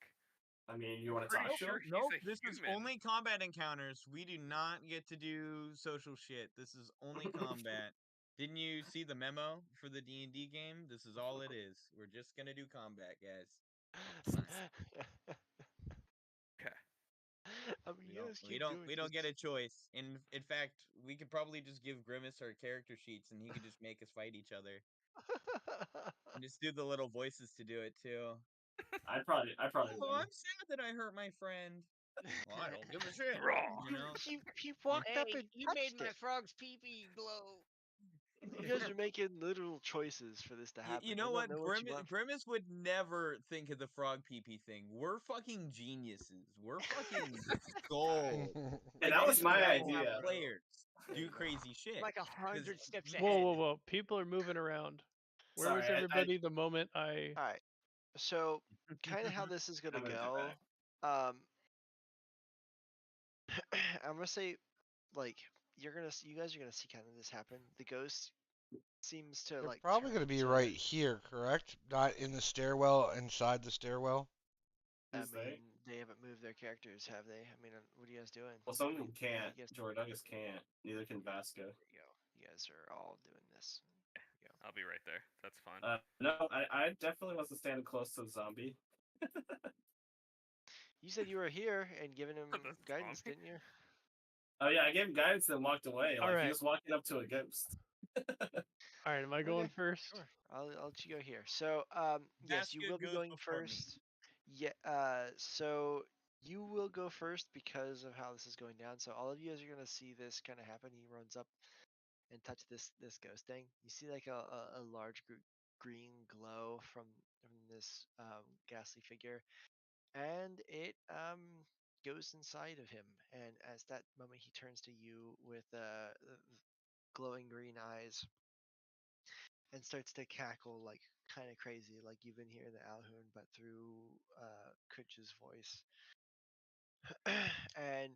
I mean, you want to Pretty talk to sure him? he's Nope, a this is human. only combat encounters. We do not get to do social shit. This is only combat. Didn't you see the memo for the D&D game? This is all it is. We're just gonna do combat, guys. okay. I mean, you guys keep We don't get a choice. In fact, we could probably just give Grimace our character sheets and he could just make us fight each other. And just do the little voices to do it too. I probably Oh, win. I'm sad that I hurt my friend. Well, I don't give a shit. Wrong. You know? He walked up Hey, and you made touched my it. frog's pee-pee glow. You guys are making literal choices for this to happen. You know They what? don't know you want. Grimace would never think of the frog pee-pee thing. We're fucking geniuses. We're fucking gold. And that was this is my why idea. Players do crazy shit. Like 100 steps ahead. Whoa! People are moving around. Where was Sorry, I- everybody the moment I? All right. So, kind of how this is gonna I'm gonna do go. I'm gonna say, like, you guys are gonna see kind of this happen. The ghost seems to They're like probably turn going to be to- right here, correct? Not in the stairwell, inside the stairwell. I Who's they? mean, they haven't moved their characters, have they? I mean, what are you guys doing? Well, some of them can't. you guys- Jordagus can't. Neither can Vasco. There you go. You guys are all doing this. There you go. I'll be right there. That's fine. No, I definitely wasn't standing close to the zombie. You said you were here and giving him The guidance, zombie? didn't you? Oh yeah, I gave him guidance and walked away. Like he Alright. was walking up to a ghost. All right, am I going Okay, first? Sure. I'll let you go here. So, yes, you Vasco will be goes going before me. first. Yeah. So you will go first because of how this is going down. So all of you guys are gonna see this kind of happen. He runs up and touch this ghost thing. You see like a large green glow from this ghastly figure, and it goes inside of him. And as that moment, he turns to you with glowing green eyes and starts to cackle like kind of crazy, like you've been hearing the Alhoon, but through Kutch's voice. And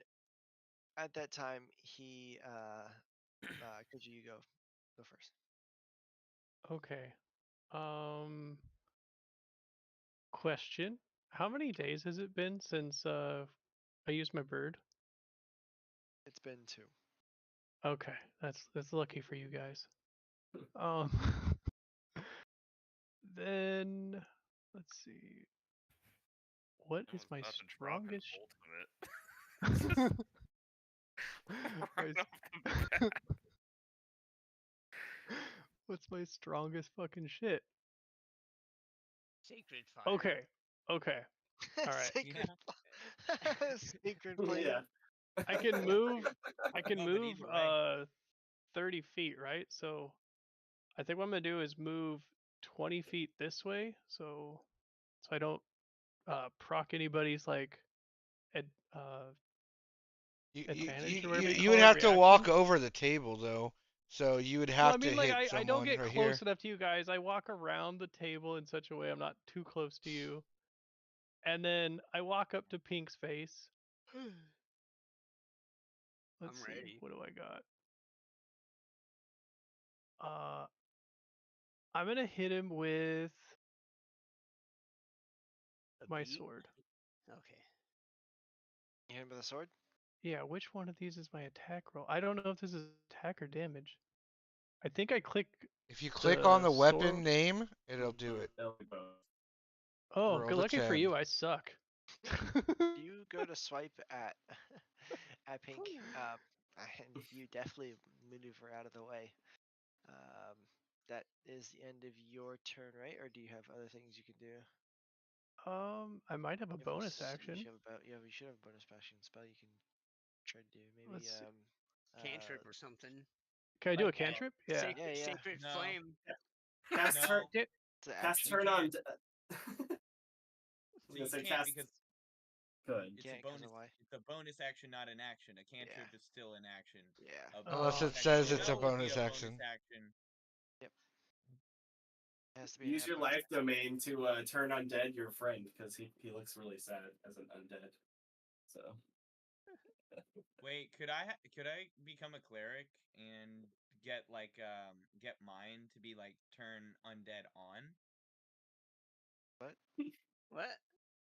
at that time, he Kutch, you go first. Okay. Question. How many days has it been since I used my bird? It's been 2. Okay, that's lucky for you guys. Then let's see. What I is was my about to drop an strongest? ultimate. My Right s- off the bat. What's my strongest fucking shit? Sacred fire. Okay. Okay. All right. Sacred, sacred flame. Yeah. I can move. I can No, but move either way. 30 feet, right? So I think what I'm gonna do is move 20 feet this way, so I don't proc anybody's like advantage or whatever you You call would it, have to walk reaction. over the table though, so you would Well, have I mean, to like hit I don't someone get right close here. enough to you guys. I walk around the table in such a way I'm not too close to you, and then I walk up to Pink's face. Let's I'm see, ready. what do I got? I'm gonna hit him with A my beat? sword. Okay. You hit him with a sword? Yeah, which one of these is my attack roll? I don't know if this is attack or damage. I think I click. If you click on the weapon sword. name, it'll do it. Oh, Roll good the lucky for 10. you. I suck. You go to swipe at Pink, and you definitely maneuver out of the way. That is the end of your turn, right? Or do you have other things you can do? I might have a You have bonus s- action. You should have you should have a bonus action spell you can try to do. Maybe Let's see. Cantrip or something. Can I do a Like that. cantrip? Yeah. Sacred, Yeah. sacred No. flame. Cast No. turn. Get- It's an Cast action. turn on. So I was you gonna say can't cast. because Good. it's Can't a 'cause of bonus. why? It's a bonus action, not an action. A cantrip Yeah. is still an action. Yeah. A Unless bonus it action says as it's a well would be bonus action. Yep. It has to be an Use your bonus life domain to turn undead your friend because he looks really sad as an undead. So. Wait, could I become a cleric and get like get mine to be like turn undead on? What? What?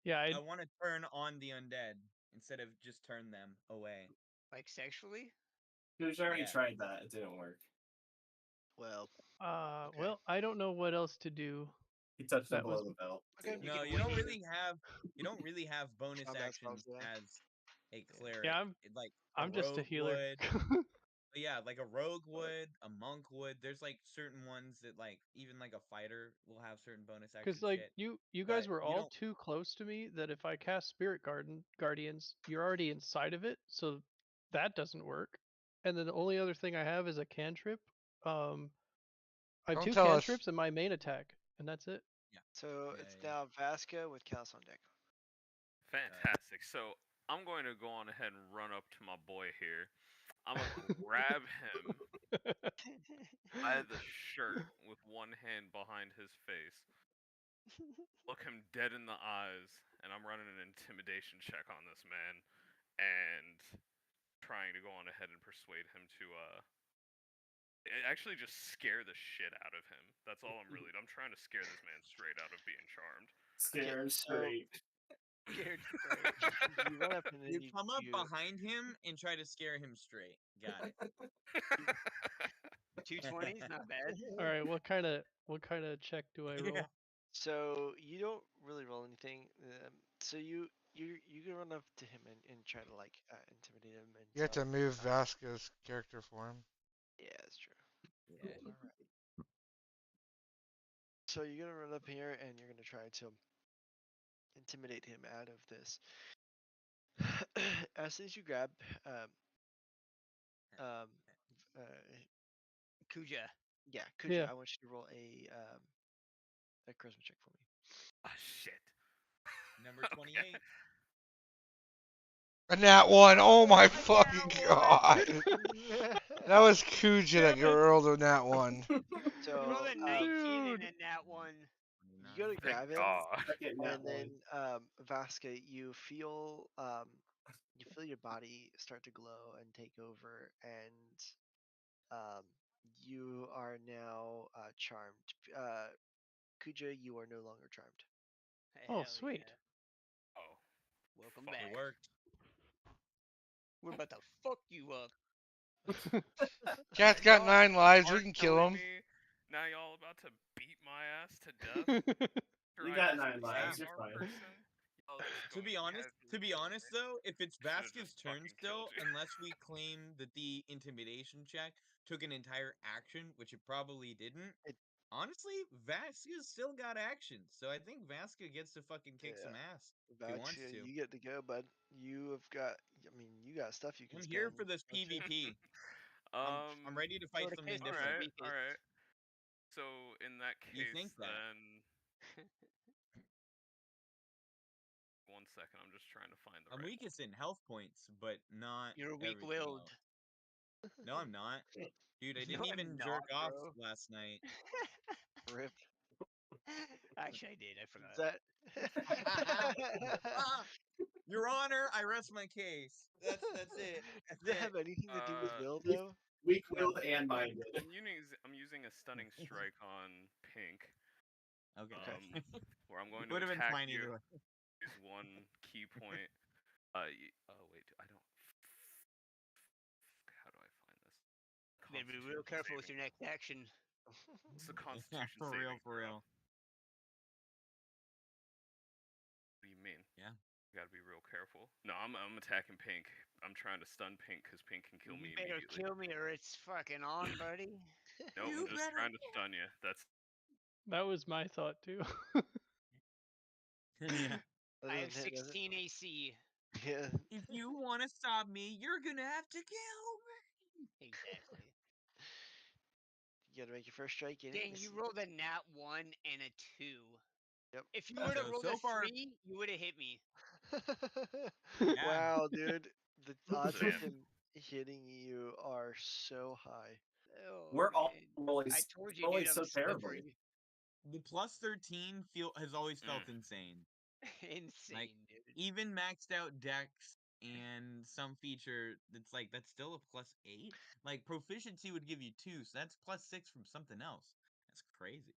Yeah, I want to turn on the undead instead of just turn them away. Like sexually? Who's already Yeah. tried that? It didn't work. Well, well, I don't know what else to do. He touched him That was below the belt. okay. No, can you don't wing- really have bonus Combat actions spells, yeah. as a cleric. Yeah, Like I'm just a rogue healer. would. Yeah, like a rogue would, a monk would. There's like certain ones that like even like a fighter will have certain bonus action Because like shit. you guys but were you all don't- too close to me that if I cast Spirit Guardians, you're already inside of it, so that doesn't work. And then the only other thing I have is a cantrip. I have Don't 2 tell us. cantrips and my main attack, and that's it. So Yeah, it's yeah. now Vasco with Callus on deck. Fantastic. So I'm going to go on ahead and run up to my boy here. I'm gonna grab him by the shirt with one hand behind his face, look him dead in the eyes, and I'm running an intimidation check on this man, and trying to go on ahead and persuade him to Actually, just scare the shit out of him. That's all I'm really. I'm trying to scare this man straight out of being charmed. Scared so- straight. Scared straight. You run up and then You come up behind him and try to scare him straight. Got it. 220 is not bad. All right, what kind of check do I roll? Yeah. So you don't really roll anything. So you can run up to him and try to like intimidate him. And You have to tell him, move Vasquez's character for him. Yeah, that's true. Yeah. All right. So you're gonna run up here and you're gonna try to intimidate him out of this. As soon as you grab uh, Kuja. yeah, Kuja, Yeah. I want you to roll a charisma check for me. Ah, shit. Number Okay. 28. And that one, oh my fucking god! That was Kuja that rolled on that one. So You rolled a 19 and dude. then that one. you go to grab him, God. Second nat and then one. Vasca, you feel your body start to glow and take over, and you are now charmed. Kuja, you are no longer charmed. Oh, Hell sweet. yeah. Oh. Welcome Fuck. back. It worked. We're about to fuck you up. Cat's got Y'all 9 lives, we aren't can kill telling him. me Now y'all about to beat my ass to death? After You I got just 9 lives, you're save our fine. person? Y'all just To be going honest, casually. though, if it's Should've Vasquez's just turn fucking still, killed you. unless we claim that the intimidation check took an entire action, which it probably didn't. Honestly, Vasquez still got action, so I think Vasquez gets to fucking kick some ass if he wants Vasca, to. you get to go, bud. You have got. I mean, you got stuff you can I'm spend. here for this don't you? PvP. I'm ready to fight something Notification different. weakest. Alright. So in that You case, think that? then. 1 second, I'm just trying to find the I'm right. weakest in health points, but not. You're everything weak-willed. else. No, I'm not. Dude, I No, didn't I'm even not, jerk off bro. last night. Rip. Actually, I did. I forgot. That. Ah, Your Honor, I rest my case. That's it. That's Does that it. have anything to do with Will, weak- though? Weak-willed and minded. I'm using a stunning strike on pink. Okay. Where I'm going to Would have been attack fine you. either way. Is one key point. Oh wait, I don't. How do I find this? Better be real Constitution careful with saving. your next action. It's the Constitution for real, saving for throw. real. What do you mean? Yeah. You gotta be real careful. No, I'm attacking pink. I'm trying to stun pink because pink can kill You me better immediately. kill me or it's fucking on, buddy. No, You I'm just better trying to stun you. That's That was my thought too. Yeah. That I have doesn't hit, does it? 16 AC. Yeah. If you want to stop me, you're gonna have to kill me. Exactly. You gotta make your first strike in. Dang, you rolled a nat 1 and a 2. Yep. If you would have So- rolled so a far- 3, you would have hit me. Yeah. Wow, dude. The odds of Damn. him hitting you are so high. Oh, We're all man. rolling, I told you, rolling dude, so I'm terribly. slippery. The plus 13 has always felt insane. Insane, dude. Even maxed out decks and some feature that's still a plus 8. Like proficiency would give you 2, so that's plus 6 from something else. That's crazy.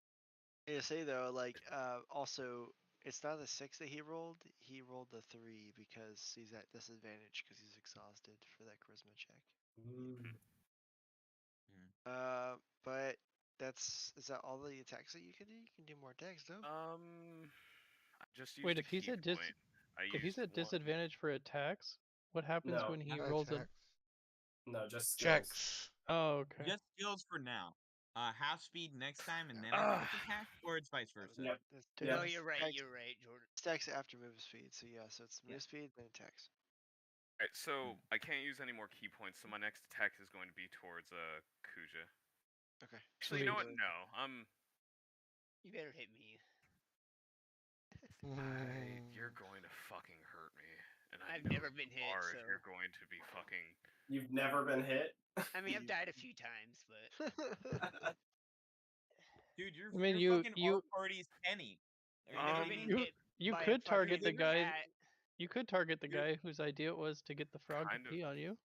Yeah, say though, like, also, it's not a 6 that he rolled. He rolled the 3 because he's at disadvantage because he's exhausted for that charisma check. But is that all the attacks that you can do? You can do more attacks, though. I just used Wait, a if he's key at dis- point. I if he's used at one. disadvantage for attacks, what happens No, when he Not rolls a? attacks. No, just skills. Checks. Oh, okay. Just skills for now. Half speed next time and then Ah. I attack, or it's vice versa. Yep. That's No, Yeah. you're right. Attacks- You're right, Jordan. Stacks after move speed, so yeah, so it's move Yeah. speed, then attacks. Alright, so I can't use any more key points, so my next attack is going to be towards Kuja. Okay. Actually, you know what? Sweet. No, You better hit me. you're going to fucking hurt me, and I I've know never you been hit, are so. if you're going to be fucking. You've never been hit? I mean, I've died a few times, but Dude, you're, I mean, you're you- fucking you- our party's Kenny. Are you I've kidding never me? been You hit you by a could fucking target the guy. cat. You could target the Dude. guy whose idea it was to get the frog Kind to of. pee on you.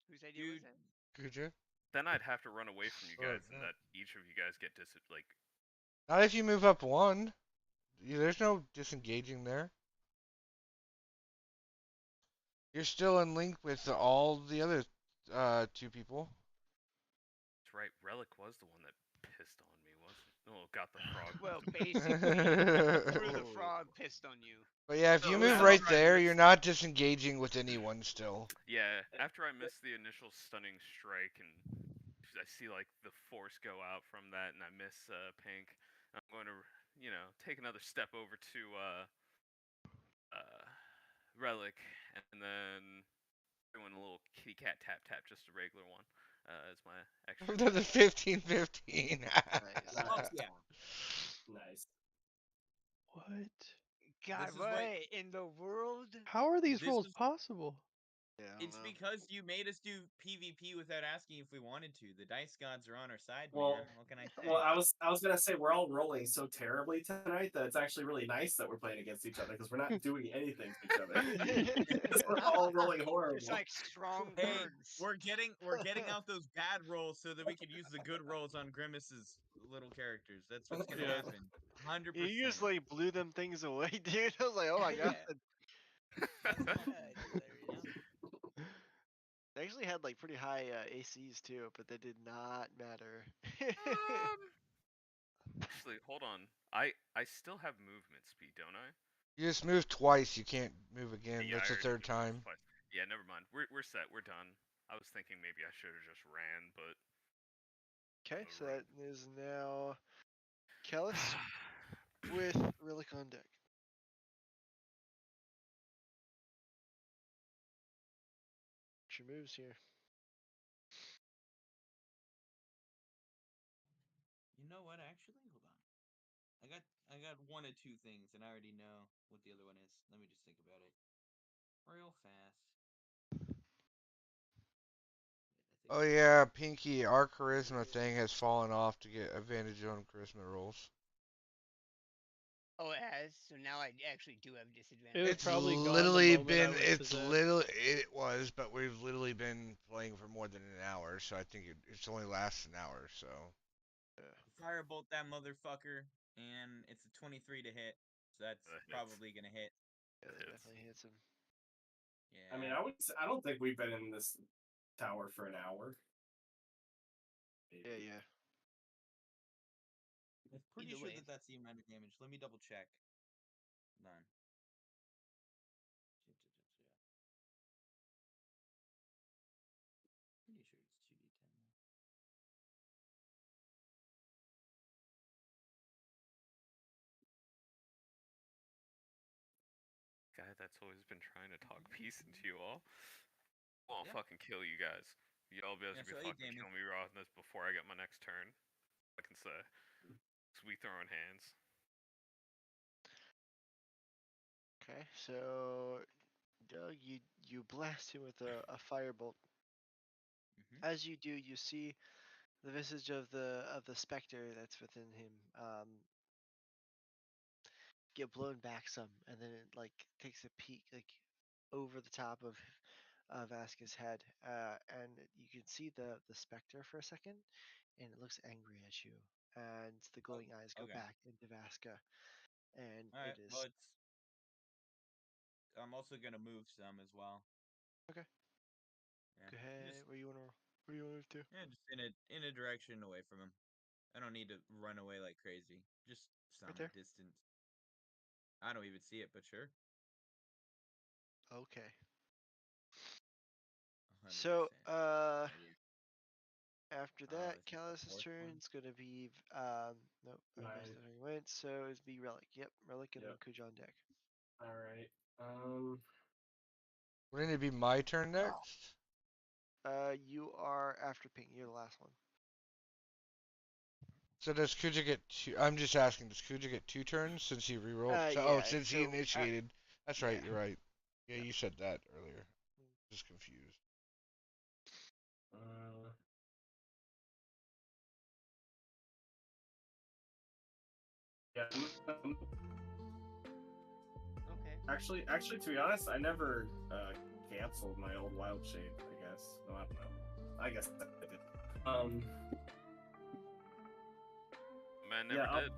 Whose idea was Dude. that? Kuja? then I'd have to run away from you Sure, guys, and yeah. that each of you guys get like. Not if you move up one. There's no disengaging there. You're still in link with all the other two people. That's right. Relic was the one that pissed on me, wasn't? Oh, got the frog. Well, basically, through the frog pissed on you. But yeah, if you Oh, move yeah. right After I there, you're missed- not disengaging with anyone still. Yeah, after I missed the initial stunning strike and I see like the force go out from that, and I miss Pink, I'm going to, take another step over to Relic, and then doing a little kitty cat tap tap, just a regular one, as my extra. The 15-15. Nice. Yeah. Nice. What? God, This is what what- in the world? How are these This rolls is- possible? Yeah, I don't It's know. because you made us do PvP without asking if we wanted to. The dice gods are on our side, Well, man. What can I say? Well, I was gonna say we're all rolling so terribly tonight that it's actually really nice that we're playing against each other because we're not doing anything to each other. We're all rolling horrible. It's like strong Hey, birds. we're getting out those bad rolls so that we can use the good rolls on Grimace's little characters. That's what's gonna Yeah. happen. 100%. You just like blew them things away, dude. I was like, oh my god. They actually had like pretty high ACs too, but they did not matter. Actually, hold on. I still have movement speed, don't I? You just move twice. You can't move again. Yeah, That's I the already third moved time. twice. Yeah, never mind. We're set. We're done. I was thinking maybe I should have just ran, but Okay, so that is now Callus with Relic on deck. What's your moves here? You know what? Actually, hold on. I got one or two things, and I already know what the other one is. Let me just think about it real fast. Oh yeah, Pinky, our charisma thing has fallen off to get advantage on charisma rolls. Oh, it has. So now I actually do have disadvantage. It was It's probably gone the literally moment I been, was it's possessed. it was, but we've literally been playing for more than an hour, so I think it's only lasts an hour, so. Firebolt that motherfucker, and it's a 23 to hit, so that's That hits. probably gonna hit. Yeah, that hits. definitely hits him. Yeah. I mean, I don't think we've been in this tower for an hour. Yeah, yeah. I'm pretty Either sure way. that that's the amount of damage. Let me double check. Hold on. Pretty sure it's 2d10. guy that's always been trying to talk peace into you all. Won't Yeah. fucking kill you guys. Y'all be able Yeah, to so 8 fucking damage. kill me raw on this before I get my next turn. I can say. Sweet throwing hands. Okay, so Doug, you blast him with a firebolt. Mhm. As you do, you see the visage of the specter that's within him get blown back some, and then it like takes a peek like over the top of Vasquez's head, and you can see the specter for a second, and it looks angry at you, and the glowing eyes go okay. back into Vasca, and All right. it is Well, it's. I'm also gonna move some as well. okay. Yeah. Go ahead. Just, Where you wanna move to? yeah, just in a direction away from him. I don't need to run away like crazy. Just some there? distance. I don't even see it, but sure. Okay. 100%. So Right here. after Oh, that, this is the Callus's fourth turn. one? It's gonna be nope. Nice. He went. So it'd be Relic. Yep, Relic and then Yep. Kuja on deck. All right. Wouldn't it be my turn next? You are after Ping. You're the last one. So does Kuja get two? I'm just asking, does Kuja get 2 turns since he rerolled? Yeah, Since he so, initiated. That's right, yeah. you're right. Yeah, you said that earlier. Just confused. Yeah. Okay. Actually, to be honest, I never canceled my old wild shape. I guess. No, I don't know. I guess I did. Man never Yeah, did.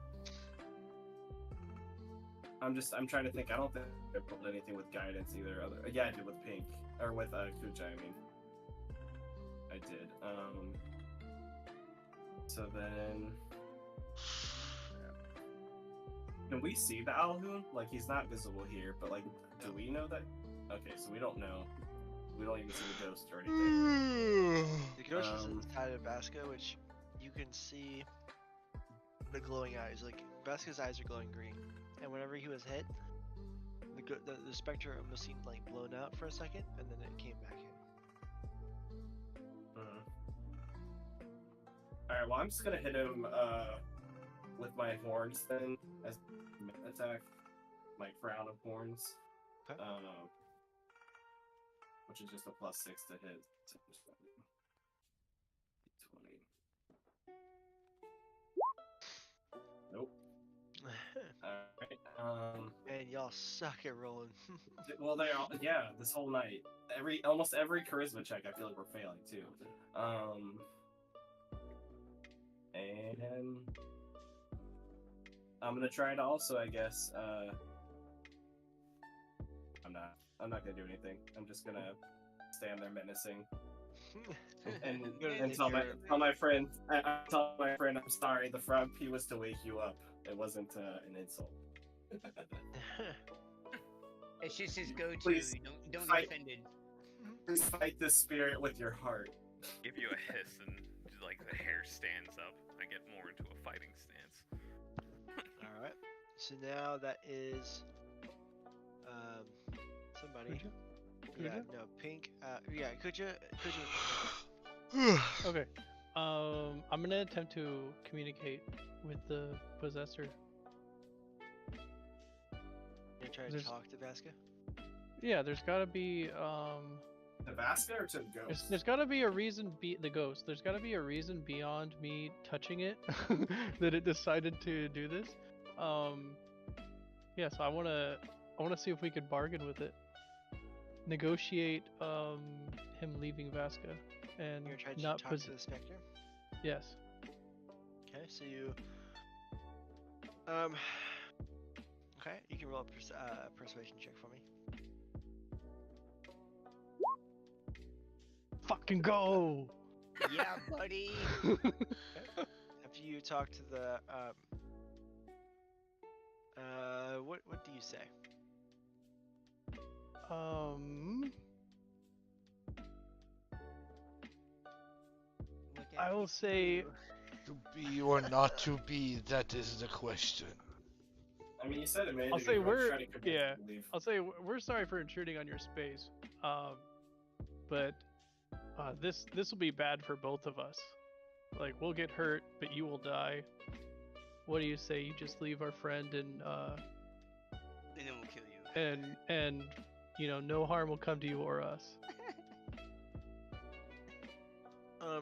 I'm trying to think. I don't think I pulled anything with guidance either. Yeah, I did with pink or with Kuja. I mean, I did. So then, can we see the Alhoon? Like, he's not visible here, but like, do we know that? Okay, so we don't know. We don't even see the ghost or anything. The ghost is inside of Vasca, which you can see the glowing eyes. Like Vasca's eyes are glowing green, and whenever he was hit, the specter almost seemed like blown out for a second, and then it came back in. All right. Well, I'm just gonna hit him with my horns then as attack, like crown of horns. Okay. Which is just a +6 to hit. 20. Nope. Alright. Man, y'all suck at rolling. Well, they all, yeah, this whole night. Almost every charisma check, I feel like we're failing too. And I'm gonna try to also, I guess, I'm not gonna do anything. I'm just gonna stand there menacing. and tell my friend, I'm sorry. The frog pee was to wake you up. It wasn't an insult. It's just his go-to. Please Don't fight. be offended. Please fight this spirit with your heart. Give you a hiss and like the hair stands up. I get more into a fighting stance. All right. So now that is somebody. Yeah, Kuja? no, pink. Yeah, Kuja. Okay. I'm gonna attempt to communicate with the possessor. You try to There's- talk to Vasca? Yeah, there's gotta be To Vasca or to the ghost? there's gotta be a reason the ghost. There's gotta be a reason beyond me touching it that it decided to do this. Yeah, so I wanna see if we could bargain with it. Negotiate him leaving Vasca and You're gonna try to not talk to the specter? Yes. Okay, so you okay, you can roll a persuasion check for me. Fucking go! Yeah, buddy. After you talk to the what do you say? I will say To be or not to be, that is the question. I mean, you said it made I'll it. say you were we're trying to convince yeah. me to leave. I'll say we're sorry for intruding on your space. But this will be bad for both of us. Like we'll get hurt, but you will die. What do you say? You just leave our friend and And then we'll kill you. and you know no harm will come to you or us.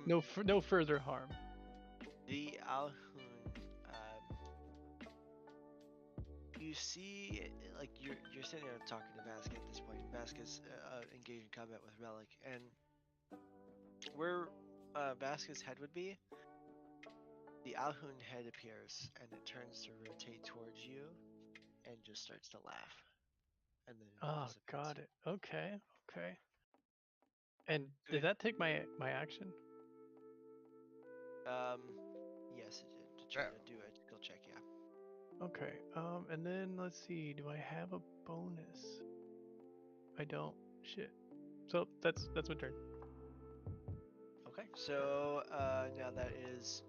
No further harm. The Alhoon, you see, like you're sitting there talking to Vasca at this point. Vasca's engaged in combat with Relic, and where Vasca's head would be, the Alhoon head appears, and it turns to rotate towards you, and just starts to laugh, and then. Oh, got it. Okay, okay. And did that take my action? Yes, it did. To try to do a skill check, yeah. Okay. And then let's see. Do I have a bonus? I don't. Shit. So that's my turn. Okay, so now that is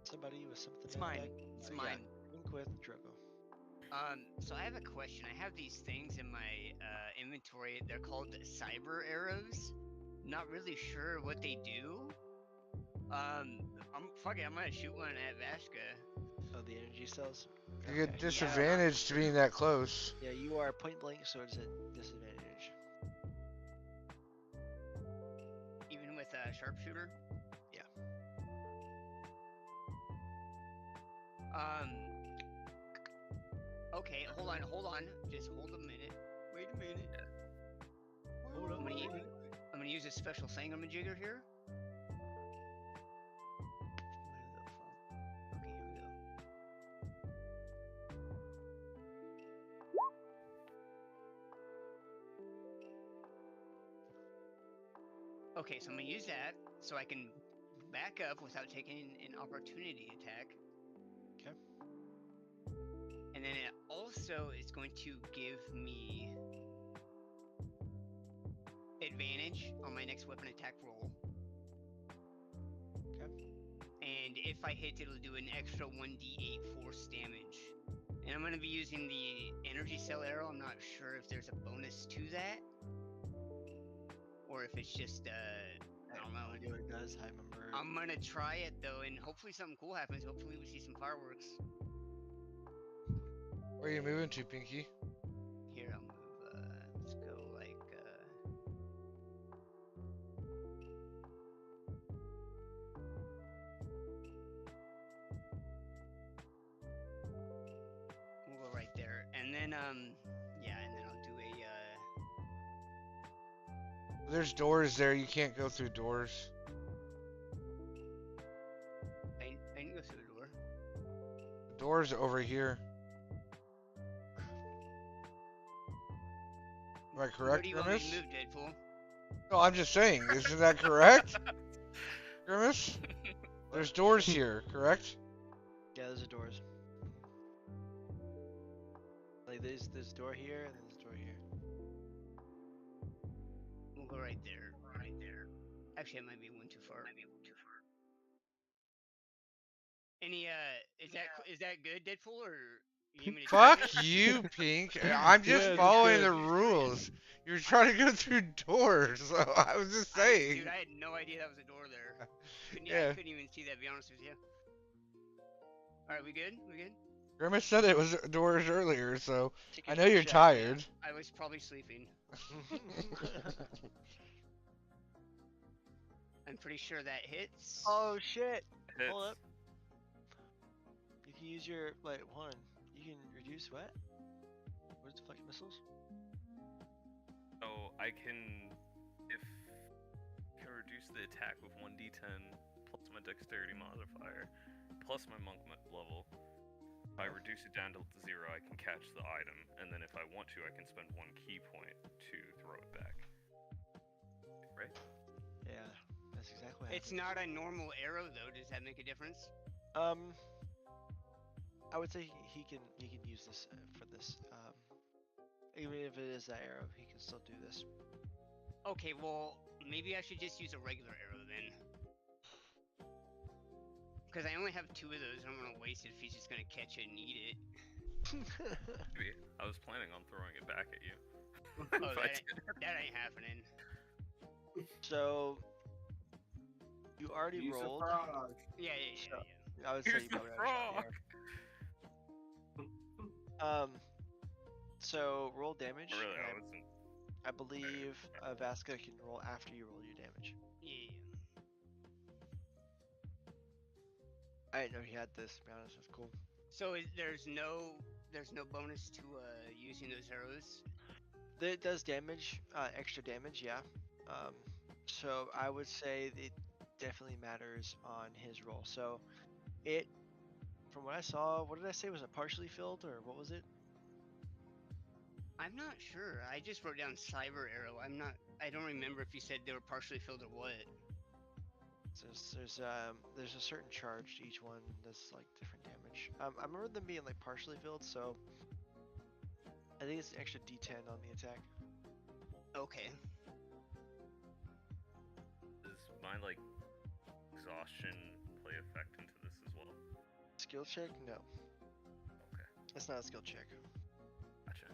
somebody with something. It's in mine. deck. It's Yeah, mine. Link with Drogo. So I have a question. I have these things in my inventory. They're called cyber arrows. Not really sure what they do. Fuck it. I'm gonna shoot one at Vasca. Oh, the energy cells. You get disadvantage to being that close. Yeah, you are point blank, so it's a disadvantage. Even with a sharpshooter. Yeah. Okay, hold on. Just hold a minute. Wait a minute. Hold I'm gonna use a special thingamajigger here. Okay, so I'm gonna use that so I can back up without taking an opportunity attack. Okay. And then it also is going to give me advantage on my next weapon attack roll. Okay. And if I hit, it'll do an extra 1d8 force damage. And I'm going to be using the energy cell arrow. I'm not sure if there's a bonus to that. Or if it's just, I don't know. No idea what it does. I remember. I'm going to try it, though, and hopefully something cool happens. Hopefully we see some fireworks. Where are you moving to, Pinky? Here, I'll move, let's go, like, we'll go right there. And then, yeah, and then I'll do a, There's doors there. You can't go through doors. I can go through the door. The door's over here. Am I Where correct, do you want me to Grimace? move, Deadpool? No, I'm just saying. Isn't that correct, Grimace? There's doors here, correct? Yeah, there's doors. Like there's this door here and there's a door here. We'll go right there. Right there. Actually, it might be one too far. Any, is that good, Deadpool, or you need me to Fuck try it? you, Pink. I'm just Good, following good. the rules. You're trying to go through doors, so I was just saying. Dude, I had no idea that was a door there. I Yeah. couldn't even see that, to be honest with you. Alright, we good? We good? Grimace said it was doors earlier, so Take I a know you're shot, tired. I was probably sleeping. I'm pretty sure that hits. Oh shit! Hits. Hold up. You can use your hold on. You can reduce what? What's the fucking missiles? So I can reduce the attack with 1d10 plus my dexterity modifier plus my monk level. If I reduce it down to 0, I can catch the item, and then if I want to, I can spend 1 key point to throw it back. Right? Yeah, that's exactly what It's not a normal arrow, though. Does that make a difference? I would say he can use this for this. Even if it is that arrow, he can still do this. Okay, well, maybe I should just use a regular arrow then. Because I only have 2 of those, and I'm gonna waste it if he's just gonna catch it and eat it. Maybe. I was planning on throwing it back at you. Oh, If I that ain't happening. So you already Use a rolled. frog. Yeah. I would say Here's you the probably already shot the arrow. So roll damage. Really, I and wasn't. I believe Vasca can roll after you roll your damage. Yeah. I didn't know he had this. To be honest, that's cool. So there's no bonus to using those arrows. It does damage, extra damage, yeah. So I would say it definitely matters on his roll. So it, from what I saw, what did I say? Was it partially filled or what was it? I'm not sure. I just wrote down cyber arrow. I don't remember if you said they were partially filled or what. So there's a certain charge to each one that's like different damage. I remember them being like partially filled, so I think it's an extra D10 on the attack. Okay. Does my exhaustion play effect into this as well? Skill check? No. Okay. It's not a skill check. Gotcha.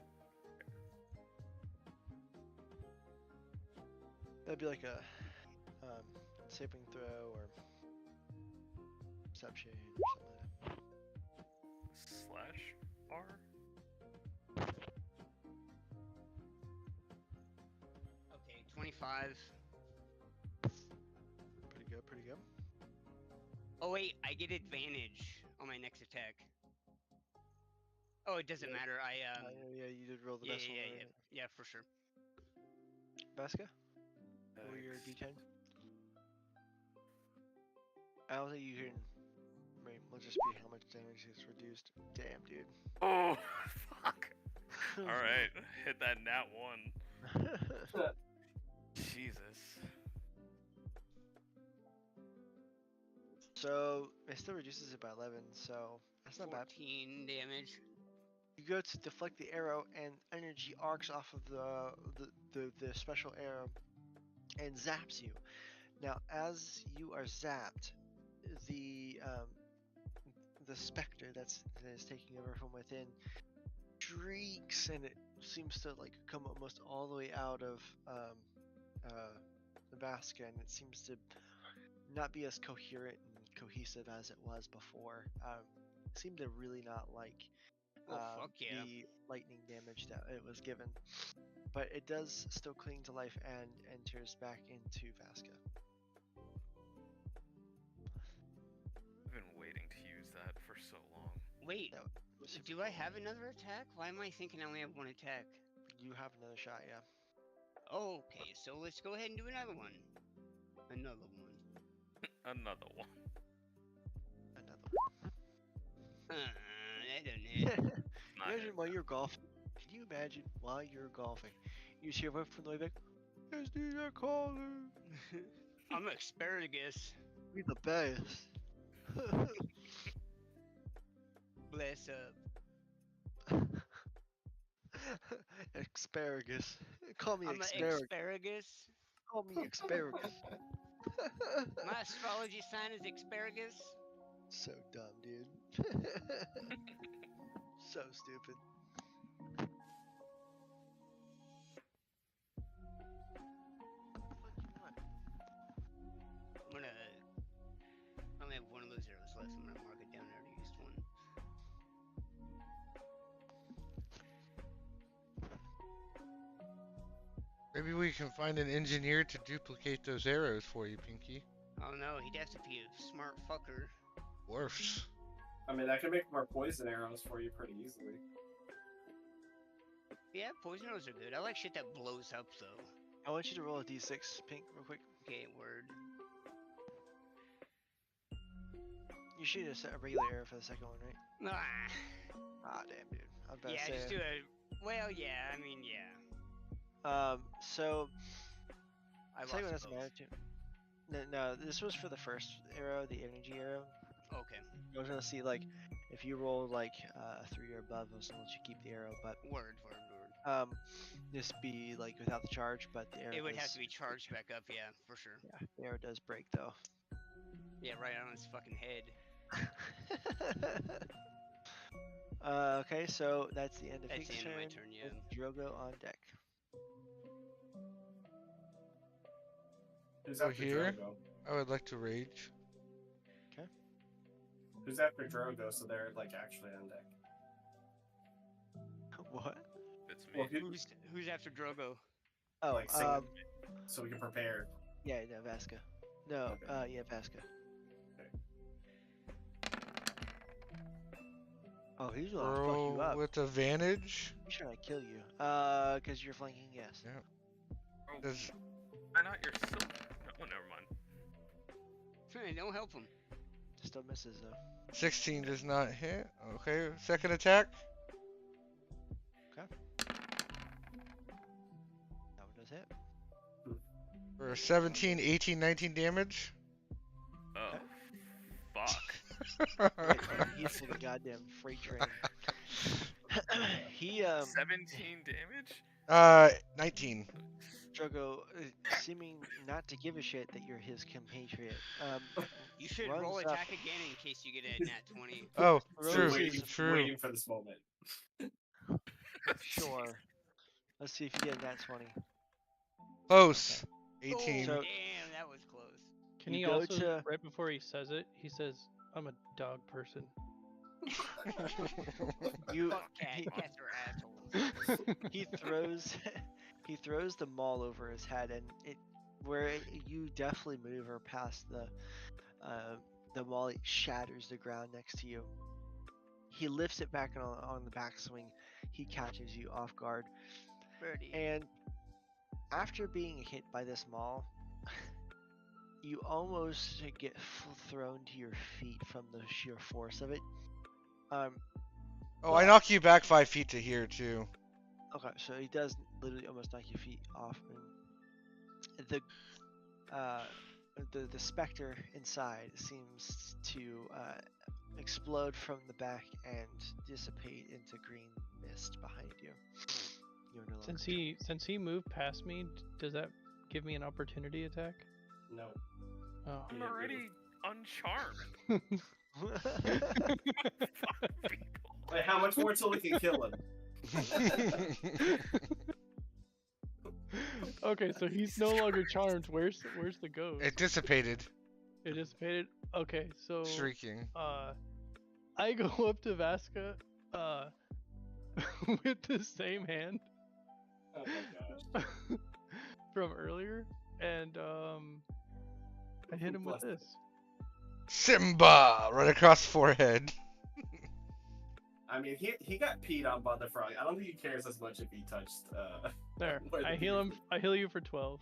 That'd be like a saving throw or perception or something like that. Slash R? Okay, 25. Pretty good, pretty good. Oh wait, I get advantage on my next attack. Oh, it doesn't matter. Yeah, you did roll the Yeah, best one. Right? yeah, for sure. Vasca? Roll your D10. I don't think you can. I mean, we'll just be how much damage is reduced. Damn, dude. Oh, fuck. Alright, hit that nat 1. Jesus. So it still reduces it by 11, so that's not bad. 14 damage. You go to deflect the arrow, and energy arcs off of the special arrow and zaps you. Now, as you are zapped, the specter that is taking over from within shrieks, and it seems to like come almost all the way out of Nebraska, and it seems to not be as coherent and cohesive as it was before. Seemed to really not like fuck yeah. the lightning damage that it was given, but it does still cling to life and enters back into Vasca. I've been waiting to use that for so long. Wait, That was super do I cool. have another attack? Why am I thinking I only have one attack? You have another shot, yeah. Okay, so let's go ahead and do another one. Another one. Another one. Another That doesn't hit. one. Not Imagine hit. while you're golfing. Can you imagine while you're golfing? You just hear right from the way back, "Yes, these are calling. I'm asparagus. Be the best." Bless up. Asparagus. Call me I'm an asparagus. asparagus. Call me asparagus. My astrology sign is asparagus. So dumb, dude. So stupid. What the fuck you want? I'm gonna. I only have one of those arrows left. I'm gonna mark it down. I already used one. Maybe we can find an engineer to duplicate those arrows for you, Pinky. Oh no, he'd have to be a smart fucker. Dwarfs. I mean, I can make more poison arrows for you pretty easily. Yeah, poison arrows are good. I like shit that blows up though. I want you to roll a d6, Pink, real quick. Okay, word. You should have set a regular arrow for the second one, right? Ah. Ah, damn, dude. I was about Yeah, to say. just do a. Well, yeah. I mean, yeah. So I tell you what lost doesn't both. matter too. No, this was for the first arrow, the energy arrow. Okay. I was gonna see like if you rolled like a 3 or above, I was gonna let you keep the arrow, but Word. this be like without the charge, but the arrow It would does, have to be charged back up. Yeah, for sure. yeah, the arrow does break though. Yeah, right on his fucking head. Okay, so that's the end of That's Pink's the end of my turn. turn, yeah. with Drogo on deck. Who's So after here? Drogo? I would like to rage. Who's after Drogo? So they're like actually on deck. What? It's me. Well, Who's after Drogo? Oh, like so we can prepare. yeah, no, Vasca. No, Okay. yeah, Vasca. Oh, he's gonna fuck you Roll up. with advantage. He's trying to kill you. Because you're flanking, yes. Yeah. Oh, Does am I not your silver? Oh, never mind. Hey, don't help him. Still misses though. 16 does not hit. Okay, second attack. That one does hit. For 17, 18, 19 damage. Oh, fuck. He's like a goddamn freight train. He 17 damage? 19. Drogo, seeming not to give a shit that you're his compatriot. You should runs roll up- attack again in case you get a nat 20. Oh, Roll true, waiting- true. Waiting for this moment. Sure. Let's see if you get a nat 20. Close. Oh, 18. So- damn, that was close. Can You he go also, to- right before he says it, he says, "I'm a dog person." You Fuck cats are assholes. he throws the maul over his head, and you definitely maneuver past the maul. It shatters the ground next to you. He lifts it back on the backswing. He catches you off guard, Birdie. and after being hit by this maul, you almost get thrown to your feet from the sheer force of it. Oh, I knock you back 5 feet to here too. Okay, so he does literally almost knock your feet off. And the the specter inside seems to explode from the back and dissipate into green mist behind you. You're no longer Since he moved past me, does that give me an opportunity attack? No. Oh. I'm already uncharmed. Wait, how much more till we can kill him? Okay, so he's no longer charmed. Where's the ghost? It dissipated. It dissipated. Okay, so Shrieking. I go up to Vasca, with the same hand Oh my gosh. from earlier, and I hit him with this. Simba! Right across the forehead. I mean, he got peed on by the frog. I don't think he cares as much if he touched. There, where the I heal him. beef I heal you for 12.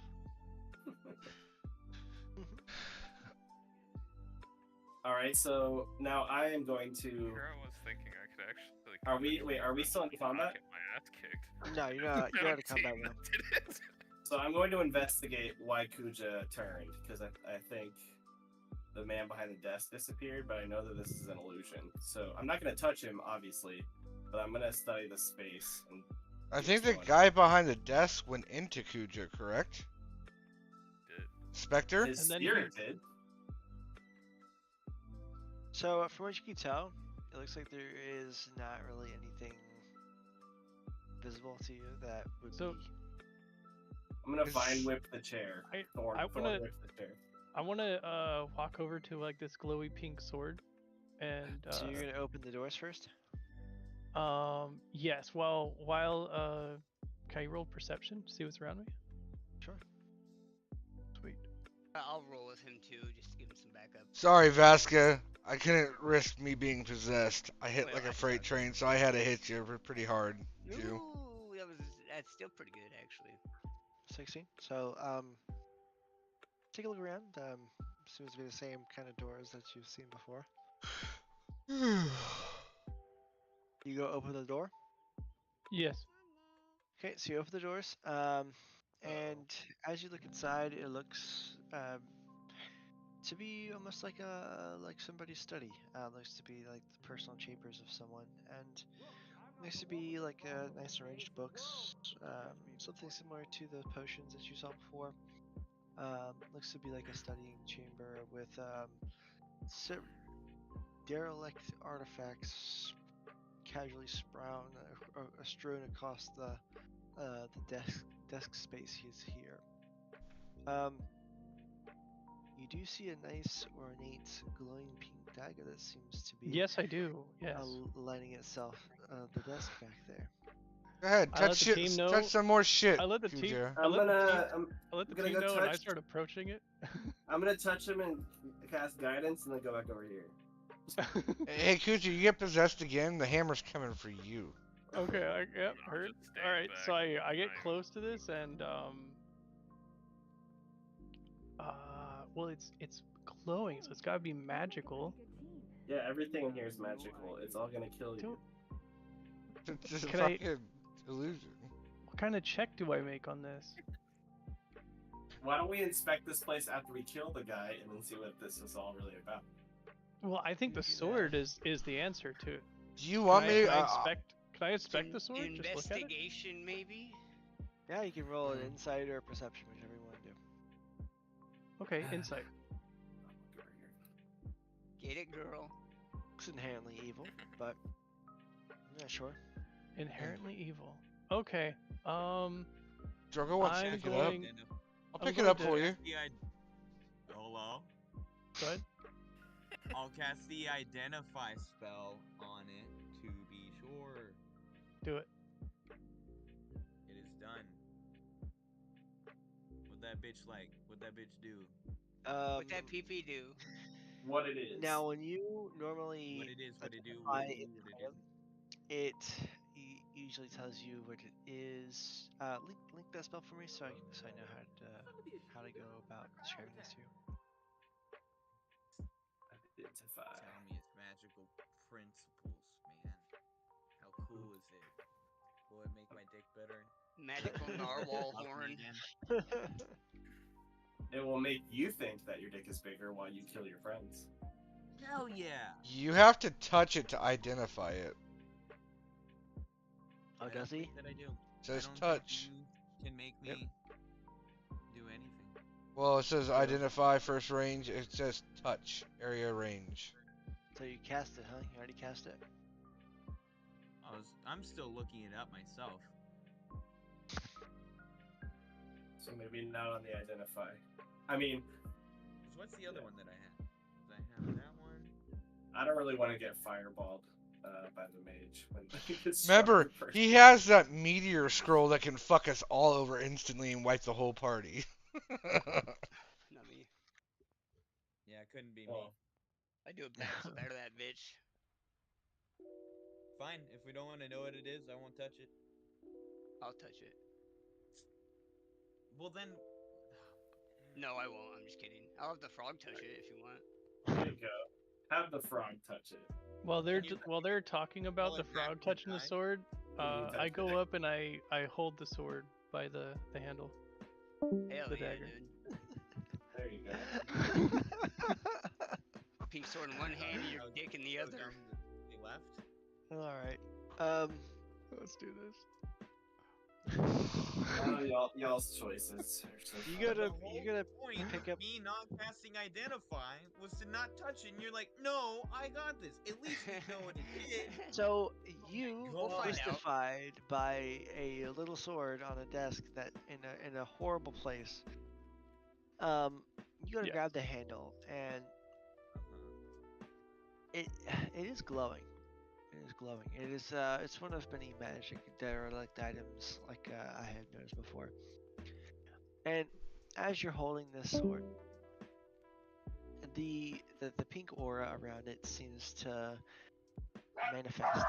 All right, so now I am going to. Here I was thinking I could actually. Are we? Wait, are we still in combat? Get my ass kicked. No, you're not. You're out of combat now. So I'm going to investigate why Kuja turned because I think the man behind the desk disappeared, but I know that this is an illusion. So I'm not going to touch him, obviously, but I'm going to study the space. And I think the guy behind the desk went into Kuja, correct? Did. Spectre? His And then spirit did. So from what you can tell, it looks like there is not really anything visible to you that would So- be. I'm going to Is- vine whip the chair. I Thorn wanna- whip the chair. I want to walk over to like this glowy pink sword, and So you're gonna open the doors first. yes. While can I roll perception to see what's around me? Sure. Sweet. I'll roll with him too, just to give him some backup. Sorry, Vasca. I couldn't risk me being possessed. I hit Well, like I a freight thought- train, so I had to hit you pretty hard, too. Ooh, that's still pretty good actually. 16. So take a look around. Seems to be the same kind of doors that you've seen before. You go open the door. Yes. Okay, so you open the doors. And as you look inside, it looks to be almost like somebody's study. Looks to be like the personal chambers of someone, and looks to be like nice arranged books. Something similar to the potions that you saw before. Looks to be like a studying chamber with derelict artifacts casually strewn across the desk space he's here. You do see a nice ornate glowing pink dagger that seems to be Yes, I do. Yes. lining itself the desk back there. Go ahead, I let touch the shit. team know- Touch some more shit. I let the team. Kuja. I I'm let the team. gonna I let the gonna team go know, and I touch- start approaching it. I'm gonna touch him and cast guidance, and then go back over here. Hey, Kuja, you get possessed again, the hammer's coming for you. Okay. Yep. I'll Heard. just stand All right. So back. I get Fine. close to this, and well, it's glowing, so it's gotta be magical. Yeah, everything in here is magical. It's all gonna kill you. Don't- It's just a Can I- fucking illusion. What kind of check do I make on this? Why don't we inspect this place after we kill the guy and then see what this is all really about? Well, I think the sword is the answer to it. Do you want me? Can I inspect the sword? Just look at it. Investigation, maybe. Yeah, you can roll an insight or a perception, whichever you want to do. Okay, insight. Get it, girl. Looks inherently evil, but yeah, sure. Inherently evil. Okay. Drogo wants to I'm pick it up. going. I'll I'm pick it going up to- for you. Hello? Go ahead. I'll cast the identify spell on it to be sure. Do it. It is done. What that bitch like? What that bitch do? What that PP do? What it is. Now, when you normally What it is, what it do, identify what it do, in what it column, it usually tells you what it is. Link that spell for me, so I know how to go about sharing this to you. Identify. Tell me its magical principles, man. How cool is it? Will it make my dick better? Magical narwhal Love me horn. again? It will make you think that your dick is bigger while you kill your friends. Hell yeah. You have to touch it to identify it. Oh, I don't does he? think that I do. It says I don't touch. think you can make me do anything. Well, it says identify first range. It says touch area range. So you cast it, huh? You already cast it? I'm still looking it up myself. So maybe not on the identify. I mean, 'Cause what's the other one that I have? Did I have that one? I don't really want to get fireballed by the mage. When he gets Remember, struck first. he has that meteor scroll that can fuck us all over instantly and wipe the whole party. Not me. Yeah, it couldn't be Well, I do it better to that bitch. me. Fine, if we don't want to know what it is, I won't touch it. I'll touch it. Well then, No, I won't. I'm just kidding. I'll have the frog touch it if you want. there you go. Have the frog touch it. While Can you- they're talking about Well, the frog exactly, touching the guy. sword, Can you I touch go it? up and I hold the sword by the handle. Hell The yeah, dagger. dude. There you go. Pink sword in one hand and your I'll dick in the go other. down the left. Alright. Let's do this. Y'all's choices. are so You fun. gotta- The whole point pick of up- me not casting identify was to not touch it, and you're like, no, I got this. At least we know what it is. So you We'll were find out. mystified by a little sword on a desk that in a horrible place. You gotta Yeah. grab the handle, and it is glowing. It is glowing. It is it's one of many magic derelict items like I had noticed before. And as you're holding this sword, the pink aura around it seems to manifest.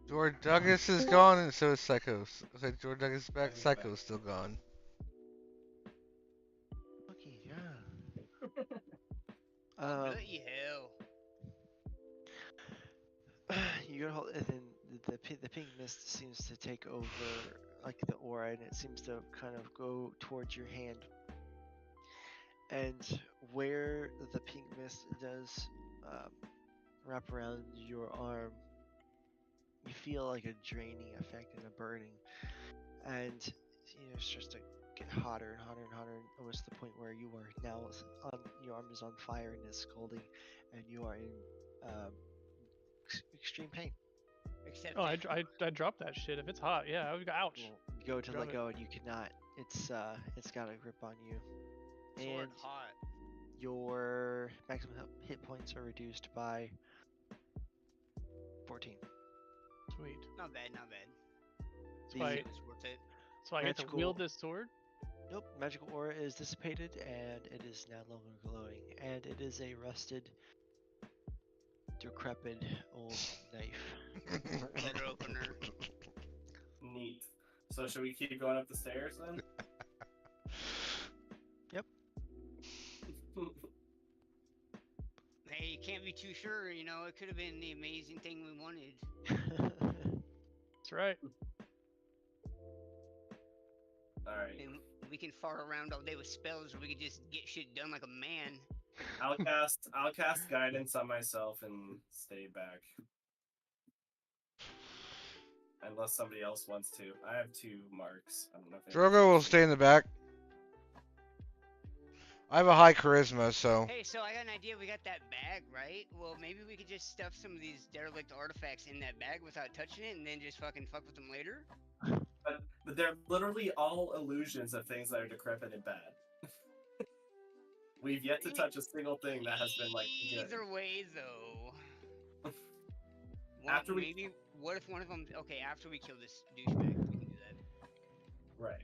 George Douglas is gone, and so is Psychos. Okay, George Douglas is back. He's back. Psycho's still gone. Lucky, yeah. Bloody hell. You gotta hold, and then the pink mist seems to take over like the aura, and it seems to kind of go towards your hand. And where the pink mist does wrap around your arm, you feel like a draining effect and a burning, and it's just to get hotter and hotter and hotter, and almost to the point where you are now your arm is on fire and is scalding, and you are in extreme pain. Except Oh, if- I dropped that shit. If it's hot, yeah, I would go, ouch. Well, you go to Drop let it. go and you cannot. It's got a grip on you, sword and hot. your maximum hit points are reduced by 14. Sweet. Not bad, not bad. The why- It was worth it. So I get to Magical- wield this sword? Nope, magical aura is dissipated and it is now no longer glowing, and it is a rusted, decrepit old knife. Letter opener. Neat. So should we keep going up the stairs then? Hey, you can't be too sure, you know, it could have been the amazing thing we wanted. That's right. All right. And we can fart around all day with spells, or we could just get shit done like a man. I'll cast guidance on myself and stay back. Unless somebody else wants to. I have 2 marks. I don't know if anyone Drogo will wants to. stay in the back. I have a high charisma, so Hey, so I got an idea. We got that bag, right? Well, maybe we could just stuff some of these derelict artifacts in that bag without touching it, and then just fucking fuck with them later. But they're literally all illusions of things that are decrepit and bad. We've yet to touch a single thing that has been like good. Either way, though. After we- maybe. What if one of them? Okay, after we kill this douchebag, we can do that. Right.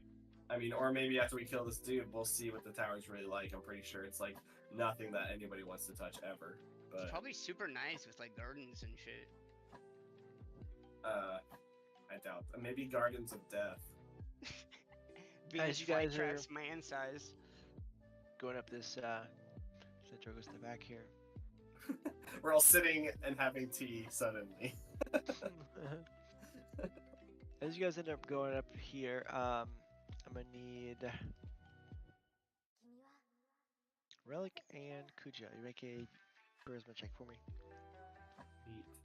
I mean, or maybe after we kill this dude, we'll see what the tower's really like. I'm pretty sure it's like nothing that anybody wants to touch ever. It's But probably super nice with like gardens and shit. I doubt. Maybe Gardens of Death. Venus you guys are- flytraps man size. Going up this, so Drogo's in the back here. We're all sitting and having tea suddenly. As you guys end up going up here, I'm I'm gonna need Relic and Kuja. You make a charisma check for me. Neat.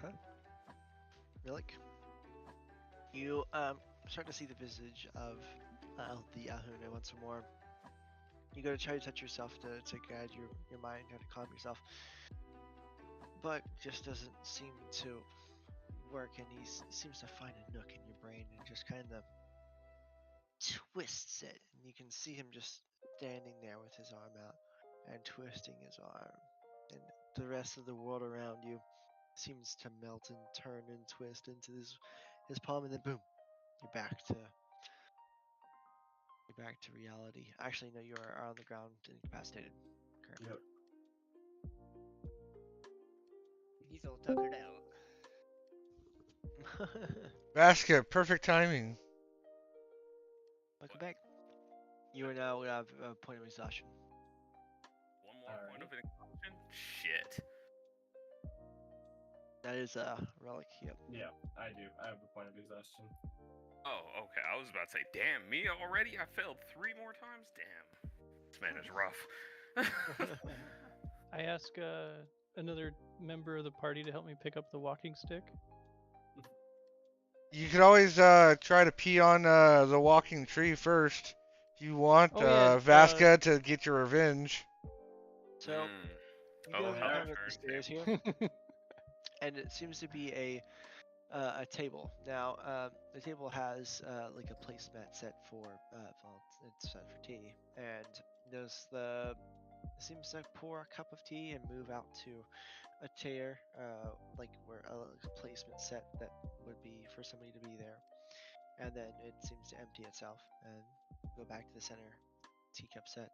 Okay. Relic. You start to see the visage of the Ahune once more. You go to try to touch yourself to guide your mind, try to calm yourself. But just doesn't seem to work, and he seems to find a nook in your brain and just kind of twists it. And you can see him just standing there with his arm out and twisting his arm. And the rest of the world around you seems to melt and turn and twist into his palm, and then boom, you're back to reality. Actually, no, you are on the ground, incapacitated. Currently. Yep. He's all tuckered out. Basket, perfect timing. Welcome back. You are now at a point of exhaustion. One more point of exhaustion? Shit. That is a relic. Yep. Yeah, I do. I have a point of exhaustion. Oh, okay. I was about to say, damn, me already? I failed 3 more times? Damn. This man is rough. I ask another member of the party to help me pick up the walking stick. You could always try to pee on the walking tree first. If you want Vasca to get your revenge. So you go down the stairs here, and it seems to be a table. Now, the table has like a placemat set for well, it's set for tea, and there's seems to pour a cup of tea and move out to a chair, like where a placement set that would be for somebody to be there, and then it seems to empty itself and go back to the center teacup set.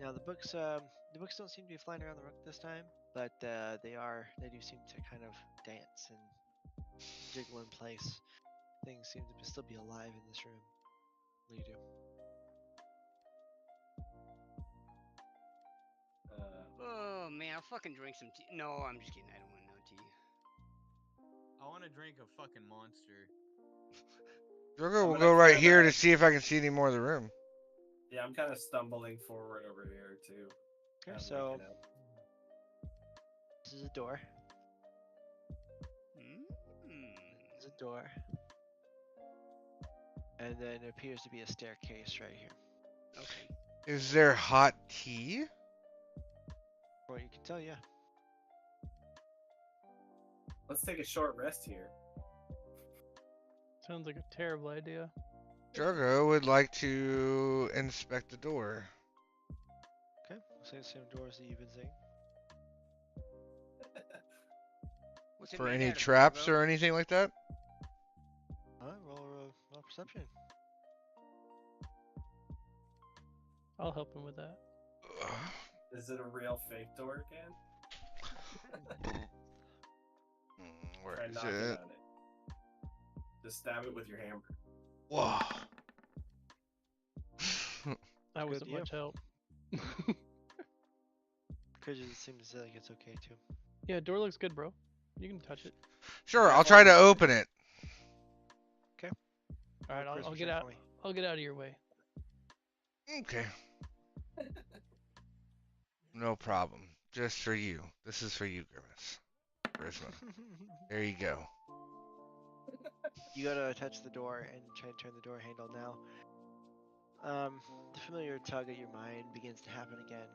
Now the books don't seem to be flying around the room this time, but they do seem to kind of dance and jiggle in place. Things seem to still be alive in this room. What do you do? Oh man, I'll fucking drink some tea. No, I'm just kidding. I don't want no tea. I want to drink a fucking monster. Drogo will go right here to see if I can see any more of the room. Yeah, I'm kind of stumbling forward over here too. Okay, so this is a door. There's a door. And then it appears to be a staircase right here. Okay. Is there hot tea? Well, you can tell, yeah. Let's take a short rest here. Sounds like a terrible idea. Drogo would like to inspect the door. Okay, we'll say the same doors that you've been seeing. For any traps or anything like that? Roll perception. I'll help him with that. Is it a real fake door again? Where Try is knocking it? on it. Just stab it with your hammer. Whoa. That wasn't much help. Because it seems like it's okay too. Yeah, door looks good, bro. You can touch it. Sure, I'll try to open it. Okay. All right, I'll Charisma get check out. for me. I'll get out of your way. Okay. No problem. Just for you. This is for you, Grimace. Charisma. There you go. You gotta touch the door and try to turn the door handle now. The familiar tug at your mind begins to happen again,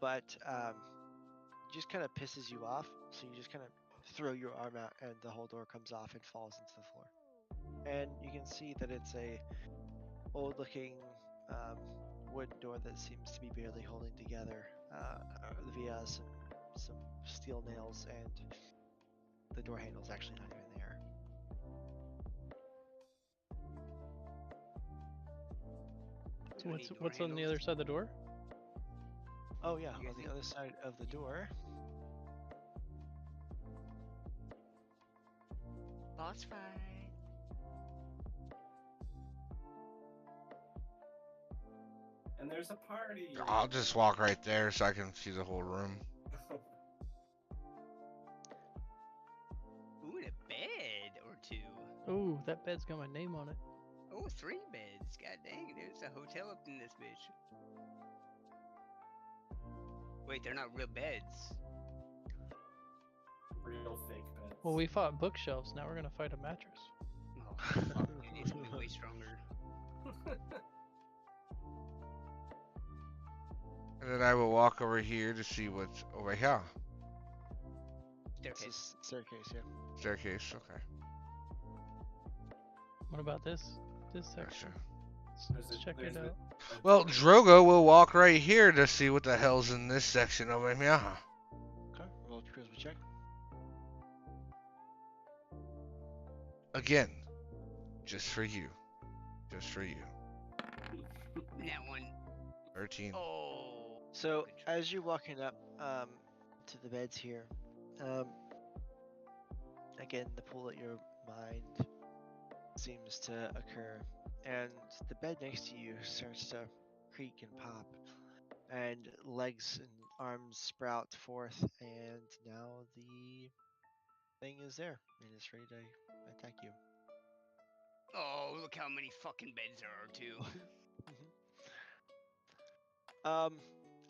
but it just kind of pisses you off. So you just kind of throw your arm out, and the whole door comes off and falls into the floor. And you can see that it's a old-looking wooden door that seems to be barely holding together via some steel nails, and the door handle's actually not even there. So what's on the other side of the door? Oh yeah, on the other side of the door. Boss fight. And there's a party. I'll just walk right there so I can see the whole room. Ooh, 2. Ooh, that bed's got my name on it. Oh, 3 beds. God dang, there's a hotel up in this bitch. Wait, they're not real beds. Real fake beds. Well, we fought bookshelves. Now we're gonna fight a mattress. Oh, fuck, dude, it's gonna be way stronger. And then I will walk over here to see what's over here. Staircase. Staircase, yeah. Staircase, okay. What about this section? Let's check it out. Well, Drogo will walk right here to see what the hell's in this section over here. Okay, roll a charisma check. Again, just for you. Just for you. That one. 13. Oh. So as you're walking up to the beds here, again the pool at your mind seems to occur, and the bed next to you starts to creak and pop, and legs and arms sprout forth, and now the thing is there and it's ready to attack you. Oh, look how many fucking beds there are too.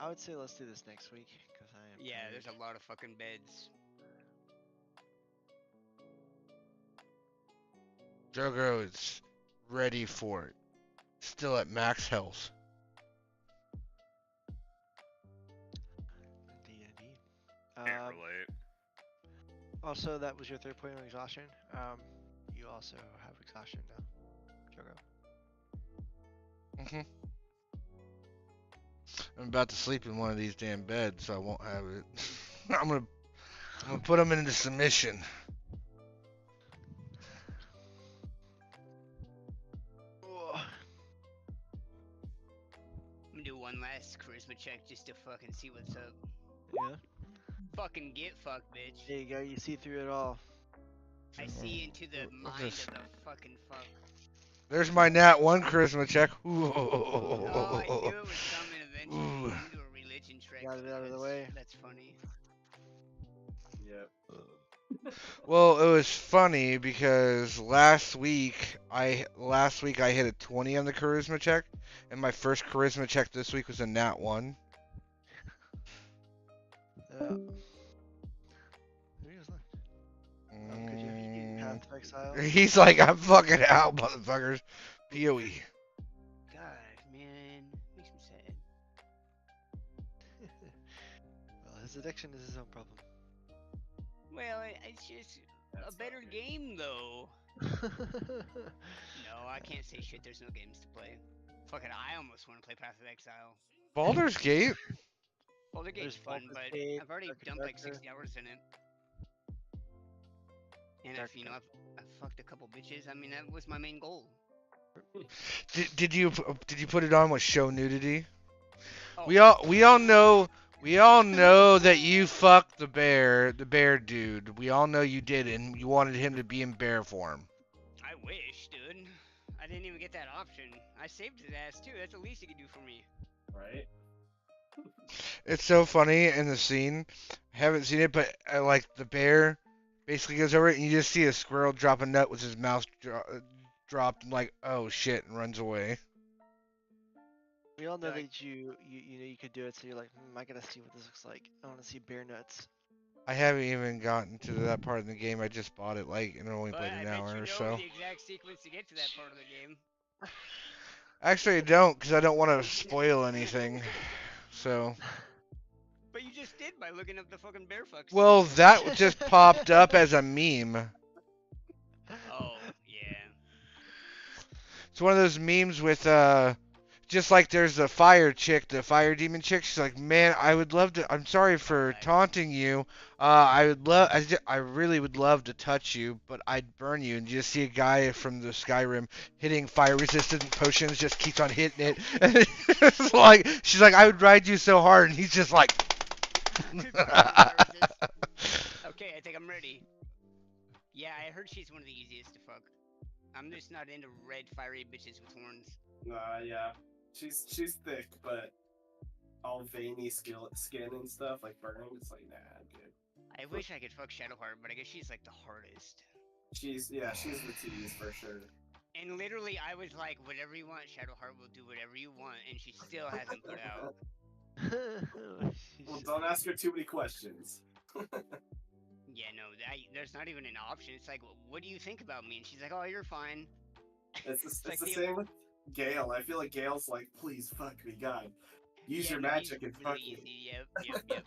I would say let's do this next week because I am. Yeah, tired. there's a lot of fucking beds. Drogo is ready for it. Still at max health. D&D. Can't relate. Also, that was your third point of exhaustion. You also have exhaustion now, Drogo. Mhm. I'm about to sleep in one of these damn beds, so I won't have it. I'm gonna put him into submission. I'm gonna do one last charisma check just to fucking see what's up. Yeah. Fucking get fucked, bitch. There you go. You see through it all. I see into the mind this? of the fucking fuck. There's my nat 1 charisma check. Ooh. Oh, I knew it was coming eventually. Ooh. You do a religion trick. Got it out of the way. That's funny. Yep. Well, it was funny because last week I hit a 20 on the charisma check, and my first charisma check this week was a nat 1. Yeah. Who is left? Oh, could you get Path to Exile? He's like, I'm fucking out, motherfuckers. PoE. God, man. Makes me sad. Well, his addiction is his own problem. Well, it's just a better game, though. No, I can't say shit. There's no games to play. Fucking, I almost want to play Path of Exile. Baldur's Gate? Baldur's Gate's There's fun, Baldur's but Gate, I've already Dark dumped like Adventure. 60 hours in it. And Dark if, you know, I've fucked a couple bitches. I mean, that was my main goal. Did you put it on with show nudity? Oh, We all know that you fucked the bear dude. We all know you did, and you wanted him to be in bear form. I wish, dude. I didn't even get that option. I saved his ass, too. That's the least he could do for me. Right? It's so funny in the scene. I haven't seen it, but like the bear basically goes over it, and you just see a squirrel drop a nut with his mouth dropped, and like, oh shit, and runs away. We all know Like- that you know you could do it, so you're like, I gotta see what this looks like. I want to see bear nuts. I haven't even gotten to that part of the game. I just bought it like and only But played I an bet hour you or know so. the exact sequence to get to that part of the game. Actually, I don't, because I don't want to spoil anything. So, But you just did by looking up the fucking bear fucks. well, that just popped up as a meme. Oh, yeah. It's one of those memes with just like there's the fire chick, the fire demon chick. She's like, man, I would love to. I'm sorry for taunting you. I really would love to touch you, but I'd burn you. And you just see a guy from the Skyrim hitting fire-resistant potions, just keeps on hitting it. And it's like, she's like, I would ride you so hard, and he's just like. Okay, I think I'm ready. Yeah, I heard she's one of the easiest to fuck. I'm just not into red fiery bitches with horns. Yeah. She's thick, but all veiny skin and stuff, like burning. It's like, nah, I'm good. I wish I could fuck Shadowheart, but I guess she's like the hardest. She's the tease for sure. And literally, I was like, whatever you want, Shadowheart will do whatever you want, and she still hasn't put out. Well, don't ask her too many questions. Yeah, no, there's not even an option. It's like, what do you think about me? And she's like, oh, you're fine. It's like the the- same with Gale. I feel like Gale's like, please fuck me, God. Use Yeah, your no, he's magic and really fuck me. easy. Yep.